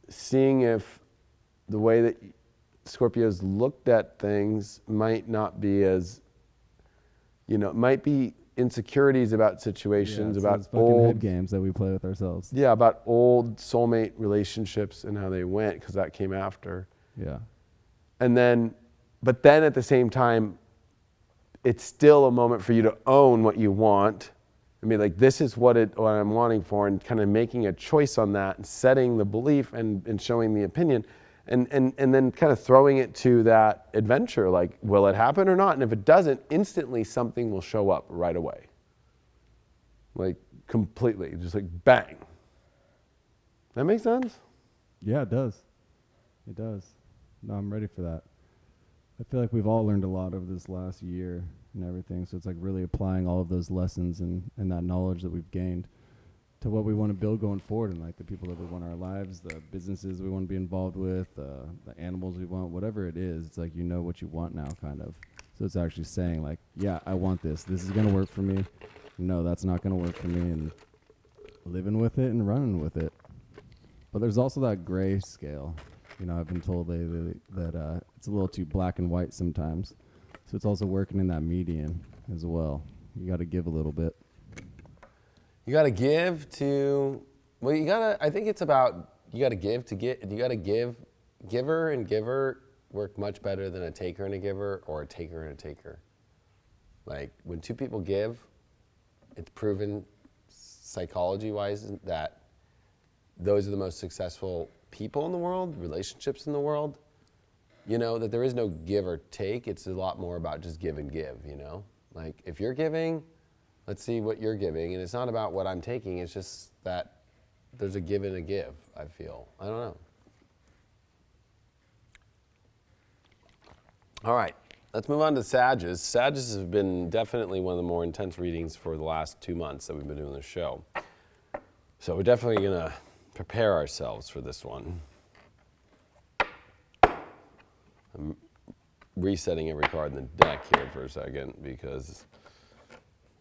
seeing if the way that Scorpios looked at things might not be as, you know, might be insecurities about situations, about old head games that we play with ourselves. Yeah, about old soulmate relationships and how they went, because that came after. Yeah. But then at the same time, it's still a moment for you to own what you want. I mean, like, this is what I'm wanting for, and kind of making a choice on that, and setting the belief and showing the opinion, and then kind of throwing it to that adventure. Like, will it happen or not? And if it doesn't, instantly something will show up right away. Like, completely, just like bang. That makes sense? Yeah, it does. It does. No, I'm ready for that. I feel like we've all learned a lot over this last year and everything, so it's like really applying all of those lessons and that knowledge that we've gained to what we want to build going forward, and like the people that we want in our lives, the businesses we want to be involved with, the animals we want, whatever it is. It's like, you know what you want now, kind of. So it's actually saying like, yeah, I want this. This is going to work for me. No, that's not going to work for me, and living with it and running with it. But there's also that gray scale. You know, I've been told that it's a little too black and white sometimes. So it's also working in that median as well. You got to give a little bit. You got to give to, well, I think it's about you got to give to get. You got to give. Giver and giver work much better than a taker and a giver, or a taker and a taker. Like when two people give, it's proven psychology-wise that those are the most successful people in the world, relationships in the world. You know, that there is no give or take. It's a lot more about just give and give, you know? Like if you're giving, let's see what you're giving. And it's not about what I'm taking. It's just that there's a give and a give, I feel. I don't know. All right, let's move on to Sages. Sages have been definitely one of the more intense readings for the last 2 months that we've been doing the show. So we're definitely gonna prepare ourselves for this one. I'm resetting every card in the deck here for a second because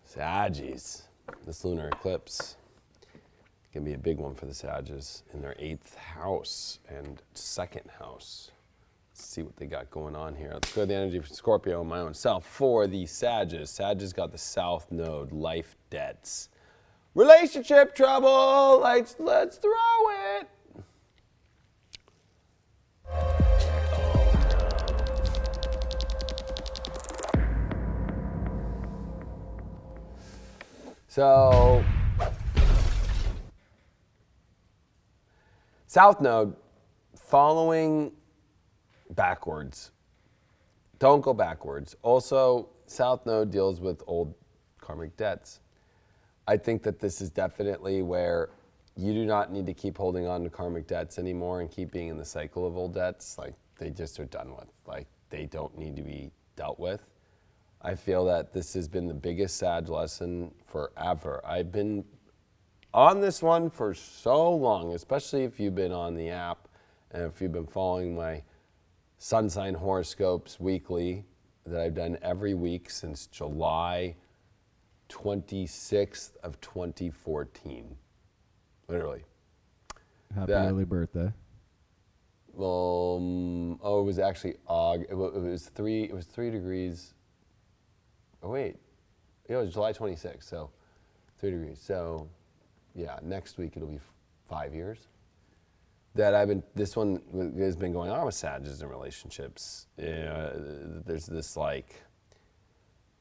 Sages, this lunar eclipse, can be a big one for the Sages in their 8th house and 2nd house. Let's see what they got going on here. Let's go to the energy for Scorpio and my own self. For the Sages, Sages got the South Node, life debts, relationship trouble. Let's throw it. So, South Node, following backwards. Don't go backwards. Also, South Node deals with old karmic debts. I think that this is definitely where you do not need to keep holding on to karmic debts anymore and keep being in the cycle of old debts. Like, they just are done with. Like, they don't need to be dealt with. I feel that this has been the biggest Sag lesson forever. I've been on this one for so long, especially if you've been on the app and if you've been following my sun sign horoscopes weekly that I've done every week since July 26th of 2014. Literally. Happy early birthday. It was actually August. It was 3 degrees. Oh wait, it was July 26th, so 3 degrees. So yeah, next week it'll be 5 years that this one has been going on with Sages and relationships. There's this like,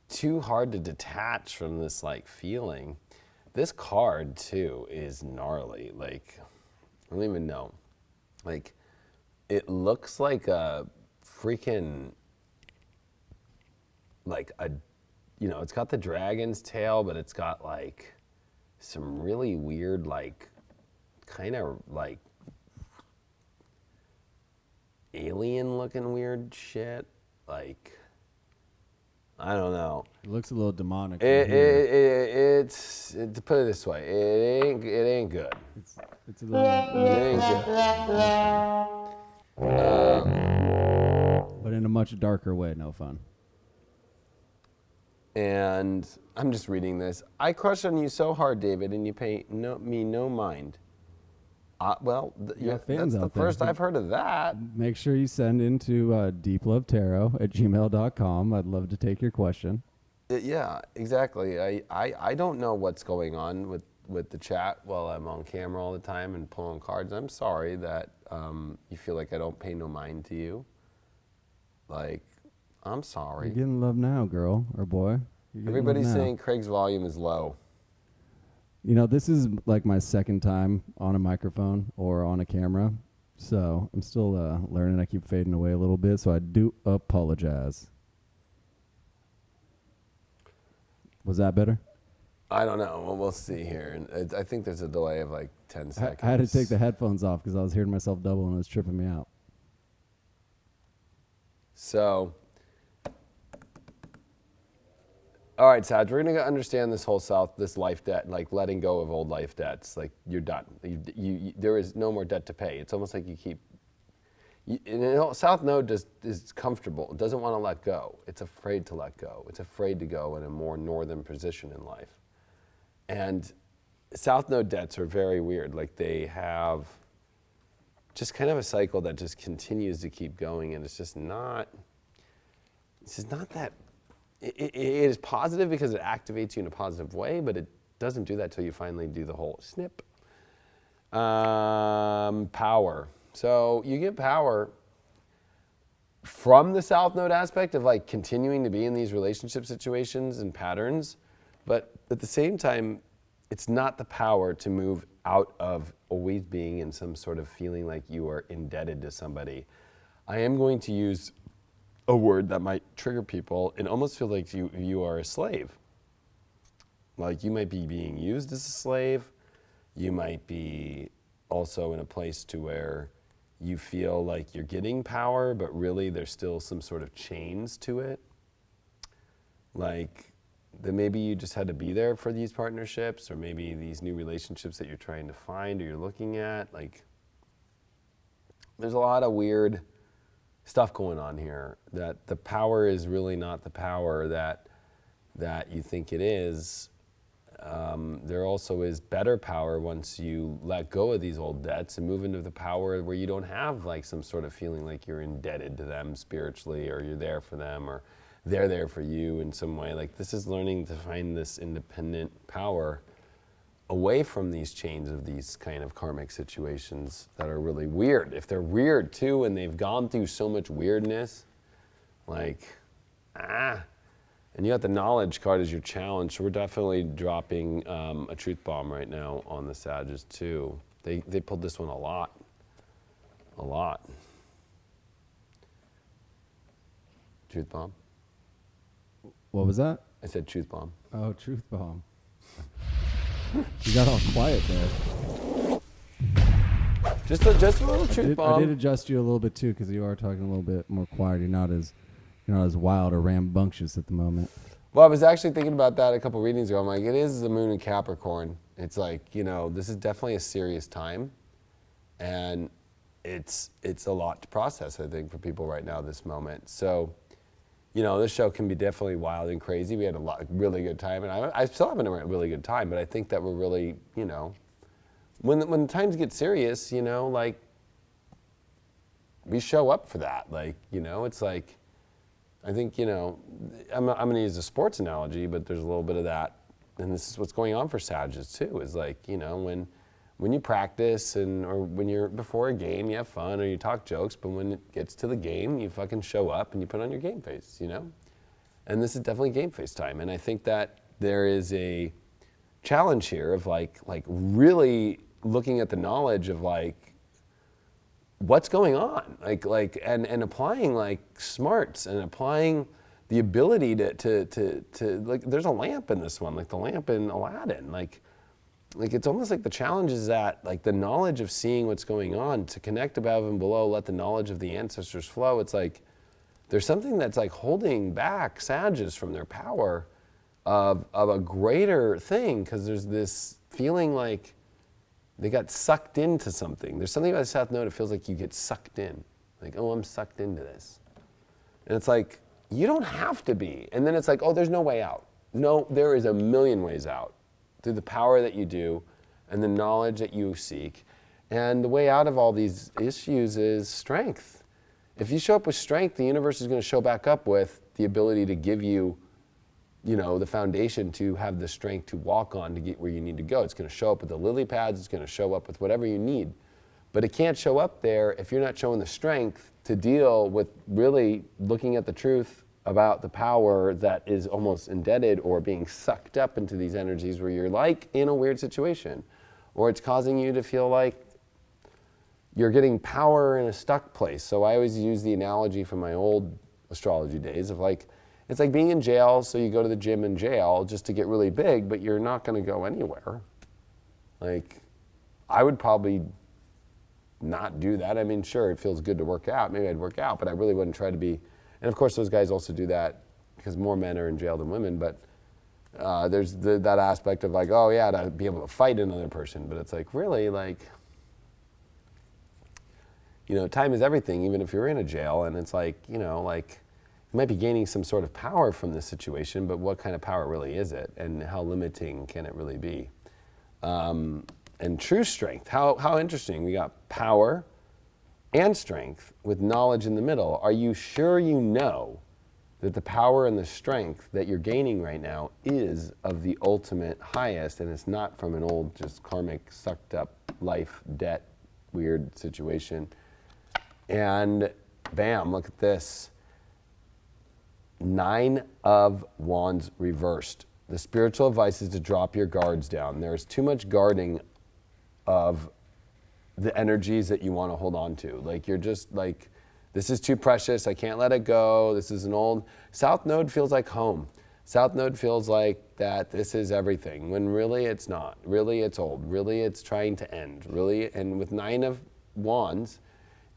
too hard to detach from this like feeling. This card too is gnarly. Like, I don't even know. Like, it looks like a freaking, like a, you know, it's got the dragon's tail, but it's got like some really weird, like, kind of like alien looking weird shit. Like, I don't know. It looks a little demonic. It's to put it this way, it ain't good. It's a little. It ain't good. But in a much darker way, no fun. And I'm just reading this. I crush on you so hard, David, and you pay me no mind. That's the first I've heard of that. Make sure you send into deeplovetarot@gmail.com. I'd love to take your question. Yeah, exactly. I don't know what's going on with the chat while I'm on camera all the time and pulling cards. I'm sorry that you feel like I don't pay no mind to you. Like, I'm sorry. You're getting love now, girl or boy. Everybody's saying Craig's volume is low. You know, this is like my second time on a microphone or on a camera, so I'm still learning. I keep fading away a little bit, so I do apologize. Was that better? I don't know. Well, we'll see here. And I think there's a delay of like 10 seconds. I had to take the headphones off because I was hearing myself double and it was tripping me out. So, all right, Sag, we're going to understand this whole this life debt, like letting go of old life debts. Like, you're done. There is no more debt to pay. It's almost like South Node just is comfortable. It doesn't want to let go. It's afraid to let go. It's afraid to go in a more northern position in life. And South Node debts are very weird. Like, they have just kind of a cycle that just continues to keep going, and it's just not that. It is positive because it activates you in a positive way, but it doesn't do that till you finally do the whole snip. Power. So you get power from the South Node aspect of like continuing to be in these relationship situations and patterns, but at the same time, it's not the power to move out of always being in some sort of feeling like you are indebted to somebody. I am going to use a word that might trigger people and almost feel like you are a slave. Like you might be being used as a slave. You might be also in a place to where you feel like you're getting power, but really there's still some sort of chains to it. Like that maybe you just had to be there for these partnerships, or maybe these new relationships that you're trying to find or you're looking at. Like there's a lot of weird stuff going on here, that the power is really not the power that you think it is. There also is better power once you let go of these old debts and move into the power where you don't have like some sort of feeling like you're indebted to them spiritually, or you're there for them, or they're there for you in some way. Like this is learning to find this independent power away from these chains of these kind of karmic situations that are really weird. If they're weird too, and they've gone through so much weirdness, like, and you got the knowledge card as your challenge. So we're definitely dropping a truth bomb right now on the Sages too. They pulled this one a lot. Truth bomb. What was that? I said truth bomb. Oh, truth bomb. You got all quiet there. Just a little truth bomb. I did adjust you a little bit too, because you are talking a little bit more quiet. You're not as wild or rambunctious at the moment. Well, I was actually thinking about that a couple readings ago. I'm like, it is the moon in Capricorn. It's like, this is definitely a serious time, and it's a lot to process, I think, for people right now, this moment. So, this show can be definitely wild and crazy. We had really good time, and I still having a really good time, but I think that we're really, when times get serious, like, we show up for that. Like, it's like, I think, I'm going to use a sports analogy, but there's a little bit of that, and this is what's going on for Sagittarius too, is like, when you practice or when you're before a game, you have fun or you talk jokes, but when it gets to the game, you fucking show up and you put on your game face, And this is definitely game face time, and I think that there is a challenge here of like really looking at the knowledge of like what's going on, and applying like smarts and applying the ability to like, there's a lamp in this one, like the lamp in Aladdin, like it's almost like the challenge is that like the knowledge of seeing what's going on, to connect above and below, let the knowledge of the ancestors flow. It's like there's something that's like holding back Sagittarius from their power of a greater thing, because there's this feeling like they got sucked into something. There's something about the South Node, it feels like you get sucked in. Like, oh, I'm sucked into this. And it's like, you don't have to be. And then it's like, oh, there's no way out. No, there is a million ways out, through the power that you do and the knowledge that you seek. And the way out of all these issues is strength. If you show up with strength, the universe is going to show back up with the ability to give you, the foundation to have the strength to walk on to get where you need to go. It's going to show up with the lily pads. It's going to show up with whatever you need. But it can't show up there if you're not showing the strength to deal with really looking at the truth about the power that is almost indebted or being sucked up into these energies where you're like in a weird situation, or it's causing you to feel like you're getting power in a stuck place. So I always use the analogy from my old astrology days of like, it's like being in jail, so you go to the gym in jail just to get really big, but you're not going to go anywhere. Like, I would probably not do that. I mean, sure, it feels good to work out. Maybe I'd work out, but I really wouldn't try to be. And of course, those guys also do that because more men are in jail than women, but there's that aspect of like, oh yeah, to be able to fight another person. But it's like, really, like, time is everything, even if you're in a jail. And it's like, like, you might be gaining some sort of power from this situation, but what kind of power really is it? And how limiting can it really be? And true strength, how interesting. We got power and strength with knowledge in the middle. Are you sure you know that the power and the strength that you're gaining right now is of the ultimate highest, and it's not from an old just karmic sucked up life debt, weird situation. And bam, look at this. 9 of Wands reversed. The spiritual advice is to drop your guards down. There's too much guarding of the energies that you want to hold on to. Like you're just like, this is too precious, I can't let it go. This is an old, South Node feels like home. South Node feels like that this is everything, when really it's not. Really it's old, really it's trying to end. Really, and with 9 of Wands,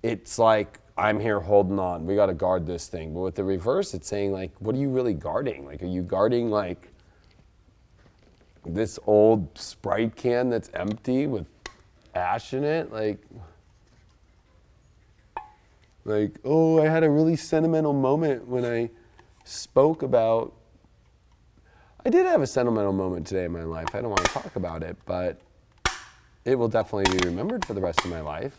it's like, I'm here holding on, we gotta guard this thing. But with the reverse, it's saying like, what are you really guarding? Like, are you guarding like this old Sprite can that's empty with ash in it? Like, oh, I had a really sentimental moment when I spoke about, I did have a sentimental moment today in my life. I don't want to talk about it, but it will definitely be remembered for the rest of my life.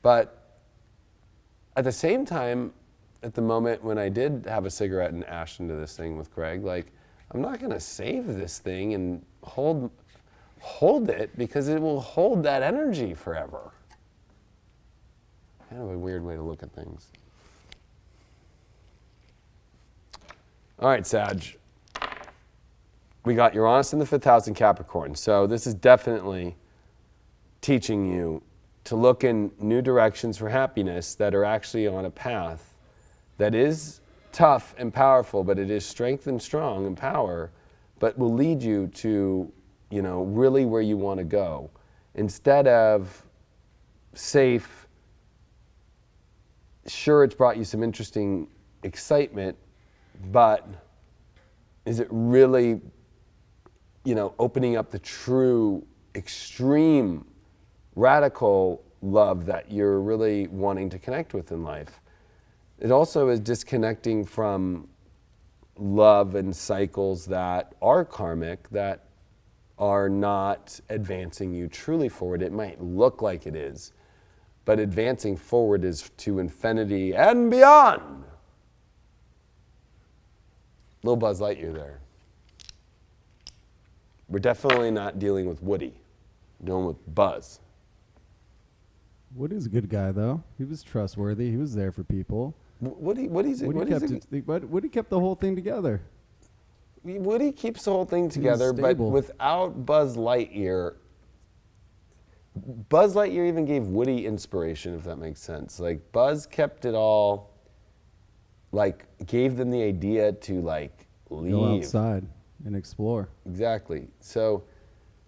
But at the same time, at the moment when I did have a cigarette and ash into this thing with Greg, like, I'm not going to save this thing and hold it, because it will hold that energy forever. Kind of a weird way to look at things. All right, Sag. We got Uranus in the 5th house in Capricorn. So this is definitely teaching you to look in new directions for happiness that are actually on a path that is tough and powerful, but it is strength and strong and power, but will lead you to, you know, really where you want to go. Instead of safe, sure, it's brought you some interesting excitement, but is it really, you know, opening up the true, extreme, radical love that you're really wanting to connect with in life? It also is disconnecting from love and cycles that are karmic, that are not advancing you truly forward. It might look like it is, but advancing forward is to infinity and beyond. Little Buzz Lightyear there. We're definitely not dealing with Woody. We're dealing with Buzz. Woody's a good guy, though. He was trustworthy. He was there for people. Woody kept the whole thing together. Woody keeps the whole thing together, but without Buzz Lightyear even gave Woody inspiration, if that makes sense. Like, Buzz kept it all, like, gave them the idea to, like, leave. Go outside and explore. Exactly. So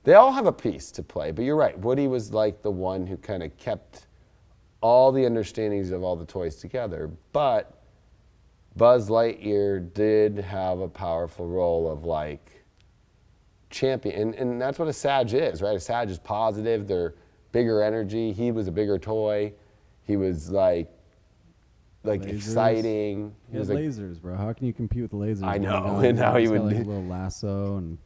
they all have a piece to play, but you're right. Woody was like the one who kind of kept all the understandings of all the toys together, but Buzz Lightyear did have a powerful role of, like, champion, and that's what a Sag is, right? A Sag is positive, they're bigger energy. He was a bigger toy. He was like exciting. He had lasers, bro. How can you compete with lasers? I know, and how he would like a little lasso and.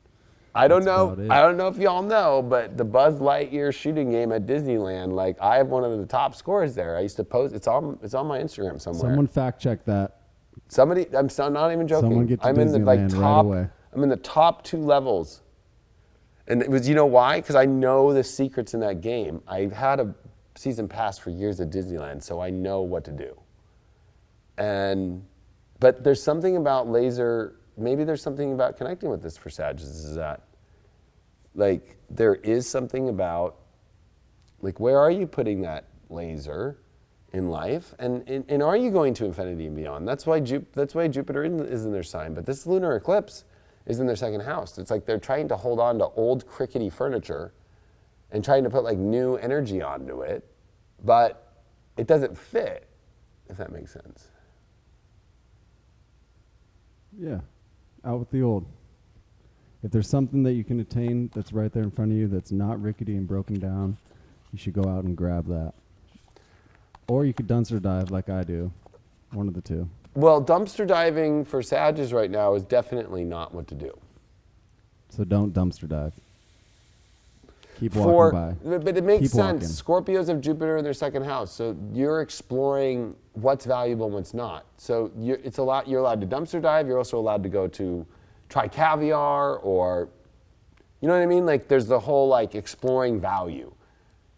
I don't know if y'all know, but the Buzz Lightyear shooting game at Disneyland, like, I have one of the top scores there. I used to post. It's on my Instagram somewhere. Someone fact check that. Somebody, I'm not even joking. Someone get to I'm in the Disneyland top. right away. I'm in the top 2 levels, and it was, you know why? Because I know the secrets in that game. I've had a season pass for years at Disneyland, so I know what to do. But there's something about laser. Maybe there's something about connecting with this for Sagittarius, is that, like, there is something about, like, where are you putting that laser in life, and are you going to infinity and beyond? That's why Jupiter is in their sign, but this lunar eclipse is in their 2nd house. It's like they're trying to hold on to old crickety furniture and trying to put, like, new energy onto it, but it doesn't fit, if that makes sense. Yeah, out with the old. If there's something that you can attain that's right there in front of you that's not rickety and broken down, you should go out and grab that. Or you could dumpster dive like I do. One of the two. Well, dumpster diving for Sagittarius right now is definitely not what to do. So don't dumpster dive. Keep walking by. But it makes Keep sense. walking. Scorpios have Jupiter in their 2nd house, so you're exploring what's valuable and what's not. So you're allowed to dumpster dive. You're also allowed to go to try caviar or You know what I mean? Like there's the whole like exploring value.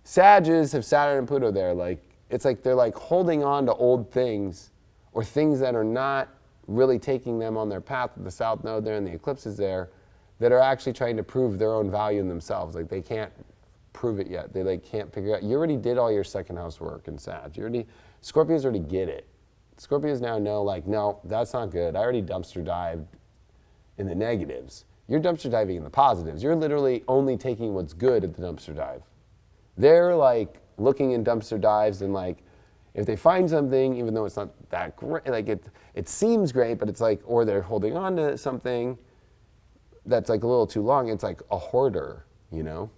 Sages have Saturn and Pluto there. Like it's like they're like holding on to old things or things that are not really taking them on their path with the South Node there and the eclipses there that are actually trying to prove their own value in themselves. Like they can't prove it yet. They like can't figure out. You already did all your second house work in Sag. Scorpios already get it. Scorpios now know like, no, that's not good. I already dumpster dived in the negatives. You're dumpster diving in the positives. You're literally only taking what's good at the dumpster dive. They're like looking in dumpster dives and like, if they find something, even though it's not that great, like it seems great, but it's like, or they're holding on to something that's like a little too long, it's like a hoarder, you know?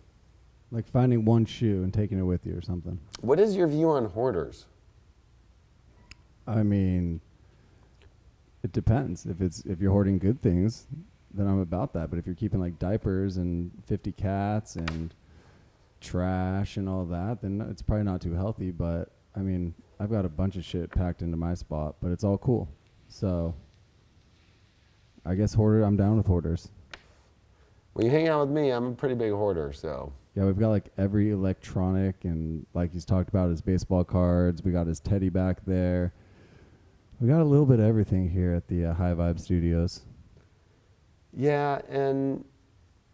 Like finding one shoe and taking it with you or something. What is your view on hoarders? I mean, it depends. If you're hoarding good things, then I'm about that. But if you're keeping like diapers and 50 cats and trash and all that, then it's probably not too healthy. But I mean, I've got a bunch of shit packed into my spot, but it's all cool. So I guess I'm down with hoarders. When you hang out with me, I'm a pretty big hoarder, so. Yeah, we've got like every electronic and like he's talked about his baseball cards. We got his teddy back there. We got a little bit of everything here at the High Vibe Studios. Yeah, and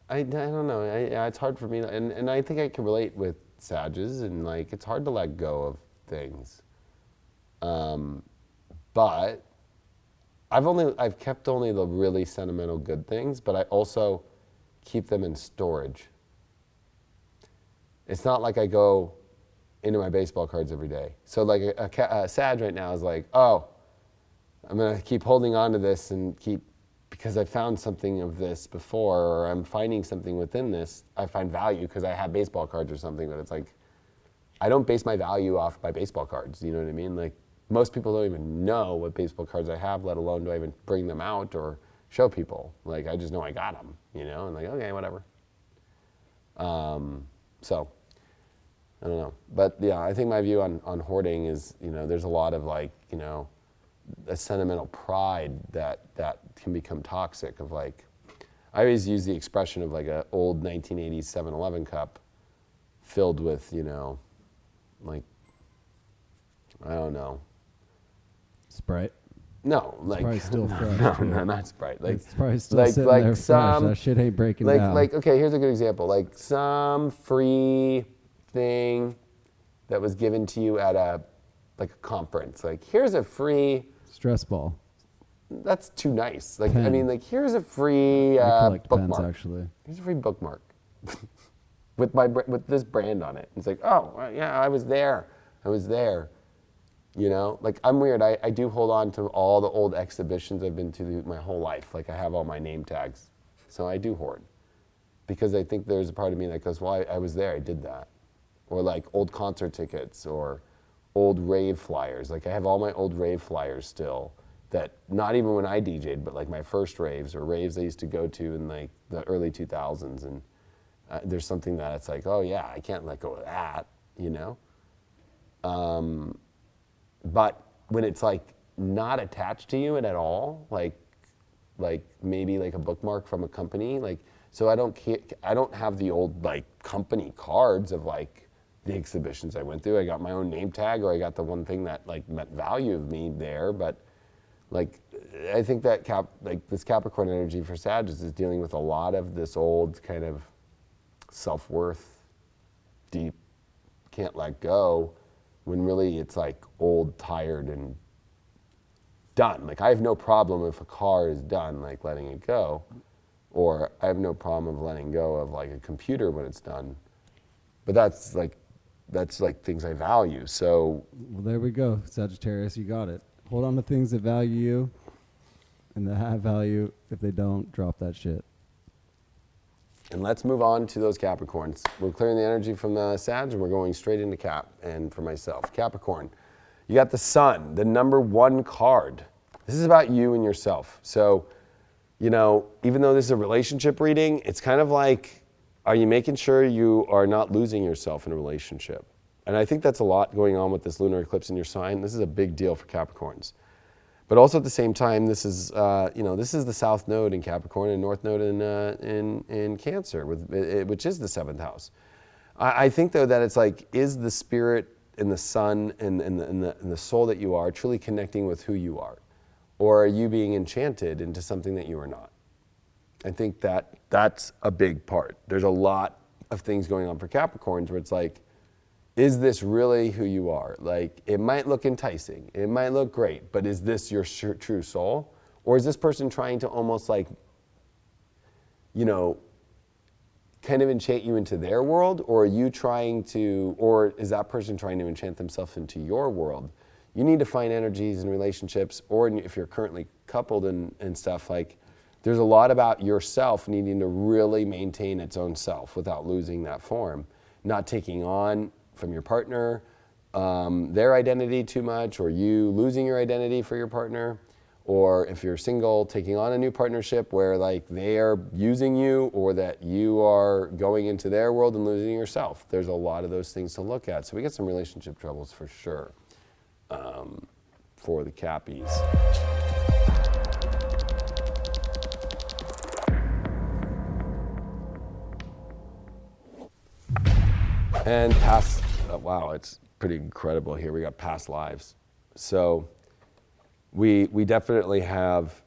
I don't know. It's hard for me, and I think I can relate with Sages, and like it's hard to let go of things. But I've kept only the really sentimental good things, but I also keep them in storage. It's not like I go into my baseball cards every day. So like a Sag right now is like, oh, I'm gonna keep holding on to this and because I found something of this before, or I'm finding something within this, I find value because I have baseball cards or something, but it's like, I don't base my value off my baseball cards, you know what I mean? Like, most people don't even know what baseball cards I have, let alone do I even bring them out or show people. Like, I just know I got them, you know, and like, okay, whatever. So, I don't know. But yeah, I think my view on hoarding is, you know, there's a lot of like, you know, a sentimental pride that can become toxic of like, I always use the expression of like an old 1980s 7-Eleven cup filled with, you know, like, I don't know. Sprite? No, like, probably still fresh. no, not Sprite. Like, it's probably still sitting there fresh. That shit ain't breaking down. Like, okay, here's a good example. Like some free thing that was given to you at a conference. Like, here's a free stress ball. That's too nice. Like, Pen. I mean, like, here's a free I collect bookmark. pens, actually. Here's a free bookmark with this brand on it. It's like, oh, yeah, I was there. You know, like I'm weird. I do hold on to all the old exhibitions I've been to my whole life. Like I have all my name tags. So I do hoard. Because I think there's a part of me that goes, well, I was there, I did that. Or like old concert tickets or old rave flyers. Like I have all my old rave flyers still that not even when I DJ'd, but like my first raves or raves I used to go to in like the early 2000s. And there's something that it's like, oh yeah, I can't let go of that, you know? But when it's like not attached to you at all, like maybe like a bookmark from a company, like, so I don't have the old like company cards of like the exhibitions I went through. I got my own name tag, or I got the one thing that like meant value of me there. But like, I think that this Capricorn energy for Sagittarius is dealing with a lot of this old kind of self-worth, deep, can't let go, when really it's like old, tired, and done. Like I have no problem if a car is done, like letting it go, or I have no problem of letting go of like a computer when it's done. But that's like things I value. So well, there we go, Sagittarius, you got it. Hold on to things that value you, and that have value. If they don't, drop that shit. And let's move on to those Capricorns. We're clearing the energy from the Sag, and we're going straight into Cap. And for myself, Capricorn, you got the Sun, the number one card. This is about you and yourself. So, you know, even though this is a relationship reading, it's kind of like, are you making sure you are not losing yourself in a relationship? And I think that's a lot going on with this lunar eclipse in your sign. This is a big deal for Capricorns. But also at the same time, this is this is the South Node in Capricorn and North Node in Cancer, which is the 7th house. I think though that it's like, is the spirit and the sun and the soul that you are truly connecting with who you are, or are you being enchanted into something that you are not? I think that's a big part. There's a lot of things going on for Capricorns where it's like, is this really who you are? Like, it might look enticing, it might look great, but is this your true soul? Or is this person trying to almost like, kind of enchant you into their world? Or are you or is that person trying to enchant themselves into your world? You need to find energies and relationships, or if you're currently coupled and stuff, like, there's a lot about yourself needing to really maintain its own self without losing that form, not taking on from your partner their identity too much, or you losing your identity for your partner, or if you're single, taking on a new partnership where like they are using you, or that you are going into their world and losing yourself. There's a lot of those things to look at. So we get some relationship troubles for sure for the Cappies. And past, wow, it's pretty incredible here. We got past lives. So we definitely have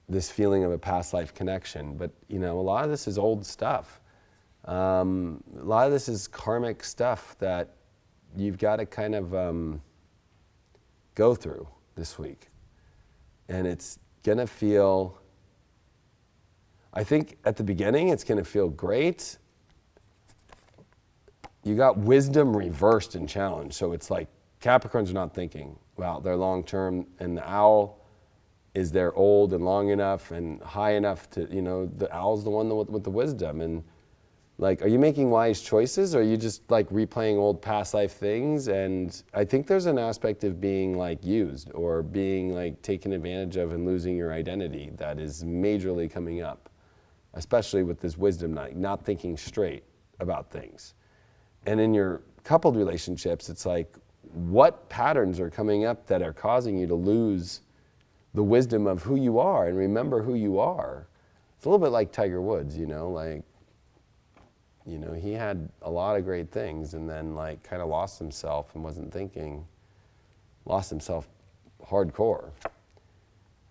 this feeling of a past life connection, but a lot of this is old stuff. A lot of this is karmic stuff that you've got to kind of go through this week. And it's gonna feel, I think at the beginning, it's gonna feel great. You got wisdom reversed and challenged. So it's like Capricorns are not thinking, well, they're long term, and the owl is they're old and long enough and high enough to, the owl's the one with the wisdom. And like, are you making wise choices, or are you just like replaying old past life things? And I think there's an aspect of being like used or being like taken advantage of and losing your identity that is majorly coming up, especially with this wisdom, not thinking straight about things. And in your coupled relationships, it's like, what patterns are coming up that are causing you to lose the wisdom of who you are and remember who you are? It's a little bit like Tiger Woods, he had a lot of great things and then like kind of lost himself and wasn't thinking, lost himself hardcore.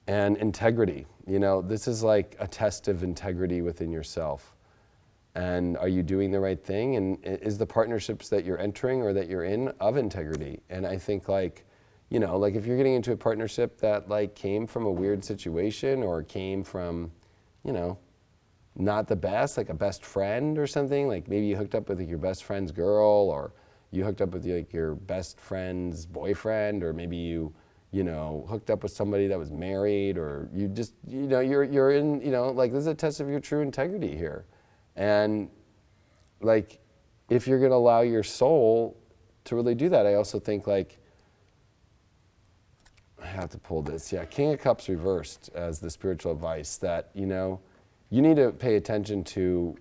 And integrity, this is like a test of integrity within yourself. And are you doing the right thing? And is the partnerships that you're entering or that you're in of integrity? And I think like if you're getting into a partnership that like came from a weird situation or came from, not the best, like a best friend or something, like maybe you hooked up with your best friend's girl, or you hooked up with like your best friend's boyfriend, or maybe you hooked up with somebody that was married, or you just, you're in, like this is a test of your true integrity here. And like, if you're going to allow your soul to really do that, I also think like, I have to pull this. Yeah, King of Cups reversed as the spiritual advice that, you need to pay attention to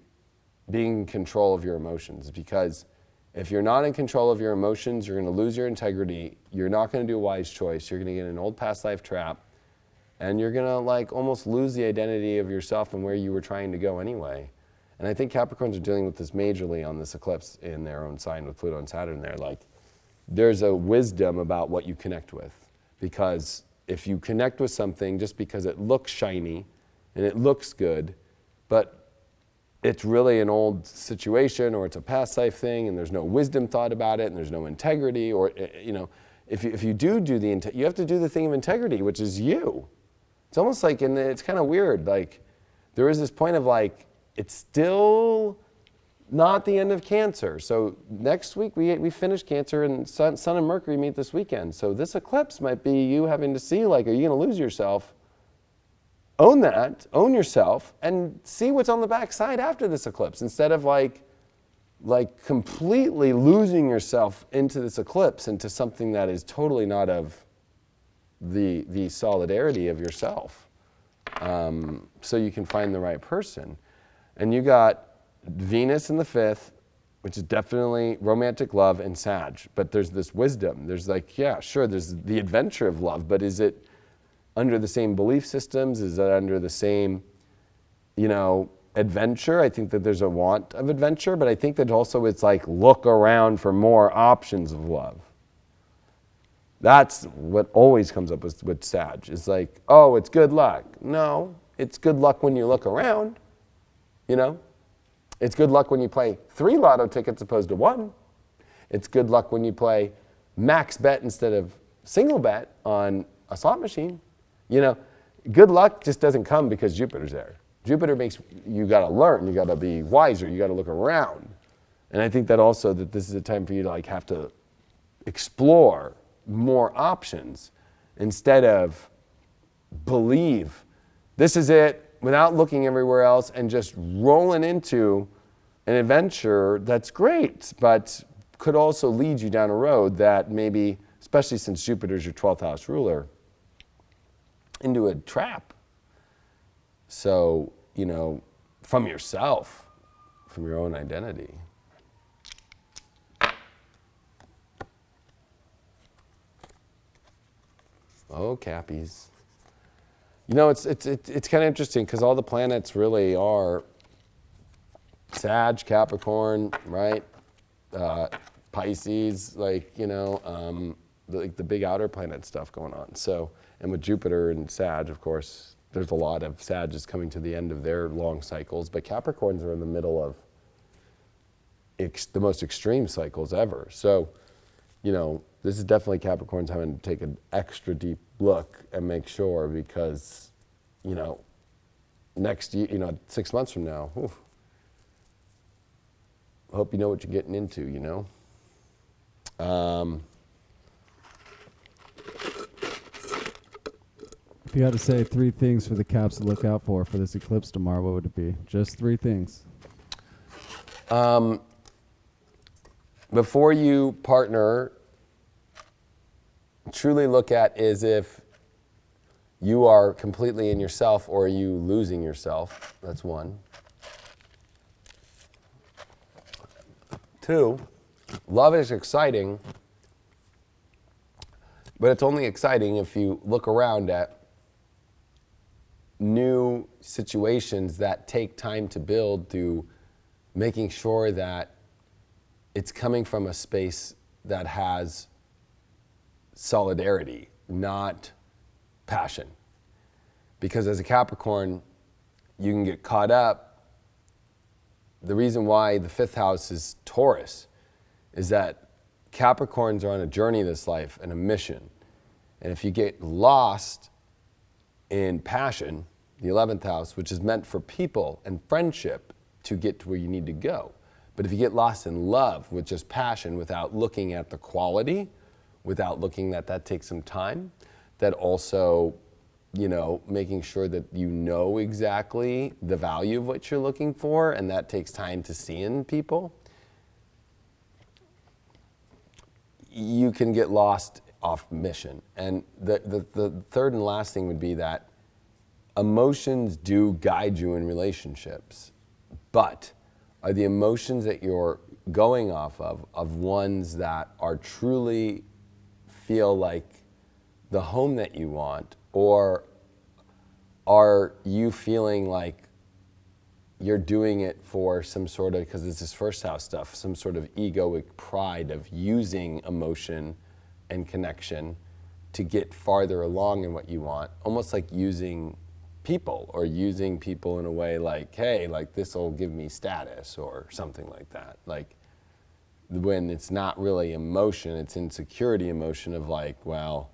being in control of your emotions, because if you're not in control of your emotions, you're going to lose your integrity. You're not going to do a wise choice. You're going to get in an old past life trap, and you're going to like almost lose the identity of yourself and where you were trying to go anyway. And I think Capricorns are dealing with this majorly on this eclipse in their own sign with Pluto and Saturn there. Like, there's a wisdom about what you connect with, because if you connect with something just because it looks shiny and it looks good, but it's really an old situation, or it's a past life thing, and there's no wisdom thought about it, and there's no integrity, or if you do you have to do the thing of integrity, which is you. It's almost like, and it's kind of weird, like there is this point of like, it's still not the end of Cancer. So next week we finish Cancer, and Sun and Mercury meet this weekend. So this eclipse might be you having to see, like, are you going to lose yourself? Own that, own yourself, and see what's on the backside after this eclipse, instead of like completely losing yourself into this eclipse, into something that is totally not of the solidarity of yourself. So you can find the right person. And you got Venus in the 5th, which is definitely romantic love, and Sag. But there's this wisdom. There's like, yeah, sure, there's the adventure of love, but is it under the same belief systems? Is it under the same, you know, adventure? I think that there's a want of adventure, but I think that also it's like look around for more options of love. That's what always comes up with Sag. It's like, oh, it's good luck. No, it's good luck when you look around, you know? It's good luck when you play 3 lotto tickets opposed to 1. It's good luck when you play max bet instead of single bet on a slot machine. You know, good luck just doesn't come because Jupiter's there. Jupiter makes you got to learn, you got to be wiser, you got to look around. And I think that also that this is a time for you to like have to explore more options instead of believe this is it without looking everywhere else and just rolling into an adventure that's great, but could also lead you down a road that maybe, especially since Jupiter's your 12th house ruler, into a trap. So, you know, from yourself, from your own identity. Oh, Cappies. You know, it's kind of interesting because all the planets really are Sag, Capricorn, right? Pisces, like, you know, the big outer planet stuff going on. So, and with Jupiter and Sag, of course, there's a lot of Sages coming to the end of their long cycles, but Capricorns are in the middle of the most extreme cycles ever. So, you know, this is definitely Capricorns having to take an extra deep look and make sure because, you know, next year, you know, 6 months from now, whew, I hope you know what you're getting into, you know. If you had to say 3 things for the Caps to look out for this eclipse tomorrow, what would it be? Just 3 things. Before you partner, truly look at is if you are completely in yourself or are you losing yourself. That's 1. 2, love is exciting, but it's only exciting if you look around at new situations that take time to build through making sure that it's coming from a space that has solidarity, not passion. Because as a Capricorn, you can get caught up. The reason why the 5th house is Taurus is that Capricorns are on a journey this life and a mission. And if you get lost in passion, the 11th house, which is meant for people and friendship to get to where you need to go. But if you get lost in love with just passion without looking at the quality, without looking at that takes some time, that also, you know, making sure that you know exactly the value of what you're looking for, and that takes time to see in people, you can get lost off mission. And the third and last thing would be that emotions do guide you in relationships, but are the emotions that you're going off of ones that are truly feel like the home that you want, or are you feeling like you're doing it for some sort of, because it's this 1st house stuff, some sort of egoic pride of using emotion and connection to get farther along in what you want, almost like using people, or using people in a way like, hey, like this will give me status or something like that. Like when it's not really emotion, it's insecurity emotion of like, well,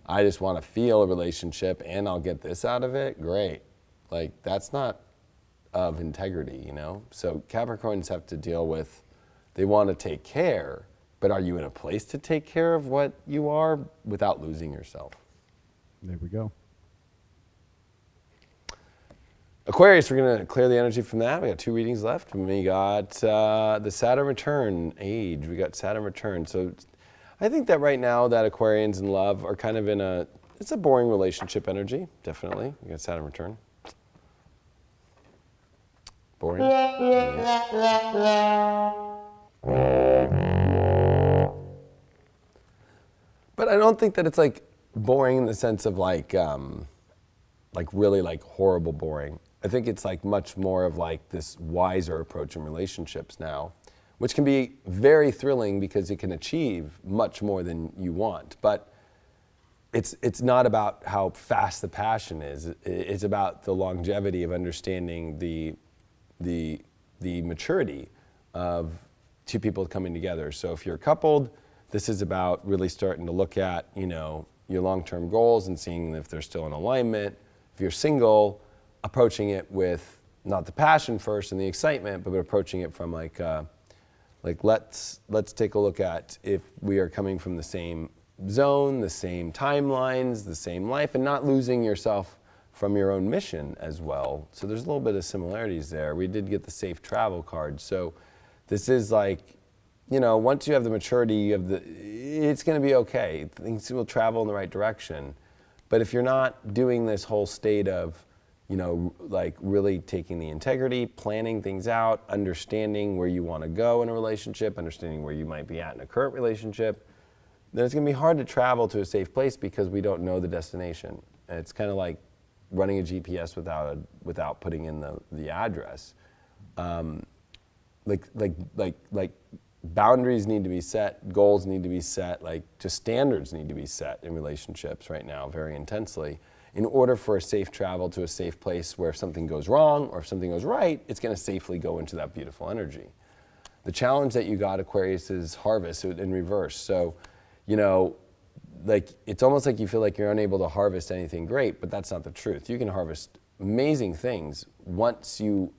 I just want to feel a relationship and I'll get this out of it, great. Like that's not of integrity, you know? So Capricorns have to deal with, they want to take care, but are you in a place to take care of what you are without losing yourself? There we go. Aquarius, we're going to clear the energy from that. We got 2 readings left. We got the Saturn return age. We got Saturn return. So I think that right now that Aquarians in love are kind of in it's a boring relationship energy, definitely. We got Saturn return. Boring? Yes. But I don't think that it's like boring in the sense of like really like horrible boring. I think it's like much more of like this wiser approach in relationships now, which can be very thrilling because it can achieve much more than you want. But it's not about how fast the passion is. It's about the longevity of understanding the maturity of two people coming together. So if you're coupled, this is about really starting to look at, you know, your long-term goals and seeing if they're still in alignment. If you're single, approaching it with not the passion first and the excitement, but approaching it from like let's take a look at if we are coming from the same zone, the same timelines, the same life, and not losing yourself from your own mission as well. So there's a little bit of similarities there. We did get the safe travel card. So this is like, you know, once you have the maturity of it's going to be okay. Things will travel in the right direction. But if you're not doing this whole state of, you know, like really taking the integrity, planning things out, understanding where you want to go in a relationship, understanding where you might be at in a current relationship, then it's going to be hard to travel to a safe place because we don't know the destination. And it's kind of like running a GPS without putting in the address. Like boundaries need to be set, goals need to be set, like just standards need to be set in relationships right now very intensely in order for a safe travel to a safe place where if something goes wrong or if something goes right, it's going to safely go into that beautiful energy. The challenge that you got, Aquarius, is harvest in reverse. So, you know, like it's almost like you feel like you're unable to harvest anything great, but that's not the truth. You can harvest amazing things once you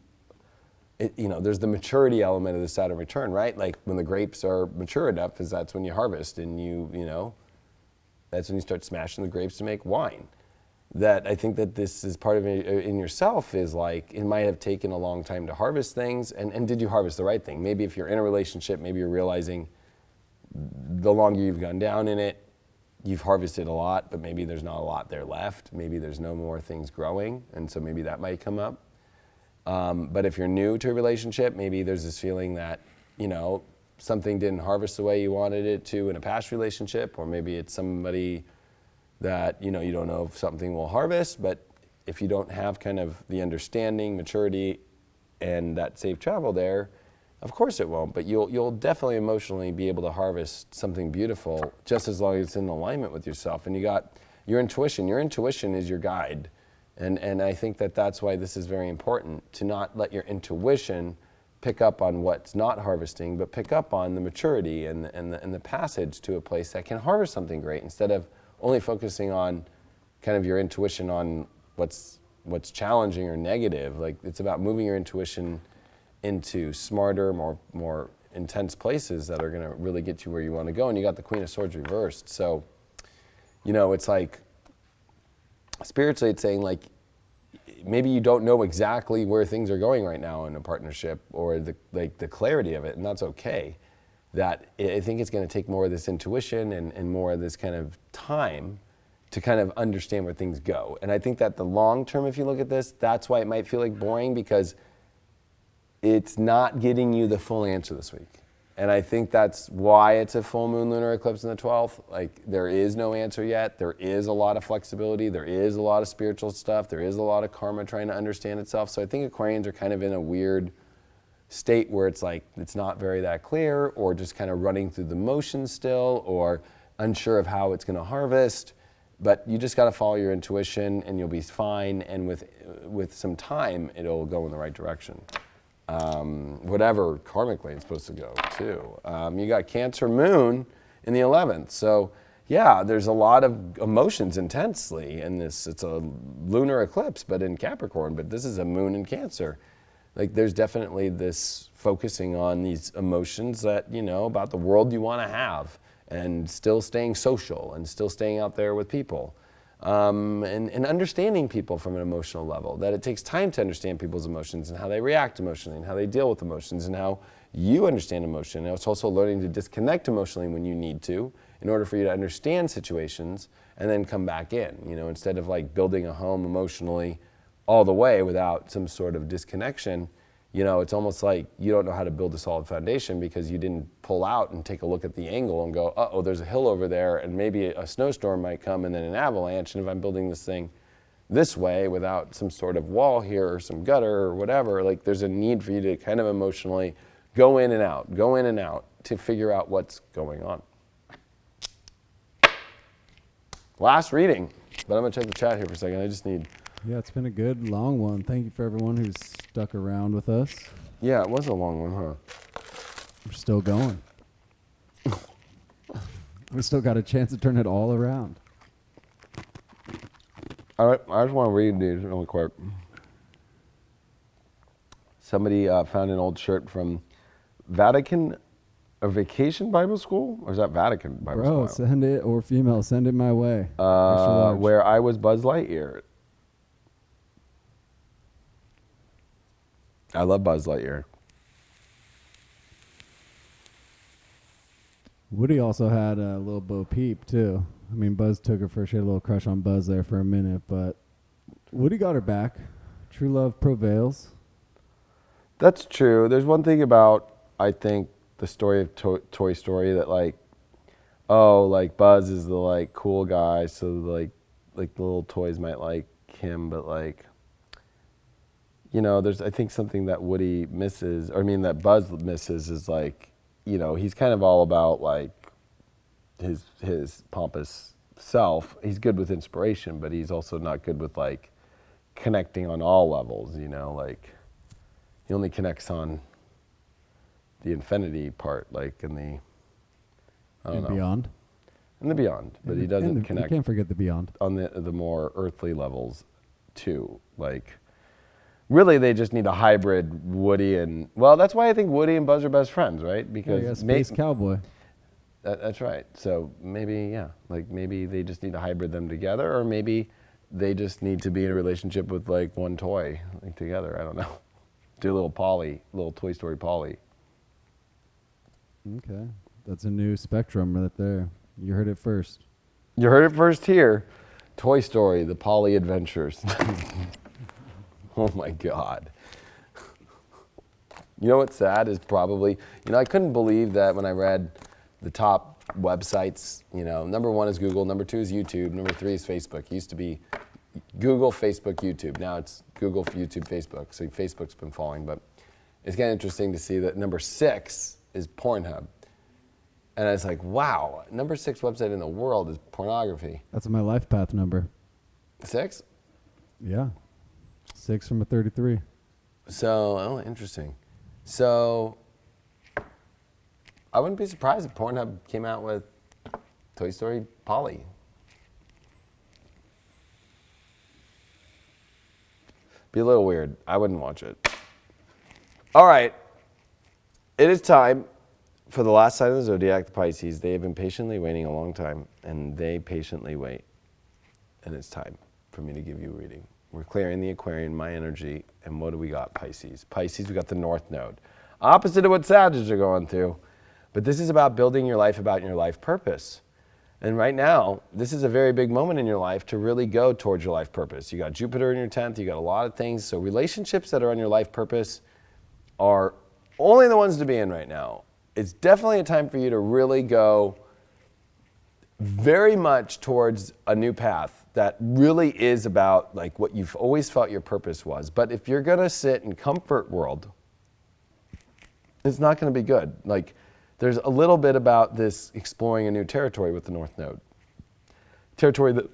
know, there's the maturity element of the Saturn return, right? Like when the grapes are mature enough, that's when you harvest, and you know, that's when you start smashing the grapes to make wine. That I think that this is part of it in yourself is like, it might have taken a long time to harvest things, and did you harvest the right thing? Maybe if you're in a relationship, maybe you're realizing the longer you've gone down in it, you've harvested a lot, but maybe there's not a lot there left. Maybe there's no more things growing, and so maybe that might come up. But if you're new to a relationship, maybe there's this feeling that, you know, something didn't harvest the way you wanted it to in a past relationship, or maybe it's somebody that, you know, you don't know if something will harvest, but if you don't have kind of the understanding, maturity, and that safe travel there, of course it won't, but you'll definitely emotionally be able to harvest something beautiful just as long as it's in alignment with yourself. And you got your intuition. Your intuition is your guide. And I think that that's why this is very important, to not let your intuition pick up on what's not harvesting, but pick up on the maturity and the passage to a place that can harvest something great, instead of only focusing on kind of your intuition on what's challenging or negative. Like, it's about moving your intuition into smarter, more intense places that are going to really get you where you want to go. And you got the Queen of Swords reversed. So, you know, it's like, spiritually, it's saying like, maybe you don't know exactly where things are going right now in a partnership, or the clarity of it, and that's okay. That I think it's going to take more of this intuition and more of this kind of time to kind of understand where things go. And I think that the long term, if you look at this, that's why it might feel like boring, because it's not getting you the full answer this week. And I think that's why it's a full moon lunar eclipse in the 12th. Like, there is no answer yet. There is a lot of flexibility. There is a lot of spiritual stuff. There is a lot of karma trying to understand itself. So I think Aquarians are kind of in a weird state where it's like, it's not very that clear, or just kind of running through the motions still, or unsure of how it's going to harvest. But you just got to follow your intuition and you'll be fine. And with some time, it'll go in the right direction. Whatever karmically it's supposed to go too. You got Cancer moon in the 11th. So yeah, there's a lot of emotions intensely in this. It's a lunar eclipse, but in Capricorn, but this is a moon in Cancer. Like, there's definitely this focusing on these emotions that, you know, about the world you want to have, and still staying social and still staying out there with people. And understanding people from an emotional level, that it takes time to understand people's emotions and how they react emotionally and how they deal with emotions and how you understand emotion. And it's also learning to disconnect emotionally when you need to, in order for you to understand situations and then come back in, you know, instead of like building a home emotionally all the way without some sort of disconnection. it's almost like you don't know how to build a solid foundation because you didn't pull out and take a look at the angle and go, uh-oh, there's a hill over there, and maybe a snowstorm might come and then an avalanche, and if I'm building this thing this way without some sort of wall here or some gutter or whatever, like there's a need for you to kind of emotionally go in and out to figure out what's going on. Last reading, but I'm gonna check the chat here for a second. I just need... Yeah, it's been a good long one. Thank you for everyone who's stuck around with us. Yeah, it was a long one, huh? We're still going. We still got a chance to turn it all around. All right, I just want to read these really quick. Somebody found an old shirt from Vacation Bible School? Or is that Vatican Bible School? Bro, send it, or female, send it my way. Extra large. Where I was Buzz Lightyear. I love Buzz Lightyear. Woody also had a little Bo Peep, too. I mean, Buzz took her first. She had a little crush on Buzz there for a minute, but Woody got her back. True love prevails. That's true. There's one thing about, I think, the story of Toy Story that, like, Buzz is the, cool guy, so, the little toys might like him, but, there's, I think, something that Woody misses, that Buzz misses is, he's kind of all about, his pompous self. He's good with inspiration, but he's also not good with, connecting on all levels, he only connects on the infinity part, in the, I don't know. Beyond? In the beyond, but he doesn't connect. You can't forget the beyond. On the more earthly levels, too. Really, they just need a hybrid Woody and... Well, that's why I think Woody and Buzz are best friends, right? Because Space Cowboy. That's right. So maybe, maybe they just need to hybrid them together, or maybe they just need to be in a relationship with, one toy, together. I don't know. Do a little Toy Story Polly. Okay. That's a new spectrum right there. You heard it first. You heard it first here. Toy Story, the Polly Adventures. Oh my God. You know what's sad is probably, I couldn't believe that when I read the top websites, number 1 is Google, number 2 is YouTube, number 3 is Facebook. It used to be Google, Facebook, YouTube. Now it's Google, YouTube, Facebook. So Facebook's been falling, but it's kind of interesting to see that number 6 is Pornhub. And I was like, wow, number 6 website in the world is pornography. That's my life path number. 6? Yeah. 6 from a 33. So, interesting. So, I wouldn't be surprised if Pornhub came out with Toy Story Polly. Be a little weird. I wouldn't watch it. All right. It is time for the last sign of the zodiac, the Pisces. They have been patiently waiting a long time, and they patiently wait. And it's time for me to give you a reading. We're clearing the Aquarian, my energy, and what do we got, Pisces? Pisces, we got the North Node. Opposite of what Sagittarius are going through. But this is about building your life, about your life purpose. And right now, this is a very big moment in your life to really go towards your life purpose. You got Jupiter in your 10th, you got a lot of things. So relationships that are on your life purpose are only the ones to be in right now. It's definitely a time for you to really go very much towards a new path that really is about what you've always felt your purpose was. But if you're gonna sit in comfort world, it's not gonna be good. There's a little bit about this exploring a new territory with the North Node. Territory that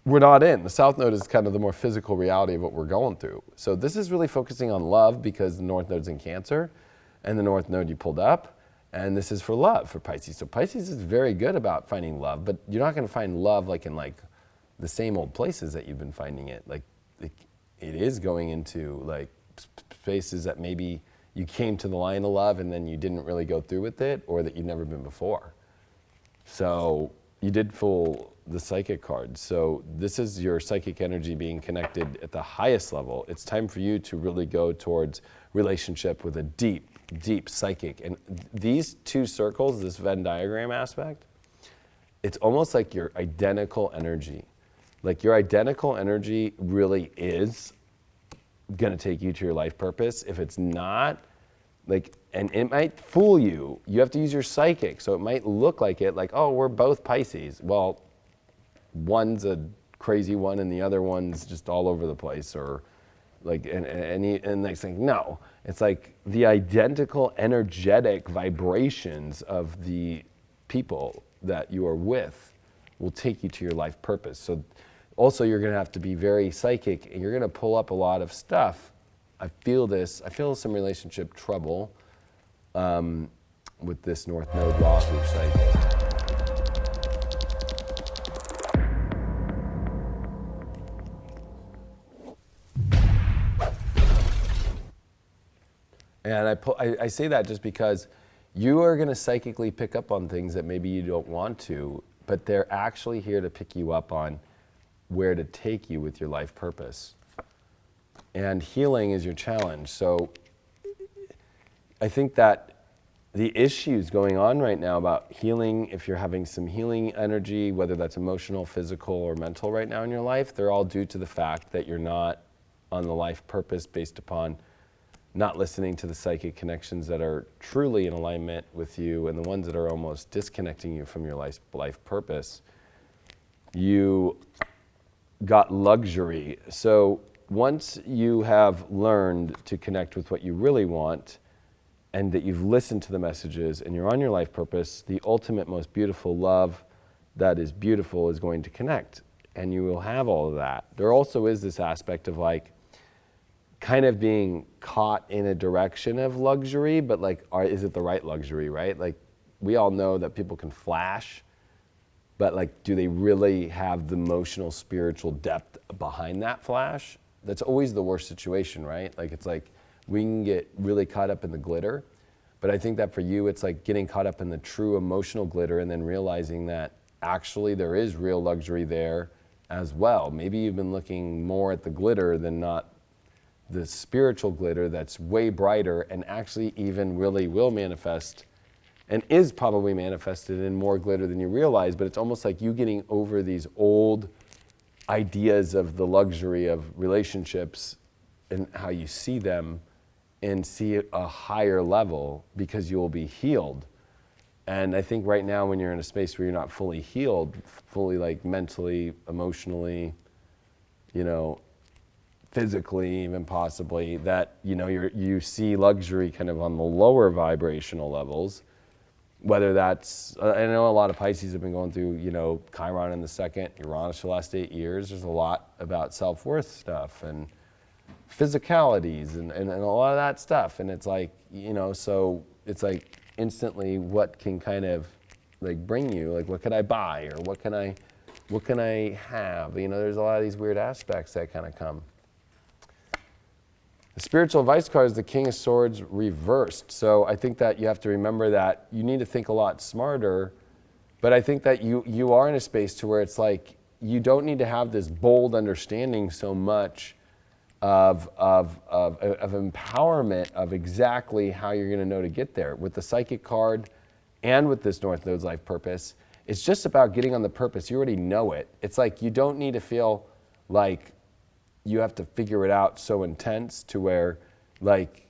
we're not in. The South Node is kind of the more physical reality of what we're going through. So this is really focusing on love because the North Node's in Cancer and the North Node you pulled up. And this is for love for Pisces. So Pisces is very good about finding love, but you're not gonna find love in the same old places that you've been finding it. It is going into spaces that maybe you came to the line of love and then you didn't really go through with it, or that you've never been before. So you did pull the psychic card. So this is your psychic energy being connected at the highest level. It's time for you to really go towards relationship with a deep, deep psychic. And these two circles, this Venn diagram aspect, it's almost like your identical energy. Your identical energy really is going to take you to your life purpose. If it's not, like, and it might fool you. You have to use your psychic. So it might look like it, like, oh, we're both Pisces. Well, one's a crazy one and the other one's just all over the place, or like, and next thing, no. It's like the identical energetic vibrations of the people that you are with will take you to your life purpose. So also you're going to have to be very psychic, and you're going to pull up a lot of stuff. I feel some relationship trouble with this North Node Rahu cycle. And I say that just because you are going to psychically pick up on things that maybe you don't want to, but they're actually here to pick you up on where to take you with your life purpose. And healing is your challenge. So I think that the issues going on right now about healing, if you're having some healing energy, whether that's emotional, physical, or mental right now in your life, they're all due to the fact that you're not on the life purpose based upon not listening to the psychic connections that are truly in alignment with you, and the ones that are almost disconnecting you from your life purpose. You got luxury. So once you have learned to connect with what you really want, and that you've listened to the messages and you're on your life purpose, the ultimate, most beautiful love that is beautiful is going to connect, and you will have all of that. There also is this aspect of like kind of being caught in a direction of luxury, but like, is it the right luxury, right? Like, we all know that people can flash, but like, do they really have the emotional, spiritual depth behind that flash? That's always the worst situation, right? Like, it's like, we can get really caught up in the glitter, but I think that for you, it's like getting caught up in the true emotional glitter and then realizing that actually there is real luxury there as well. Maybe you've been looking more at the glitter than not the spiritual glitter that's way brighter and actually even really will manifest and is probably manifested in more glitter than you realize, but it's almost like you getting over these old ideas of the luxury of relationships and how you see them, and see a higher level because you will be healed. And I think right now when you're in a space where you're not fully healed, fully like mentally, emotionally, you know, physically, even possibly, that you see luxury kind of on the lower vibrational levels, whether that's, I know a lot of Pisces have been going through, Chiron in the second, Uranus for the last 8 years. There's a lot about self-worth stuff and physicalities and a lot of that stuff. And it's like, so it's like instantly what can kind of like bring you, like what can I buy or what can I have? There's a lot of these weird aspects that kind of come. The spiritual advice card is the King of Swords reversed. So I think that you have to remember that you need to think a lot smarter, but I think that you are in a space to where it's like, you don't need to have this bold understanding so much of empowerment of exactly how you're going to know to get there. With the psychic card and with this North Node's life purpose, it's just about getting on the purpose. You already know it. It's like you don't need to feel like you have to figure it out so intense to where like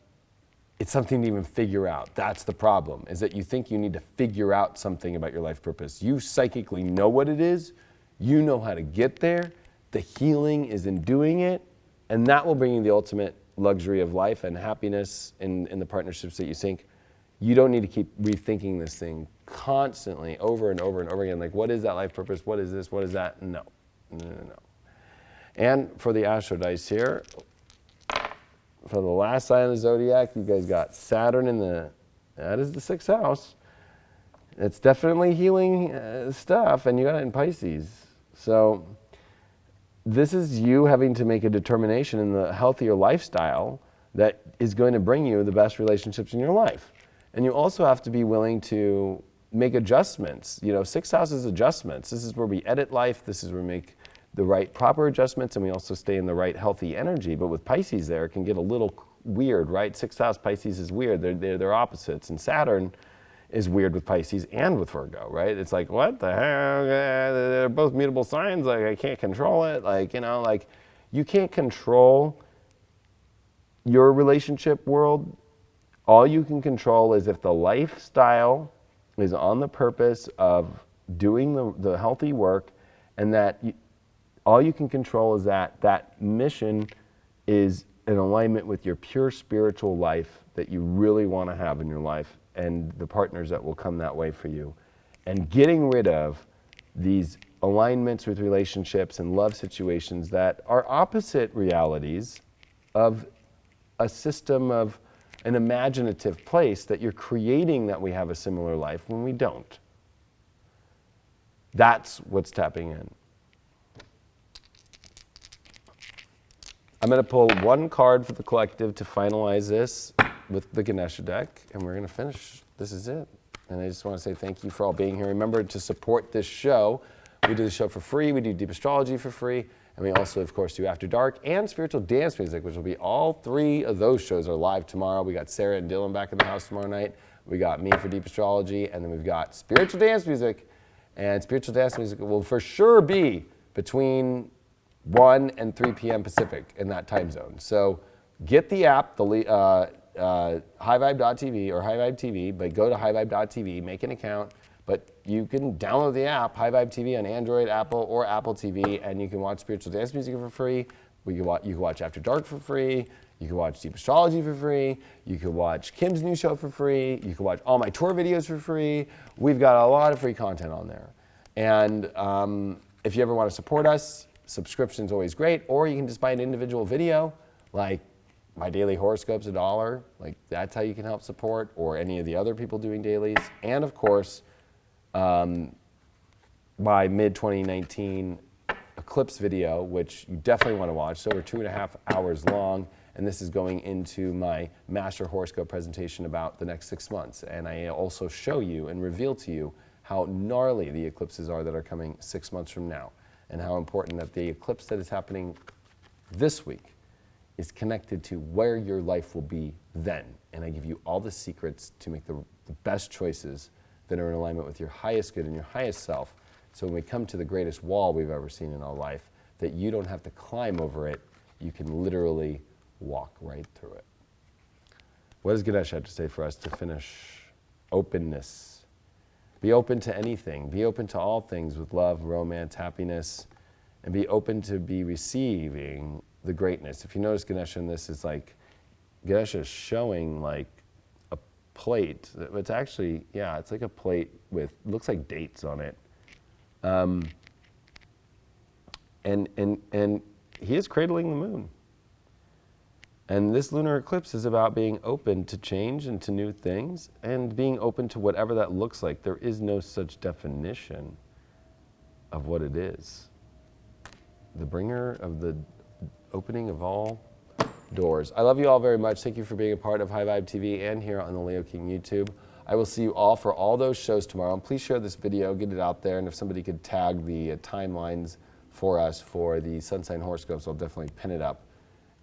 it's something to even figure out. That's the problem, is that you think you need to figure out something about your life purpose. You psychically know what it is. You know how to get there. The healing is in doing it. And that will bring you the ultimate luxury of life and happiness in the partnerships that you sync. You don't need to keep rethinking this thing constantly over and over and over again. Like, what is that life purpose? What is this? What is that? No. And for the astro dice here, for the last sign of the zodiac, you guys got Saturn that is the 6th house. It's definitely healing stuff, and you got it in Pisces. So this is you having to make a determination in the healthier lifestyle that is going to bring you the best relationships in your life. And you also have to be willing to make adjustments. 6th house is adjustments. This is where we edit life. This is where we make the right proper adjustments, and we also stay in the right healthy energy. But with Pisces there, it can get a little weird, right? 6th house Pisces is weird. They're opposites. And Saturn is weird with Pisces and with Virgo, right? It's like, what the hell? They're both mutable signs. Like, I can't control it. Like, you can't control your relationship world, all you can control is if the lifestyle is on the purpose of doing the healthy work, and that all you can control is that mission is in alignment with your pure spiritual life that you really want to have in your life, and the partners that will come that way for you. And getting rid of these alignments with relationships and love situations that are opposite realities of a system of an imaginative place that you're creating that we have a similar life when we don't. That's what's tapping in. I'm going to pull one card for the collective to finalize this with the Ganesha deck, and we're going to finish. This is it. And I just want to say thank you for all being here. Remember to support this show. We do the show for free. We do deep astrology for free. And we also, of course, do After Dark and spiritual dance music, which will be all three of those shows are live tomorrow. We got Sarah and Dylan back in the house tomorrow night. We got me for deep astrology. And then we've got spiritual dance music. And spiritual dance music will for sure be between 1 and 3 p.m. Pacific in that time zone. So get the app, the highvibe.tv or highvibe TV, but go to highvibe.tv, make an account. But you can download the app, highvibe TV on Android, Apple, or Apple TV, and you can watch spiritual dance music for free. You can watch After Dark for free. You can watch Deep Astrology for free. You can watch Kim's new show for free. You can watch all my tour videos for free. We've got a lot of free content on there. And if you ever want to support us, subscription's always great, or you can just buy an individual video, like my daily horoscope's $1. Like that's how you can help support, or any of the other people doing dailies. And of course, my mid-2019 Eclipse video, which you definitely want to watch. So we're 2.5 hours long, and this is going into my Master Horoscope presentation about the next 6 months. And I also show you and reveal to you how gnarly the eclipses are that are coming 6 months from now, and how important that the eclipse that is happening this week is connected to where your life will be then. And I give you all the secrets to make the best choices that are in alignment with your highest good and your highest self. So when we come to the greatest wall we've ever seen in our life, that you don't have to climb over it, you can literally walk right through it. What does Ganesh have to say for us to finish? Openness. Be open to anything. Be open to all things with love, romance, happiness, and be open to be receiving the greatness. If you notice, Ganesh in this is like, Ganesh is showing like a plate. It's actually, yeah, it's like a plate with, looks like dates on it. And he is cradling the moon. And this lunar eclipse is about being open to change and to new things, and being open to whatever that looks like. There is no such definition of what it is. The bringer of the opening of all doors. I love you all very much. Thank you for being a part of High Vibe TV and here on the Leo King YouTube. I will see you all for all those shows tomorrow. And please share this video, get it out there, and if somebody could tag the timelines for us for the sun sign horoscopes, I'll definitely pin it up.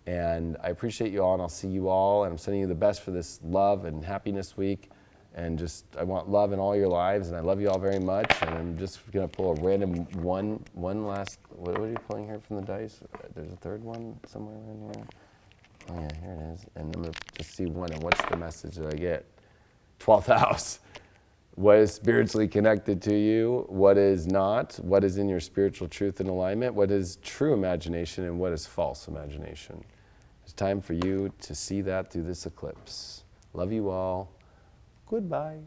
And I appreciate you all, and I'll see you all, and I'm sending you the best for this love and happiness week. And just, I want love in all your lives, and I love you all very much. And I'm just gonna pull a random one last, what are you pulling here from the dice? There's a third one somewhere around here. Oh yeah, here it is. And I'm gonna just see one, and what's the message that I get? 12th house. What is spiritually connected to you? What is not? What is in your spiritual truth and alignment? What is true imagination, and what is false imagination? It's time for you to see that through this eclipse. Love you all. Goodbye.